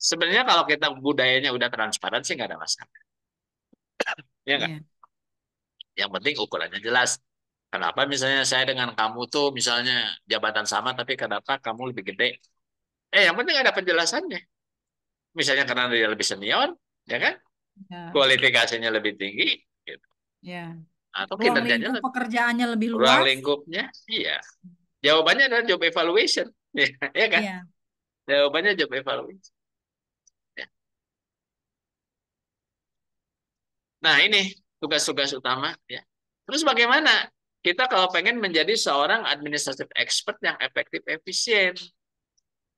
sebenarnya kalau kita budayanya udah transparan sih nggak ada masalah. Ya nggak? iya, Yang penting ukurannya jelas. Kenapa misalnya saya dengan kamu tuh misalnya jabatan sama tapi kenapa kamu lebih gede? Yang penting ada penjelasannya. Misalnya karena dia lebih senior, ya kan? iya, Kualifikasinya lebih tinggi, gitu. iya. Atau Ruang kinerjanya lingkup lebih pekerjaannya lebih ruang luas. lingkupnya, iya. Jawabannya adalah job evaluation. Ya, ya kan? Iya. Jawabannya job evaluation. Ya. Nah, ini tugas-tugas utama ya. Terus bagaimana kita kalau pengen menjadi seorang administrative expert yang efektif efisien?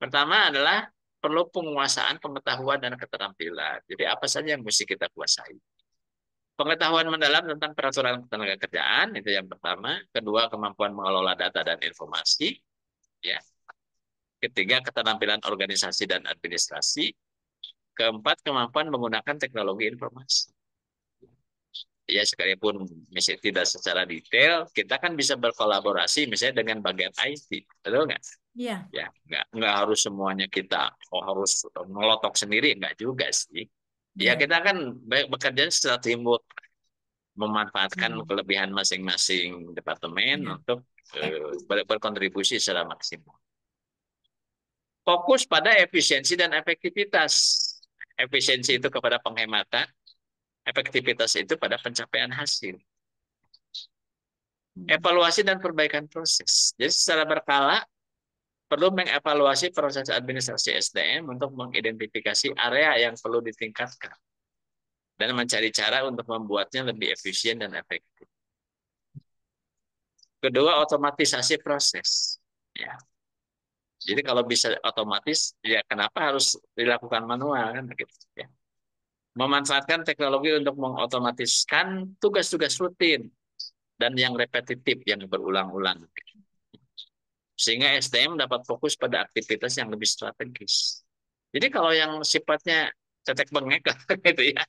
Pertama adalah perlu penguasaan pengetahuan dan keterampilan. Jadi apa saja yang mesti kita kuasai? Pengetahuan mendalam tentang peraturan ketenagakerjaan itu yang pertama. Kedua, kemampuan mengelola data dan informasi. Ya. Ketiga, keterampilan organisasi dan administrasi. Keempat, kemampuan menggunakan teknologi informasi. Ya, sekalipun misalnya tidak secara detail, kita kan bisa berkolaborasi misalnya dengan bagian IT, betul nggak? Iya. Ya, nggak harus semuanya kita harus melotok sendiri, nggak juga sih. Ya, Iya. kita kan bekerja secara teamwork, memanfaatkan Hmm. kelebihan masing-masing departemen Iya. untuk berkontribusi secara maksimal. Fokus pada efisiensi dan efektivitas. Efisiensi itu kepada penghematan, efektivitas itu pada pencapaian hasil. Hmm. Evaluasi dan perbaikan proses. Jadi secara berkala perlu mengevaluasi proses administrasi SDM untuk mengidentifikasi area yang perlu ditingkatkan dan mencari cara untuk membuatnya lebih efisien dan efektif. Kedua, otomatisasi proses. Ya. Jadi kalau bisa otomatis, ya kenapa harus dilakukan manual kan begitu ya. Memanfaatkan teknologi untuk mengotomatiskan tugas-tugas rutin dan yang repetitif yang berulang-ulang. Sehingga SDM dapat fokus pada aktivitas yang lebih strategis. Jadi kalau yang sifatnya cetek bengek gitu ya, Iya.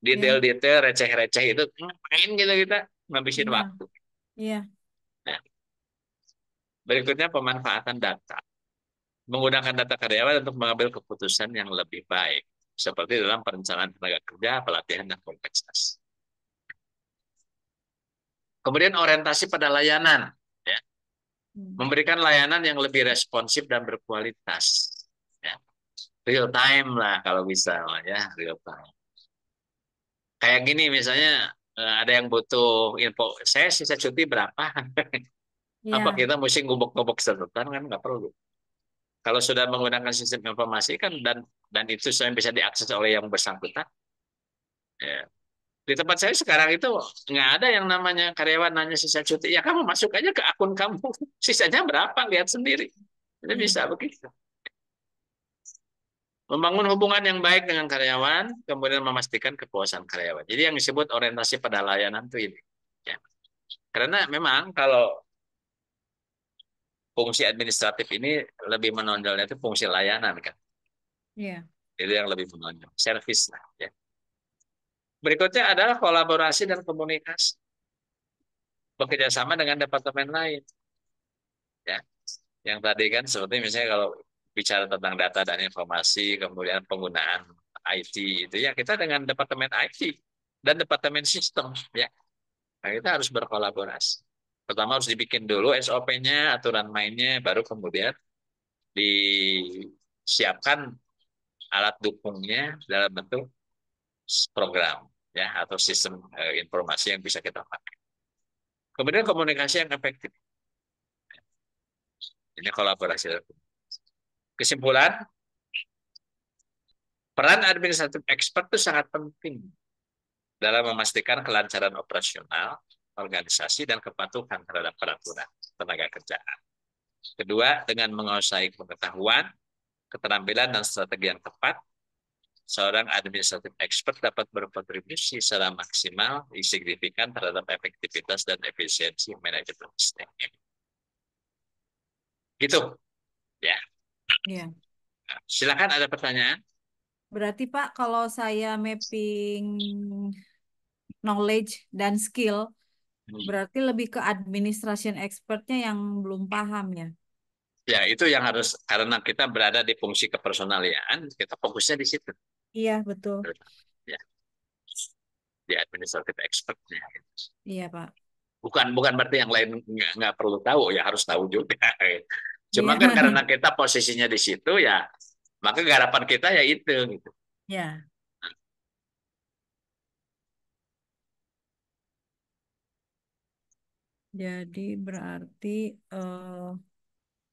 detail-detail, receh-receh itu ngapain gitu kita ngabisin Iya. waktu. Iya. Nah, berikutnya pemanfaatan data. Menggunakan data karyawan untuk mengambil keputusan yang lebih baik, seperti dalam perencanaan tenaga kerja, pelatihan, dan kompensasi. Kemudian orientasi pada layanan, ya. Hmm. Memberikan layanan yang lebih responsif dan berkualitas. Ya. Real time lah kalau bisa, ya real time. Kayak gini misalnya ada yang butuh info, saya sisa cuti berapa? Apa Iya. kita mesti ngubek-ngubek catatan kan nggak perlu. Kalau sudah menggunakan sistem informasi kan dan itu sudah bisa diakses oleh yang bersangkutan. Ya. Di tempat saya sekarang itu nggak ada yang namanya karyawan nanya sisa cuti. Ya kamu masuk aja ke akun kamu, sisanya berapa lihat sendiri. Jadi Iya. bisa begitu. Membangun hubungan yang baik dengan karyawan, kemudian memastikan kepuasan karyawan. Jadi yang disebut orientasi pada layanan itu ini. Ya. Karena memang kalau fungsi administratif ini lebih menonjolnya itu fungsi layanan kan. Iya. Itu yang lebih menonjol. Service lah. Ya. Berikutnya adalah kolaborasi dan komunikasi. Bekerja sama dengan departemen lain. Ya. Yang tadi kan seperti misalnya kalau bicara tentang data dan informasi, kemudian penggunaan IT itu ya kita dengan departemen IT dan departemen sistem ya. Nah, kita harus berkolaborasi. Pertama harus dibikin dulu SOP-nya, aturan mainnya, baru kemudian disiapkan alat dukungnya dalam bentuk program ya atau sistem informasi yang bisa kita pakai. Kemudian komunikasi yang efektif. Ini kolaborasi. Kesimpulan, peran administratif expert itu sangat penting dalam memastikan kelancaran operasional, organisasi, dan kepatuhan terhadap peraturan tenaga kerjaan. Kedua, dengan menguasai pengetahuan, keterampilan, dan strategi yang tepat, seorang administratif expert dapat berkontribusi secara maksimal, signifikan terhadap efektivitas dan efisiensi manajemen SDM. Gitu, ya. Iya. Silakan ada pertanyaan. Berarti Pak, kalau saya mapping knowledge dan skill, berarti lebih ke administration expertnya yang belum paham ya. Ya, itu yang harus karena kita berada di fungsi kepersonalian, kita fokusnya di situ. Iya, betul. Ya, di administratif expertnya. Iya, Pak. Bukan bukan berarti yang lain nggak perlu tahu, ya harus tahu juga. Cuma Iya. kan karena kita posisinya di situ ya, maka garapan kita ya itu gitu. Ya. Jadi berarti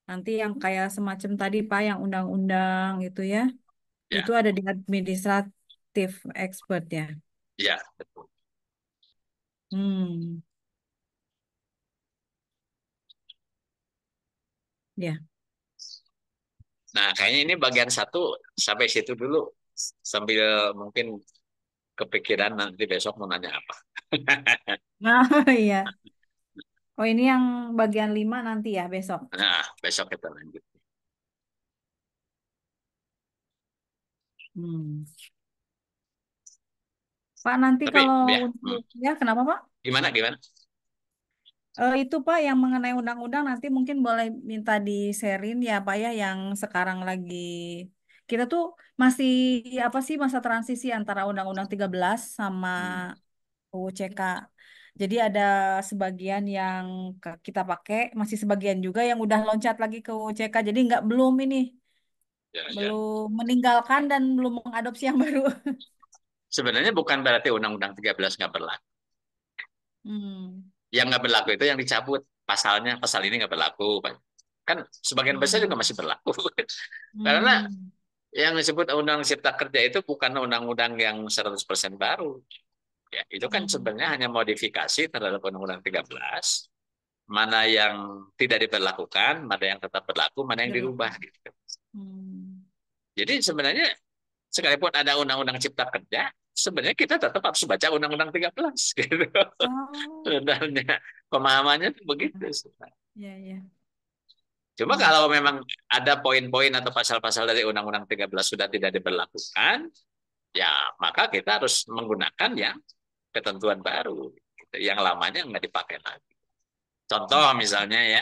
Nanti yang kayak semacam tadi Pak, yang undang-undang itu ya, itu Ya, ada di administratif expert ya. ya betul. Hmm, ya. Nah, kayaknya ini bagian satu sampai situ dulu sambil mungkin kepikiran nanti besok mau nanya apa. Nah, iya. Oh, ini yang bagian 5 nanti ya besok. Nah, besok kita lanjut. Hmm. Pak, nanti Tapi kalau ya, untuk ya kenapa Pak? gimana gimana? Itu Pak yang mengenai undang-undang nanti mungkin boleh minta di-sharein ya Pak ya, yang sekarang lagi kita tuh masih apa sih masa transisi antara Undang-Undang 13 sama Hmm, UU CK. Jadi ada sebagian yang kita pakai, masih sebagian juga yang udah loncat lagi ke UU CK. Jadi nggak belum ini, ya, ya. belum meninggalkan dan belum mengadopsi yang baru. Sebenarnya bukan berarti Undang-Undang 13 nggak berlaku. Hmm. Yang nggak berlaku itu yang dicabut pasalnya, pasal ini nggak berlaku. Kan sebagian besar juga Hmm. masih berlaku. Karena Hmm. yang disebut Undang Cipta Kerja itu bukan undang-undang yang 100% baru. Ya, itu kan Hmm. sebenarnya hanya modifikasi terhadap Undang-Undang 13, mana yang tidak diberlakukan, mana yang tetap berlaku, mana yang Berlaku. dirubah gitu. Hmm. Jadi sebenarnya sekalipun ada Undang-Undang Cipta Kerja, sebenarnya kita tetap harus baca Undang-Undang 13 gitu. Oh, Sebenarnya pemahamannya tuh begitu. ya ya. Cuma Hmm. kalau memang ada poin-poin atau pasal-pasal dari Undang-Undang 13 sudah tidak diberlakukan, ya maka kita harus menggunakan yang ketentuan baru. Gitu. Yang lamanya nggak dipakai lagi. Contoh misalnya ya,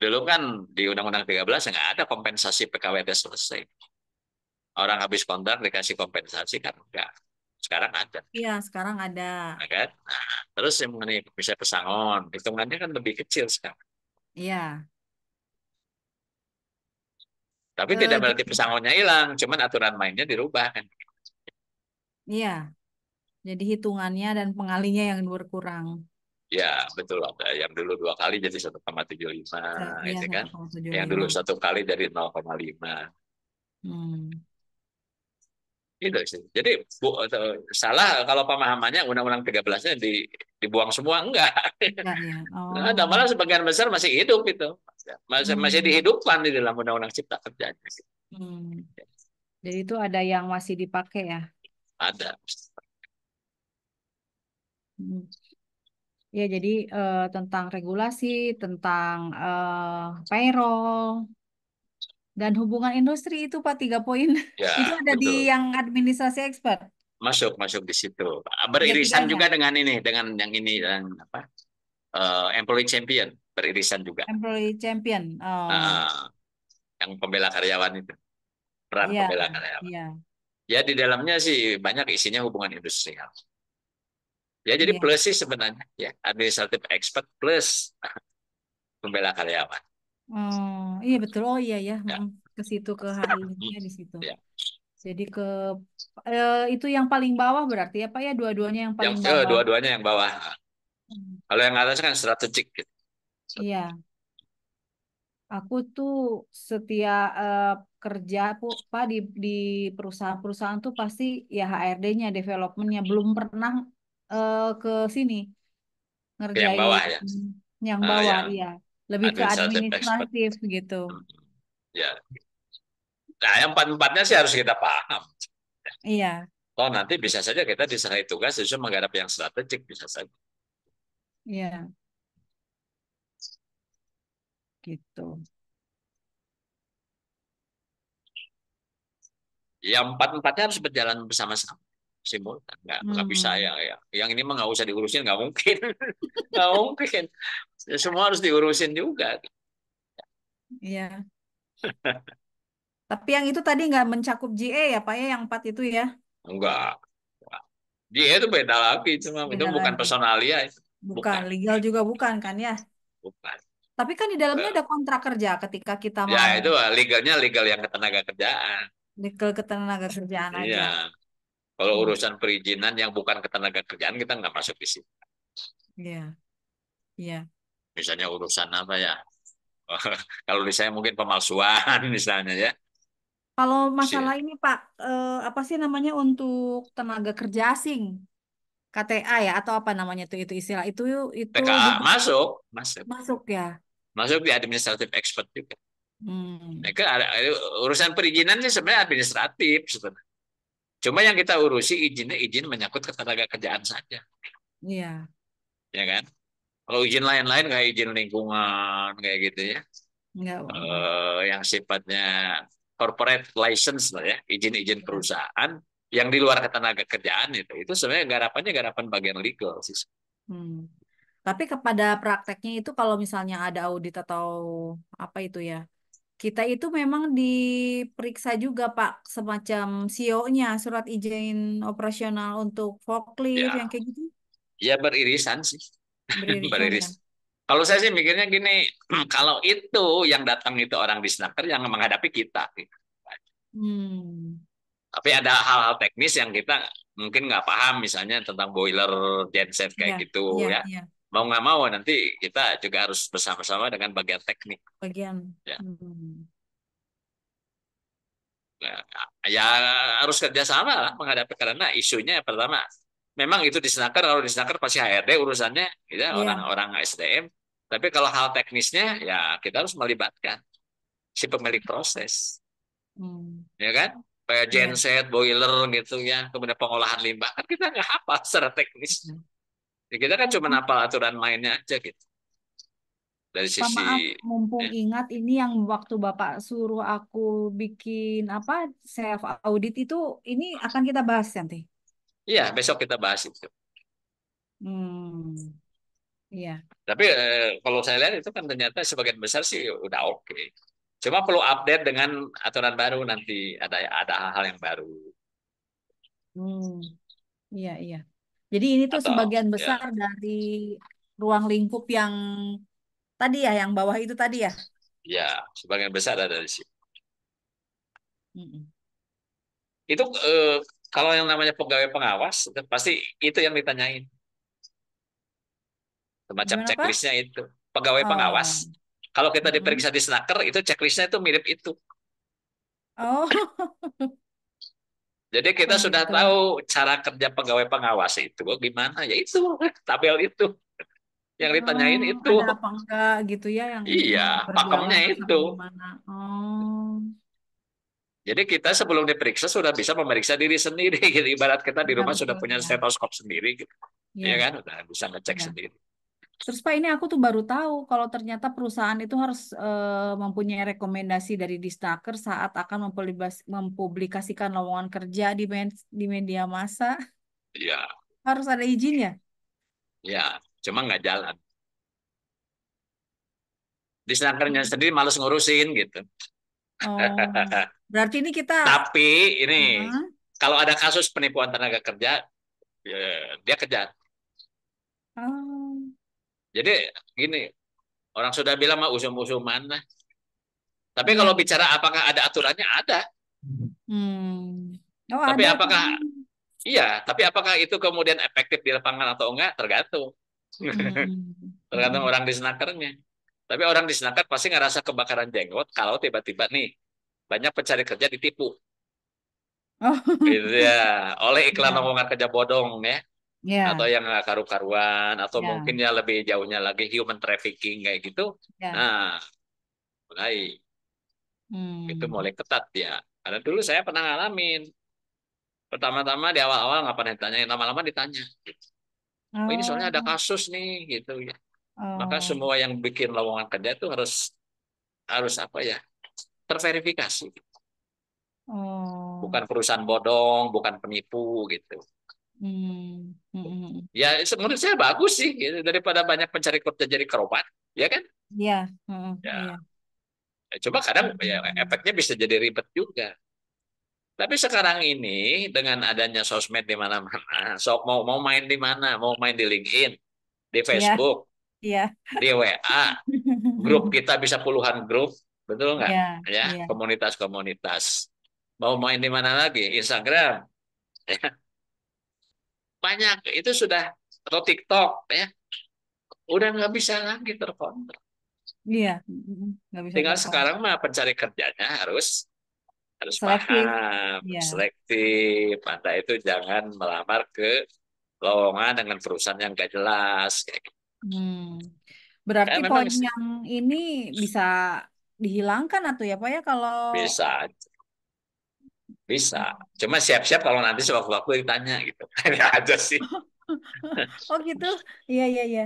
dulu kan di Undang-Undang 13 nggak ada kompensasi PKWT selesai. Orang habis kontrak dikasih kompensasi kan enggak. Sekarang ada. Iya, sekarang ada. Nah, kan? Nah, terus yang mengenai bisa pesangon, hitungannya kan lebih kecil sekarang. Iya. Tapi tidak berarti Jadi, pesangonnya hilang, cuman aturan mainnya dirubah kan. iya. Jadi hitungannya dan pengalinya yang berkurang. Ya, betul. Ada yang dulu 2 kali jadi 1,75, Iya, itu kan. satu koma tujuh Yang dulu lima. 1 kali jadi 0,5. Hmm. Gitu sih. Jadi salah kalau pemahamannya Undang-Undang 13-nya dibuang semua. Enggak. Enggak ya. Ada Oh. malah sebagian besar masih hidup itu. Masih Hmm. dihidupkan di dalam Undang-Undang Cipta Kerja. Hmm. Jadi itu ada yang masih dipakai ya. Ada. Hmm. Ya, jadi tentang regulasi, tentang payroll, dan hubungan industri itu Pak 3 poin. Itu Ya, ada di betul. yang administrasi expert. Masuk masuk di situ. Beririsan juga Tiga-tiganya. dengan ini, dengan yang ini dan apa? Employee champion beririsan juga. Employee champion. Oh, Nah, yang pembela karyawan itu, peran iya, pembela karyawan. iya, Ya di dalamnya sih banyak isinya hubungan industrial. Ya jadi iya. plus sih sebenarnya ya administrative expert plus pembela karyawan. Iya betul. Oh iya ya. Ya, Ke situ ke HI-nya di situ. ya. Jadi ke itu yang paling bawah berarti ya Pak ya, dua-duanya yang Yang paling bawah. dua-duanya yang bawah. Hmm. Kalau yang atas kan strategik gitu. Iya, aku tuh setia kerja Pak di perusahaan-perusahaan tuh pasti ya HRD-nya, development-nya belum pernah ke sini Yang bawah ngerjain ya. yang bawah, Yang iya. Lebih ke administrative expert. administratif gitu. Hmm, ya. Nah, yang empat-empatnya sih harus kita paham. Iya, Oh, nanti bisa saja kita diserahi tugas justru menggarap yang strategik bisa saja. iya, gitu. Yang empat-empatnya harus berjalan bersama-sama simultan nggak bisa Hmm, ya yang ini mah nggak usah diurusin nggak mungkin nggak mungkin semua harus diurusin juga iya. Tapi yang itu tadi nggak mencakup GA ya Pak ya, yang 4 itu ya, enggak. Dia itu beda lagi cuma itu beda bukan lagi. personalia itu. Bukan, Bukan legal juga bukan kan ya. bukan. Tapi kan di dalamnya ada kontrak kerja ketika kita Ya mau itu legalnya legal yang ketenaga kerjaan. legal ketenaga kerjaan Iya, aja. kalau Hmm, urusan perizinan yang bukan ketenaga kerjaan kita nggak masuk di situ. iya, iya. Misalnya urusan apa ya, Kalau di saya mungkin pemalsuan misalnya ya. Kalau masalah Sih. ini Pak, apa sih namanya untuk tenaga kerja asing, KTA ya atau apa namanya tuh itu istilah itu TKA juga masuk, masuk, masuk ya. masuk di administratif expert juga. Hmm, Mereka ada urusan perizinan sih sebenarnya administratif sebenarnya. Cuma yang kita urusi izinnya izin menyangkut ketenaga kerjaan saja, iya, ya kan? Kalau izin lain-lain kayak izin lingkungan kayak gitu ya, enggak, yang sifatnya corporate license lah ya, izin-izin iya. perusahaan yang di luar ketenaga kerjaan itu sebenarnya garapannya garapan bagian legal sih. Hmm. Tapi kepada prakteknya itu kalau misalnya ada audit atau apa itu ya, kita itu memang diperiksa juga Pak, semacam CO-nya, surat izin operasional untuk forklift yang Ya, kayak gitu, ya beririsan sih, beririsan ya. beriris. Kalau saya sih mikirnya gini, kalau itu yang datang itu orang di Snaker yang menghadapi kita, gitu. Hmm, Tapi ada hal-hal teknis yang kita mungkin nggak paham, misalnya tentang boiler, genset kayak iya, gitu iya, ya. iya, Mau nggak mau nanti kita juga harus bersama-sama dengan bagian teknik. bagian. Ya, Hmm, Nah, ya harus kerjasama lah menghadapi karena isunya yang pertama memang itu di Snaker, kalau di Snaker pasti HRD urusannya, ya iya, orang-orang SDM. Tapi kalau hal teknisnya ya kita harus melibatkan si pemilik proses, hmm, ya kan? Kayak iya. genset, boiler gitu ya, kemudian pengolahan limbah kan kita nggak hafal secara teknis. Ya, kita kan cuma hafal aturan mainnya aja gitu. Dari Pak sisi maaf, mumpung ya, ingat ini yang waktu Bapak suruh aku bikin apa self audit itu, ini akan kita bahas nanti. iya besok kita bahas itu. Hmm, iya. Tapi kalau saya lihat itu kan ternyata sebagian besar sih udah oke. Cuma perlu update dengan aturan baru nanti ada hal-hal yang baru Hmm, iya, iya. Jadi ini tuh atau sebagian ya besar dari ruang lingkup yang tadi ya, yang bawah itu tadi ya. ya sebagian besar ada di situ. Mm-mm. Itu kalau yang namanya pegawai pengawas itu pasti itu yang ditanyain, semacam Gimana Pak? checklistnya itu pegawai Oh, pengawas. Kalau kita mm-mm. diperiksa di Snaker itu checklistnya itu mirip itu. Oh, Jadi oh kita sudah gitu. tahu cara kerja pegawai pengawas itu gimana, ya itu tabel itu yang Oh, ditanyain itu. ada apa enggak gitu ya yang Iya, pakemnya berjalan itu. sampai gimana? Oh, Jadi kita sebelum diperiksa sudah bisa memeriksa diri sendiri. Gitu. Ibarat kita di ya rumah sudah betul punya ya. stetoskop sendiri, gitu. Ya Ya, kan, udah bisa ngecek ya. sendiri. Terus Pak ini aku tuh baru tahu kalau ternyata perusahaan itu harus mempunyai rekomendasi dari Disnaker saat akan mempublikasikan lowongan kerja di media massa. Iya, Harus ada izin ya? ya, cuma nggak jalan. Di snakernya sendiri males ngurusin gitu. Oh, berarti ini kita. Tapi ini Hah? kalau ada kasus penipuan tenaga kerja, ya, dia kejar. Oh, Jadi gini, orang sudah bilang mah usum-usuman lah. Tapi kalau iya. bicara apakah ada aturannya, ada. Hmm. Oh, Tapi ada apakah aturan. iya, tapi apakah itu kemudian efektif di lapangan atau enggak, tergantung. Hmm. Tergantung Hmm. orang di snakernya. Tapi orang di snaker pasti ngerasa kebakaran jenggot kalau tiba-tiba nih banyak pencari kerja ditipu. Oh, Gitu ya, oleh iklan ya, lowongan kerja bodong ya, atau ya, yang nggak karu-karuan, atau ya, mungkin ya lebih jauhnya lagi human trafficking kayak gitu. ya. Nah, mulai itu Hmm. mulai ketat ya. Karena dulu saya pernah ngalamin. Pertama-tama di awal-awal nggak pernah ditanya, lama-lama ditanya. Oh, ini soalnya ada Oh, kasus nih gitu ya. Maka oh, semua yang bikin lowongan kerja itu harus harus apa ya? Terverifikasi. oh. Bukan perusahaan bodong, bukan penipu gitu. Hmm. Hmm. Hmm, hmm. Ya menurut saya bagus sih gitu. Daripada banyak pencari kerja jadi kerobat, ya kan? Iya, hmm, iya. Ya, coba kadang ya, Hmm. efeknya bisa jadi ribet juga. Tapi sekarang ini dengan adanya sosmed di mana-mana, sok mau mau main di mana, mau main di LinkedIn, di Iya, Facebook, iya. di WA, grup kita bisa puluhan grup, betul nggak? Iya, Ya, iya, komunitas-komunitas. Mau main di mana lagi? Instagram, ya, banyak. Itu sudah atau TikTok, ya, udah nggak bisa lagi terkontrol. Iya, nggak bisa Tinggal terkontrol. sekarang mah pencari kerjanya harus harus Selektif. paham, Iya. selektif. Anda itu jangan melamar ke lowongan dengan perusahaan yang gak jelas. Kayak gitu. Hmm. Berarti Kayak memang poin yang ini bisa dihilangkan atau ya Pak ya kalau bisa, bisa. Cuma siap-siap kalau nanti sewaktu-waktu ditanya gitu. Ini aja sih. oh gitu. Iya iya iya.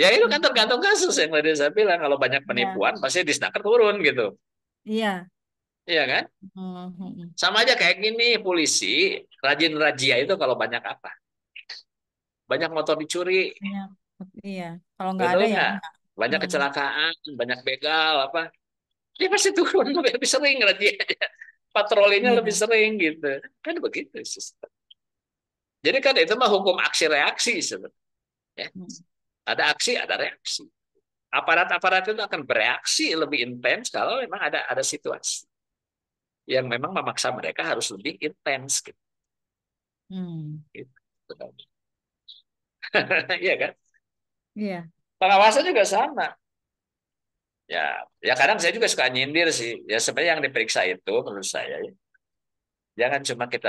Ya itu kan tergantung kasus yang tadi saya bilang. Kalau banyak Iya. penipuan pasti disnaker turun gitu. Iya. Iya kan? Hmm, hmm, hmm. Sama aja kayak gini, polisi rajin razia itu kalau banyak apa? Banyak motor dicuri, Iya. Iya. Kalau nggak betul ada ya nggak? enggak. Banyak Hmm. kecelakaan, banyak begal, apa? Dia pasti turun lebih sering razianya. Patrolinya lebih Iya. sering gitu. Kan begitu sistem. Jadi kan itu mah hukum aksi reaksi sebenarnya. Ya. Hmm. Ada aksi, ada reaksi. Aparat-aparat itu akan bereaksi lebih intens kalau memang ada situasi yang memang memaksa mereka harus lebih intens gitu. Hmm. Gitu. Iya kan? Iya. Pengawasan juga sama. Ya, ya kadang saya juga suka nyindir sih. Ya sebenarnya yang diperiksa itu menurut saya ya, jangan cuma kita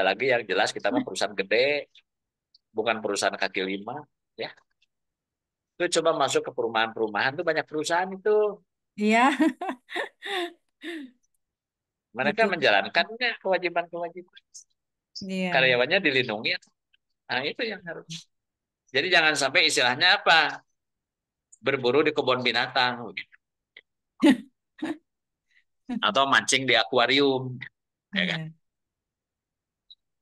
lagi yang jelas kita mah perusahaan gede, bukan perusahaan kaki lima. Ya, itu coba masuk ke perumahan-perumahan tuh banyak perusahaan itu. Iya. Mereka Itu tuh. menjalankannya kewajiban-kewajiban. Iya. Karyawannya dilindungi. Nah, itu yang harus. Jadi jangan sampai istilahnya apa? Berburu di kebun binatang gitu. Atau mancing di akuarium, ya kan? Iya.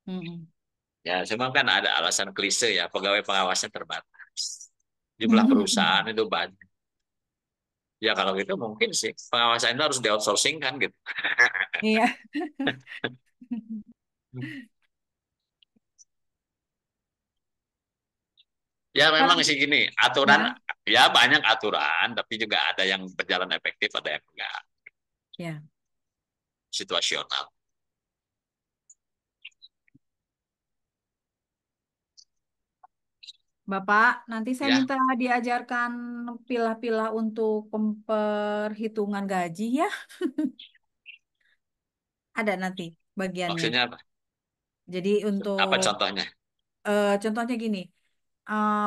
Hmm. Ya, semua kan ada alasan klise ya, pegawai pengawasnya terbatas. Jumlah perusahaan itu banyak. Ya kalau gitu mungkin sih pengawasan itu harus di outsourcing kan gitu. Iya. Ya Kalau memang sih gini, aturan ya, ya banyak aturan, tapi juga ada yang berjalan efektif, ada yang enggak ya. situasional. Bapak, nanti saya Ya, minta diajarkan pilah-pilah untuk perhitungan gaji ya. Ada nanti bagiannya. maksudnya apa? Jadi Apa untuk contohnya? contohnya gini,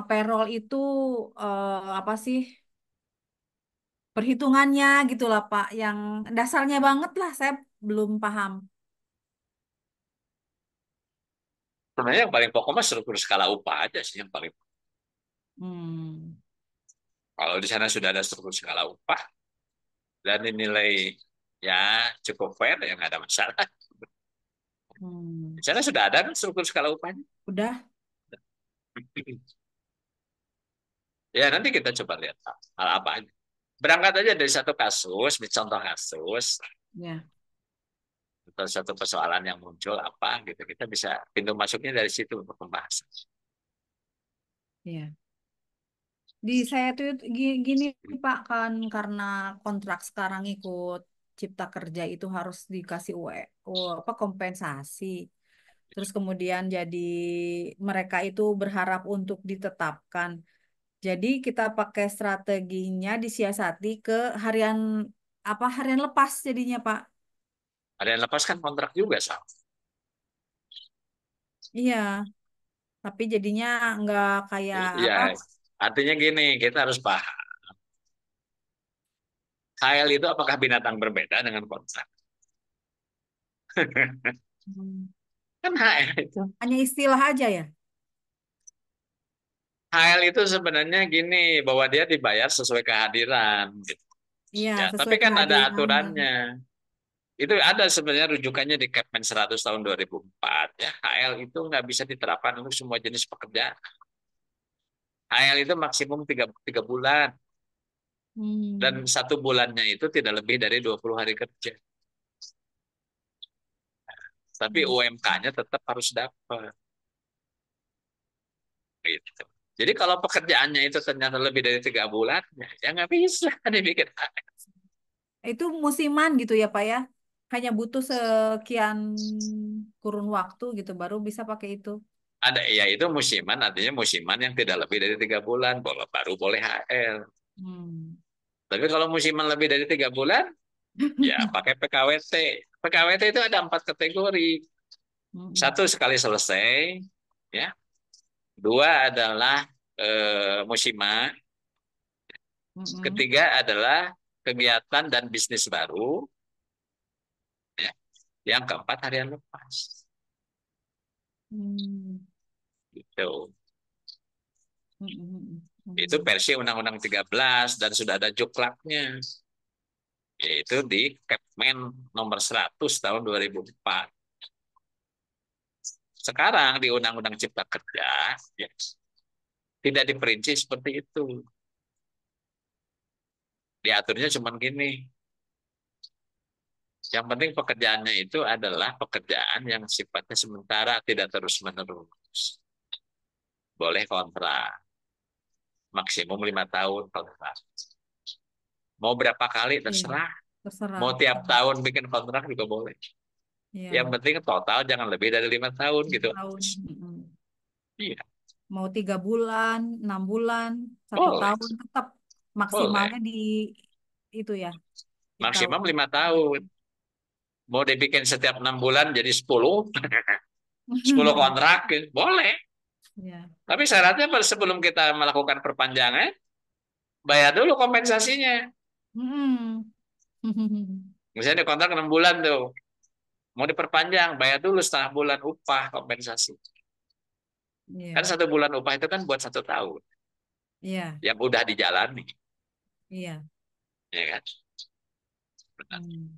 payroll itu apa sih perhitungannya gitu lah Pak, yang dasarnya banget lah saya belum paham. Sebenarnya yang paling pokok mah struktur skala upah aja sih yang paling. Hmm. Kalau di sana sudah ada struktur skala upah dan dinilai ya cukup fair, ya nggak ada masalah. Hmm. Di sana sudah ada kan struktur skala upahnya. Udah, Ya nanti kita coba lihat hal apa aja. Berangkat aja dari satu kasus, contoh kasus, ya, atau satu persoalan yang muncul apa gitu, kita bisa pintu masuknya dari situ untuk pembahasan. ya. Di saya tuh gini Pak kan karena kontrak sekarang ikut Cipta Kerja itu harus dikasih apa kompensasi. Terus kemudian jadi mereka itu berharap untuk ditetapkan. Jadi kita pakai strateginya disiasati ke harian apa harian lepas jadinya Pak. Ada yang lepas kan kontrak juga sama. Iya, tapi jadinya nggak kayak Iya, apa? artinya gini, kita harus paham. KL itu apakah binatang berbeda dengan kontrak? Hmm, Kan HL itu. hanya istilah aja ya. HL itu sebenarnya gini, bahwa dia dibayar sesuai kehadiran. Gitu. Iya, Ya, tapi sesuai kan ada kehadiran. aturannya. Itu ada sebenarnya rujukannya di Kepmen 100 tahun 2004. Ya, HL itu nggak bisa diterapkan untuk semua jenis pekerjaan. HL itu maksimum tiga bulan. Dan Hmm. satu bulannya itu tidak lebih dari 20 hari kerja. Tapi Hmm. UMK-nya tetap harus dapat. Gitu. Jadi kalau pekerjaannya itu ternyata lebih dari 3 bulan, ya nggak bisa dibikin. Itu musiman gitu ya Pak ya. Hanya butuh sekian kurun waktu gitu baru bisa pakai itu. Ada ya itu musiman, artinya musiman yang tidak lebih dari 3 bulan, baru boleh HL. Hmm. Tapi kalau musiman lebih dari 3 bulan, ya pakai PKWT. PKWT itu ada 4 kategori. Mm-mm. Satu, sekali selesai, ya. Dua adalah musiman. Mm-mm. Ketiga adalah kegiatan dan bisnis baru. Ya. Yang keempat, harian lepas. Mm. Gitu. Mm-mm. Itu Mm. versi Undang-Undang 13 dan sudah ada juklaknya, yaitu di Kepmen nomor 100 tahun 2004. Sekarang di Undang-Undang Cipta Kerja, ya, tidak diperinci seperti itu. Diaturnya cuma gini, yang penting pekerjaannya itu adalah pekerjaan yang sifatnya sementara, tidak terus-menerus. Boleh kontrak, maksimum 5 tahun kontrak. Mau berapa kali Iya, terserah, terserah. mau tiap tahun bikin kontrak juga boleh. Yang Iya, penting total jangan lebih dari 5 tahun gitu. tahun. Mm-mm. Iya, Mau 3 bulan, 6 bulan, satu boleh, tahun tetap boleh. maksimalnya di itu ya, di tahun. Maksimum 5 tahun. Mau dibikin setiap 6 bulan jadi 10, 10 kontrak, gitu. Boleh. Ya. Tapi syaratnya sebelum kita melakukan perpanjangan, bayar dulu kompensasinya. Mm-mm. Misalnya di kontrak 6 bulan tuh, mau diperpanjang, bayar dulu setengah bulan upah kompensasi. Kan Iya, 1 bulan upah itu kan buat 1 tahun, iya, yang udah dijalani, iya. ya kan? Hmm.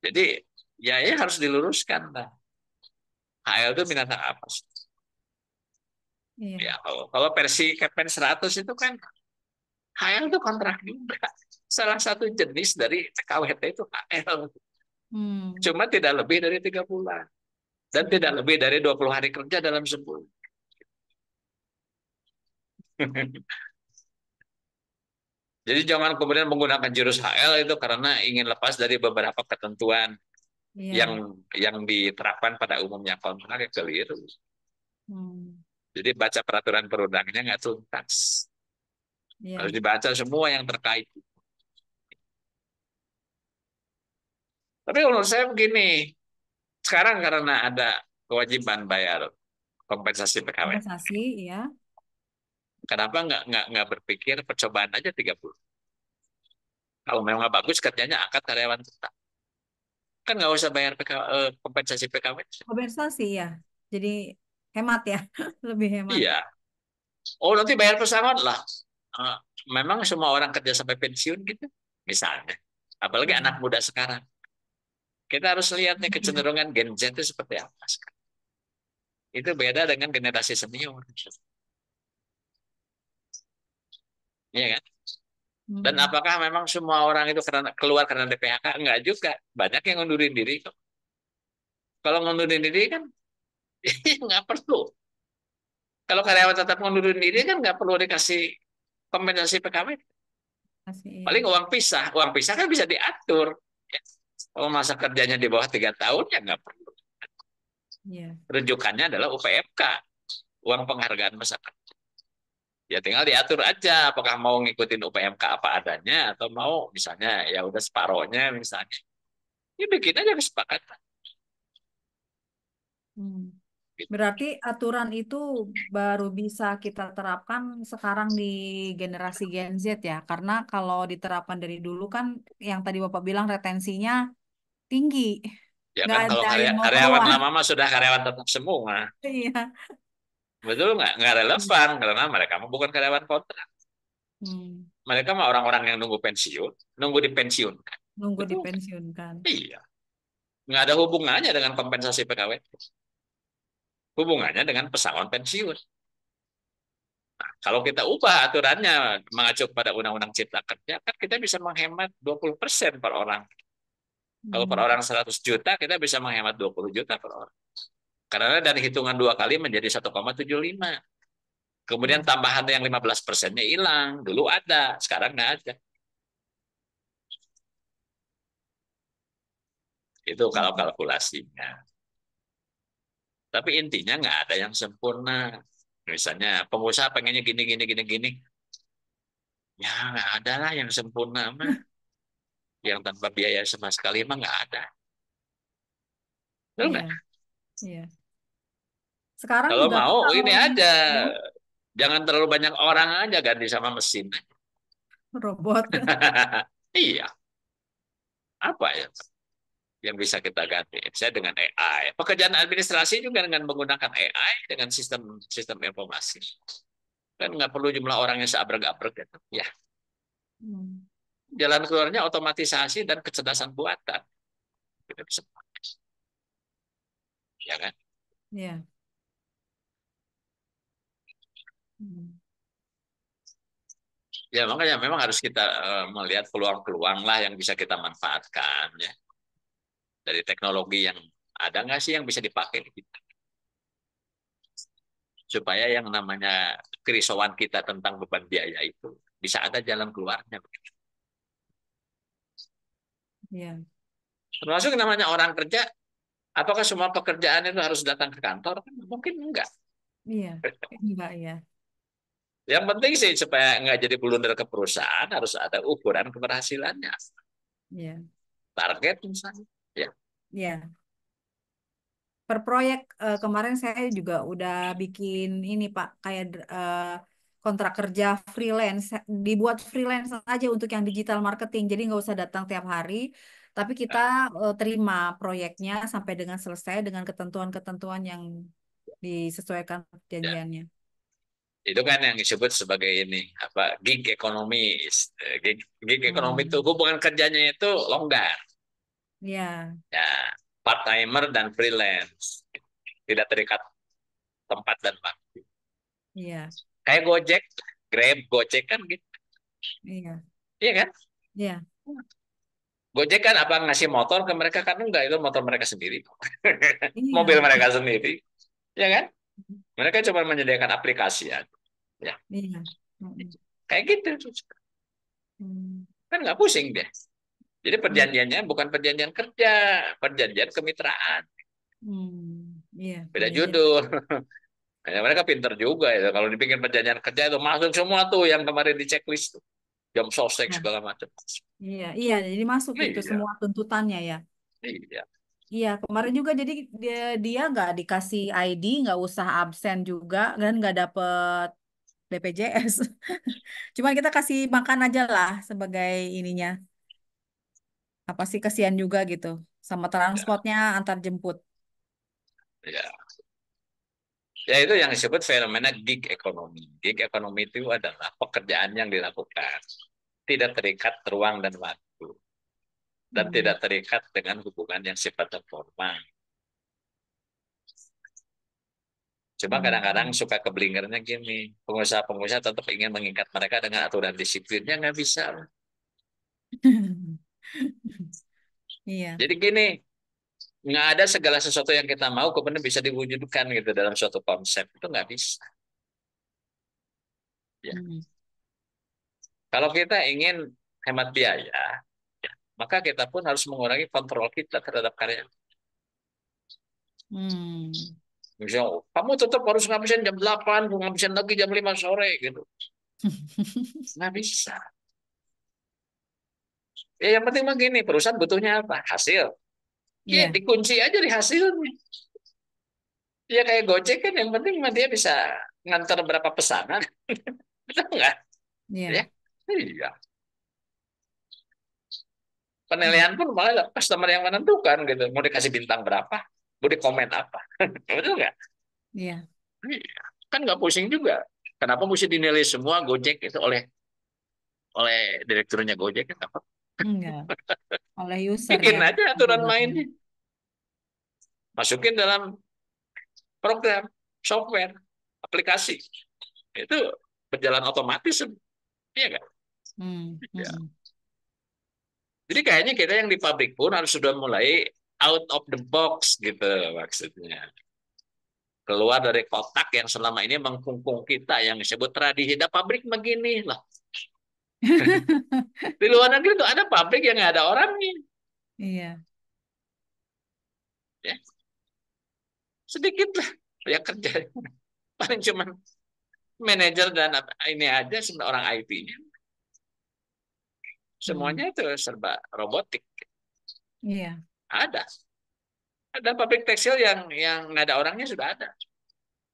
Jadi ya harus diluruskan lah. HL itu binatang apa sih? Iya. Ya kalau versi Kepmen 100 itu kan HL itu kontrak juga. Salah satu jenis dari KWT itu HL. Hmm. Cuma tidak lebih dari 3 bulan. Dan tidak Hmm. lebih dari 20 hari kerja dalam sebulan. Jadi jangan kemudian menggunakan jurus HL itu karena ingin lepas dari beberapa ketentuan yang Iya. yang diterapkan pada umumnya kontrak, ya keliru. Hmm. Jadi baca peraturan perundangnya nggak tuntas. Harus Iya. dibaca semua yang terkait. Tapi menurut saya begini, sekarang karena ada kewajiban bayar kompensasi PKW, Kompensasi, iya. kenapa nggak berpikir percobaan aja 3 bulan? Kalau memang nggak bagus kerjanya, angkat karyawan tetap. Kan nggak usah bayar kompensasi PKW. Kompensasi ya. Jadi hemat ya, lebih hemat. Iya. Oh, nanti bayar pesangon lah. Eh, Memang semua orang kerja sampai pensiun gitu, misalnya. Apalagi anak Iya. muda sekarang. Kita harus lihat nih kecenderungan Gen Z itu seperti apa sekarang. Itu beda dengan generasi senior. Iya kan? Dan Hmm. apakah memang semua orang itu karena keluar karena di PHK? Enggak juga. Banyak yang ngundurin diri kok. Kalau ngundurin diri kan nggak perlu. Kalau karyawan tetap ngundurin diri kan nggak perlu dikasih kompensasi PKW. Masih iya. Paling uang pisah. Uang pisah kan bisa diatur. Ya. Kalau masa kerjanya di bawah 3 tahun ya nggak perlu. Iya. Rujukannya adalah UPMK, uang penghargaan masa kerja. Ya tinggal diatur aja apakah mau ngikutin UPMK apa adanya atau mau misalnya ya udah separohnya misalnya. Ya bikin aja kesepakatan. Hmm. Gitu. Berarti aturan itu baru bisa kita terapkan sekarang di generasi Gen Z ya. Karena kalau diterapkan dari dulu kan yang tadi Bapak bilang retensinya tinggi. Ya Nggak kan kalau ada yang mau karyawan keluar. lama mah sudah karyawan tetap semua. Iya. Betul nggak? Nggak relevan karena mereka mah bukan karyawan kontrak. Hmm. Mereka mah orang-orang yang nunggu pensiun, nunggu dipensiunkan. Nunggu Betul nggak? dipensiunkan. Iya. Nggak ada hubungannya dengan kompensasi PKW. Hubungannya dengan pesangon pensiun. Kalau kita ubah aturannya mengacu pada Undang-Undang Cipta Kerja, kan kita bisa menghemat 20% per orang. Kalau per Hmm. orang 100 juta, kita bisa menghemat 20 juta per orang. Karena dari hitungan 2 kali menjadi 1,75. Kemudian Ya. tambahan yang 15%-nya hilang. Dulu ada, sekarang nggak ada. Itu kalau kalkulasinya. Tapi intinya nggak ada yang sempurna. Misalnya pengusaha pengennya gini, gini, gini, gini. Ya nggak ada lah yang sempurna mah, yang tanpa biaya sama sekali mah nggak ada. Betul nggak? Iya, iya. Sekarang Kalau juga mau kan kalau ini aja, ya, jangan terlalu banyak orang aja ganti sama mesin. robot. Iya, apa ya yang bisa kita ganti? Saya dengan AI. Pekerjaan administrasi juga dengan menggunakan AI dengan sistem sistem informasi. Kan nggak perlu jumlah orang yang seabrek-abrek gitu. Ya, Hmm, jalan keluarnya otomatisasi dan kecerdasan buatan. Kita bisa, ya kan? iya. Hmm, Ya makanya memang harus kita melihat peluang-peluang lah yang bisa kita manfaatkan ya dari teknologi yang ada nggak sih yang bisa dipakai kita supaya yang namanya kerisauan kita tentang beban biaya itu bisa ada jalan keluarnya. iya, Termasuk namanya orang kerja, apakah semua pekerjaan itu harus datang ke kantor? Mungkin enggak. iya. Enggak ya. Yang penting sih supaya nggak jadi blunder ke perusahaan harus ada ukuran keberhasilannya, Iya, target misalnya. Ya, iya. Per proyek kemarin saya juga udah bikin ini Pak, kayak kontrak kerja freelance, dibuat freelance aja untuk yang digital marketing. Jadi nggak usah datang tiap hari, tapi kita terima proyeknya sampai dengan selesai dengan ketentuan-ketentuan yang disesuaikan ya. perjanjiannya. Itu kan yang disebut sebagai ini apa gig ekonomi. Gig ekonomi itu Hmm, hubungan kerjanya itu longgar. ya, Ya, part timer dan freelance. Tidak terikat tempat dan waktu. iya, Kayak Gojek, Grab, Gojek kan gitu. iya, Iya kan? iya, Gojek kan apa ngasih motor ke mereka kan enggak itu motor mereka sendiri. Mobil iya, mereka sendiri. Ya kan? Mereka cuma menyediakan aplikasi ya. Ya, iya. Mm, kayak gitu. mm, Kan nggak pusing deh. Jadi iya, perjanjiannya bukan perjanjian kerja, perjanjian kemitraan. iya, Beda perjanjian. judul. Ya, mereka pinter juga ya. Kalau dibikin perjanjian kerja itu masuk semua tuh yang kemarin di checklist tuh. Jam sosek Ya, segala macam. iya, iya. Jadi masuk itu Iya, semua tuntutannya ya. iya, Iya, kemarin juga jadi dia dia nggak dikasih ID, nggak usah absen juga, dan nggak dapet BPJS. Cuma kita kasih makan aja lah sebagai ininya. Apa sih kasihan juga gitu, sama iya, transportnya antar jemput. iya. Ya itu yang disebut fenomena gig ekonomi. Gig ekonomi itu adalah pekerjaan yang dilakukan tidak terikat ruang dan waktu dan Hmm. tidak terikat dengan hubungan yang sifatnya formal. Cuma kadang-kadang Hmm. suka kebelingernya gini, pengusaha-pengusaha tetap ingin mengikat mereka dengan aturan disiplinnya nggak bisa. Iya. Jadi gini, nggak ada segala sesuatu yang kita mau kemudian bisa diwujudkan gitu dalam suatu konsep itu nggak bisa. Ya. Hmm. Kalau kita ingin hemat biaya, maka kita pun harus mengurangi kontrol kita terhadap karya. Hmm. Misalnya, "Oh, kamu tetap harus ngabisin jam 8, ngabisin lagi jam 5 sore gitu. Nggak bisa. Ya, yang penting mah gini, perusahaan butuhnya apa? Hasil. Ya, Iya, dikunci aja di hasilnya. Ya kayak Gojek kan yang penting mah dia bisa ngantar berapa pesanan. Betul nggak? Ya, iya. iya. Hmm. Penilaian pun malah customer yang menentukan gitu. Mau dikasih bintang berapa? Mau di komen apa? Betul nggak? Iya. Iya. Kan nggak pusing juga. Kenapa mesti dinilai semua Gojek itu oleh oleh direkturnya Gojek? Kenapa? Enggak. Oleh user Bikin ya. aja aturan Akibatnya. mainnya. Masukin dalam program, software, aplikasi. Itu berjalan otomatis. Iya nggak? Hmm. Ya. Hmm. Jadi kayaknya kita yang di pabrik pun harus sudah mulai out of the box gitu maksudnya. Keluar dari kotak yang selama ini mengkungkung kita yang disebut tradisi. Ada pabrik begini lah. Di luar negeri tuh ada pabrik yang nggak ada orangnya. Iya. Ya, sedikit lah yang kerja. Paling cuma manajer dan ini aja sebenarnya orang IT-nya. Hmm. Semuanya itu serba robotik. Iya. Ada. Ada pabrik tekstil yang nggak ada orangnya sudah ada.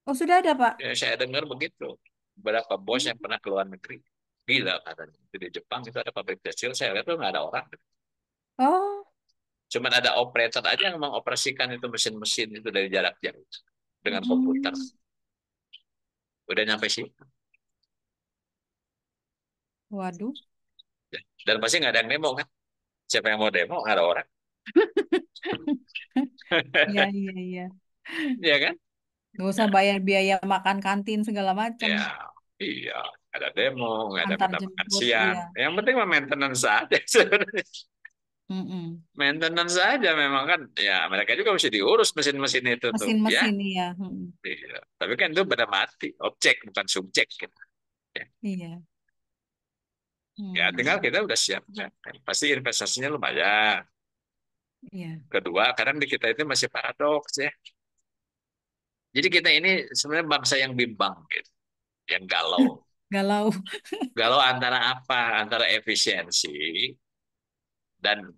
Oh, sudah ada, Pak. Ya, saya dengar begitu. Beberapa bos Hmm. yang pernah ke luar negeri. Gila katanya. Itu di Jepang itu ada pabrik tekstil. Saya lihat tuh nggak ada orang. Oh. Cuman ada operator aja yang mengoperasikan itu mesin-mesin itu dari jarak jauh. Dengan komputer. Hmm. Udah nyampe sih. Waduh. Dan pasti nggak ada yang demo kan. Siapa yang mau demo? Nggak ada orang. Iya, iya, iya. Iya kan? Gak usah bayar biaya makan kantin segala macam. Ya, iya. Ada demo, nggak ada Antar minta makan jemput, siang. iya. Yang penting mah maintenance saja sebenarnya. Mm-mm. Maintenance saja memang kan. Ya, mereka juga mesti diurus mesin-mesin itu tuh. Ya, Mesin-mesin, iya. Mm-mm. iya. Tapi kan itu benda mati. Objek, bukan subjek. Gitu. Ya. Iya. Ya, tinggal Hmm. kita udah siap. Kan? Pasti investasinya lumayan. Iya. Kedua, kadang di kita itu masih paradoks ya. Jadi kita ini sebenarnya bangsa yang bimbang gitu. Yang galau. Galau. Galau antara apa? Antara efisiensi dan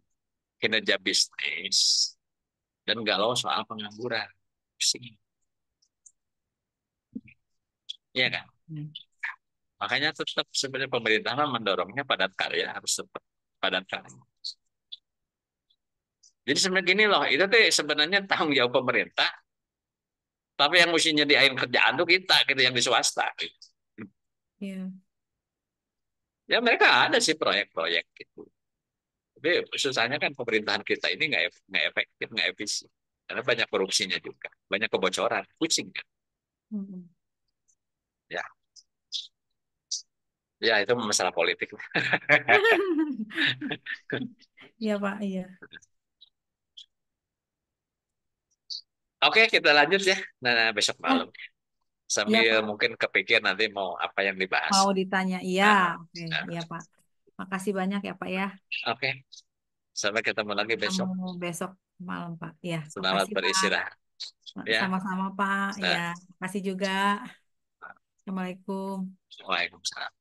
kinerja bisnis dan galau soal pengangguran. Pusing. Iya kan? Hmm. Makanya tetap sebenarnya pemerintah mendorongnya padat karya harus tetap padat karya. Jadi sebenarnya gini loh, itu tuh sebenarnya tanggung jawab pemerintah, tapi yang mesti nyediain kerjaan tuh kita gitu yang di swasta. Gitu. Iya. Ya mereka ada sih proyek-proyek gitu. Tapi susahnya kan pemerintahan kita ini nggak efektif, nggak efisien. Karena banyak korupsinya juga, banyak kebocoran, pusing kan. Mm-mm. Ya, ya itu masalah politik. Iya, Pak. Iya. Oke, kita lanjut ya. Nah, besok Oh, malam. iya, Sambil Pak. mungkin kepikir nanti mau apa yang dibahas. Mau ditanya. Iya. Nah, Oke. nah, Iya, Pak. Makasih banyak ya, Pak ya. oke, sampai ketemu lagi Ketemu besok. besok malam, Pak. Iya, Selamat makasih, Pak. beristirahat. Ya, Sama-sama, Pak. Iya, nah, makasih juga. Assalamualaikum. Waalaikumsalam.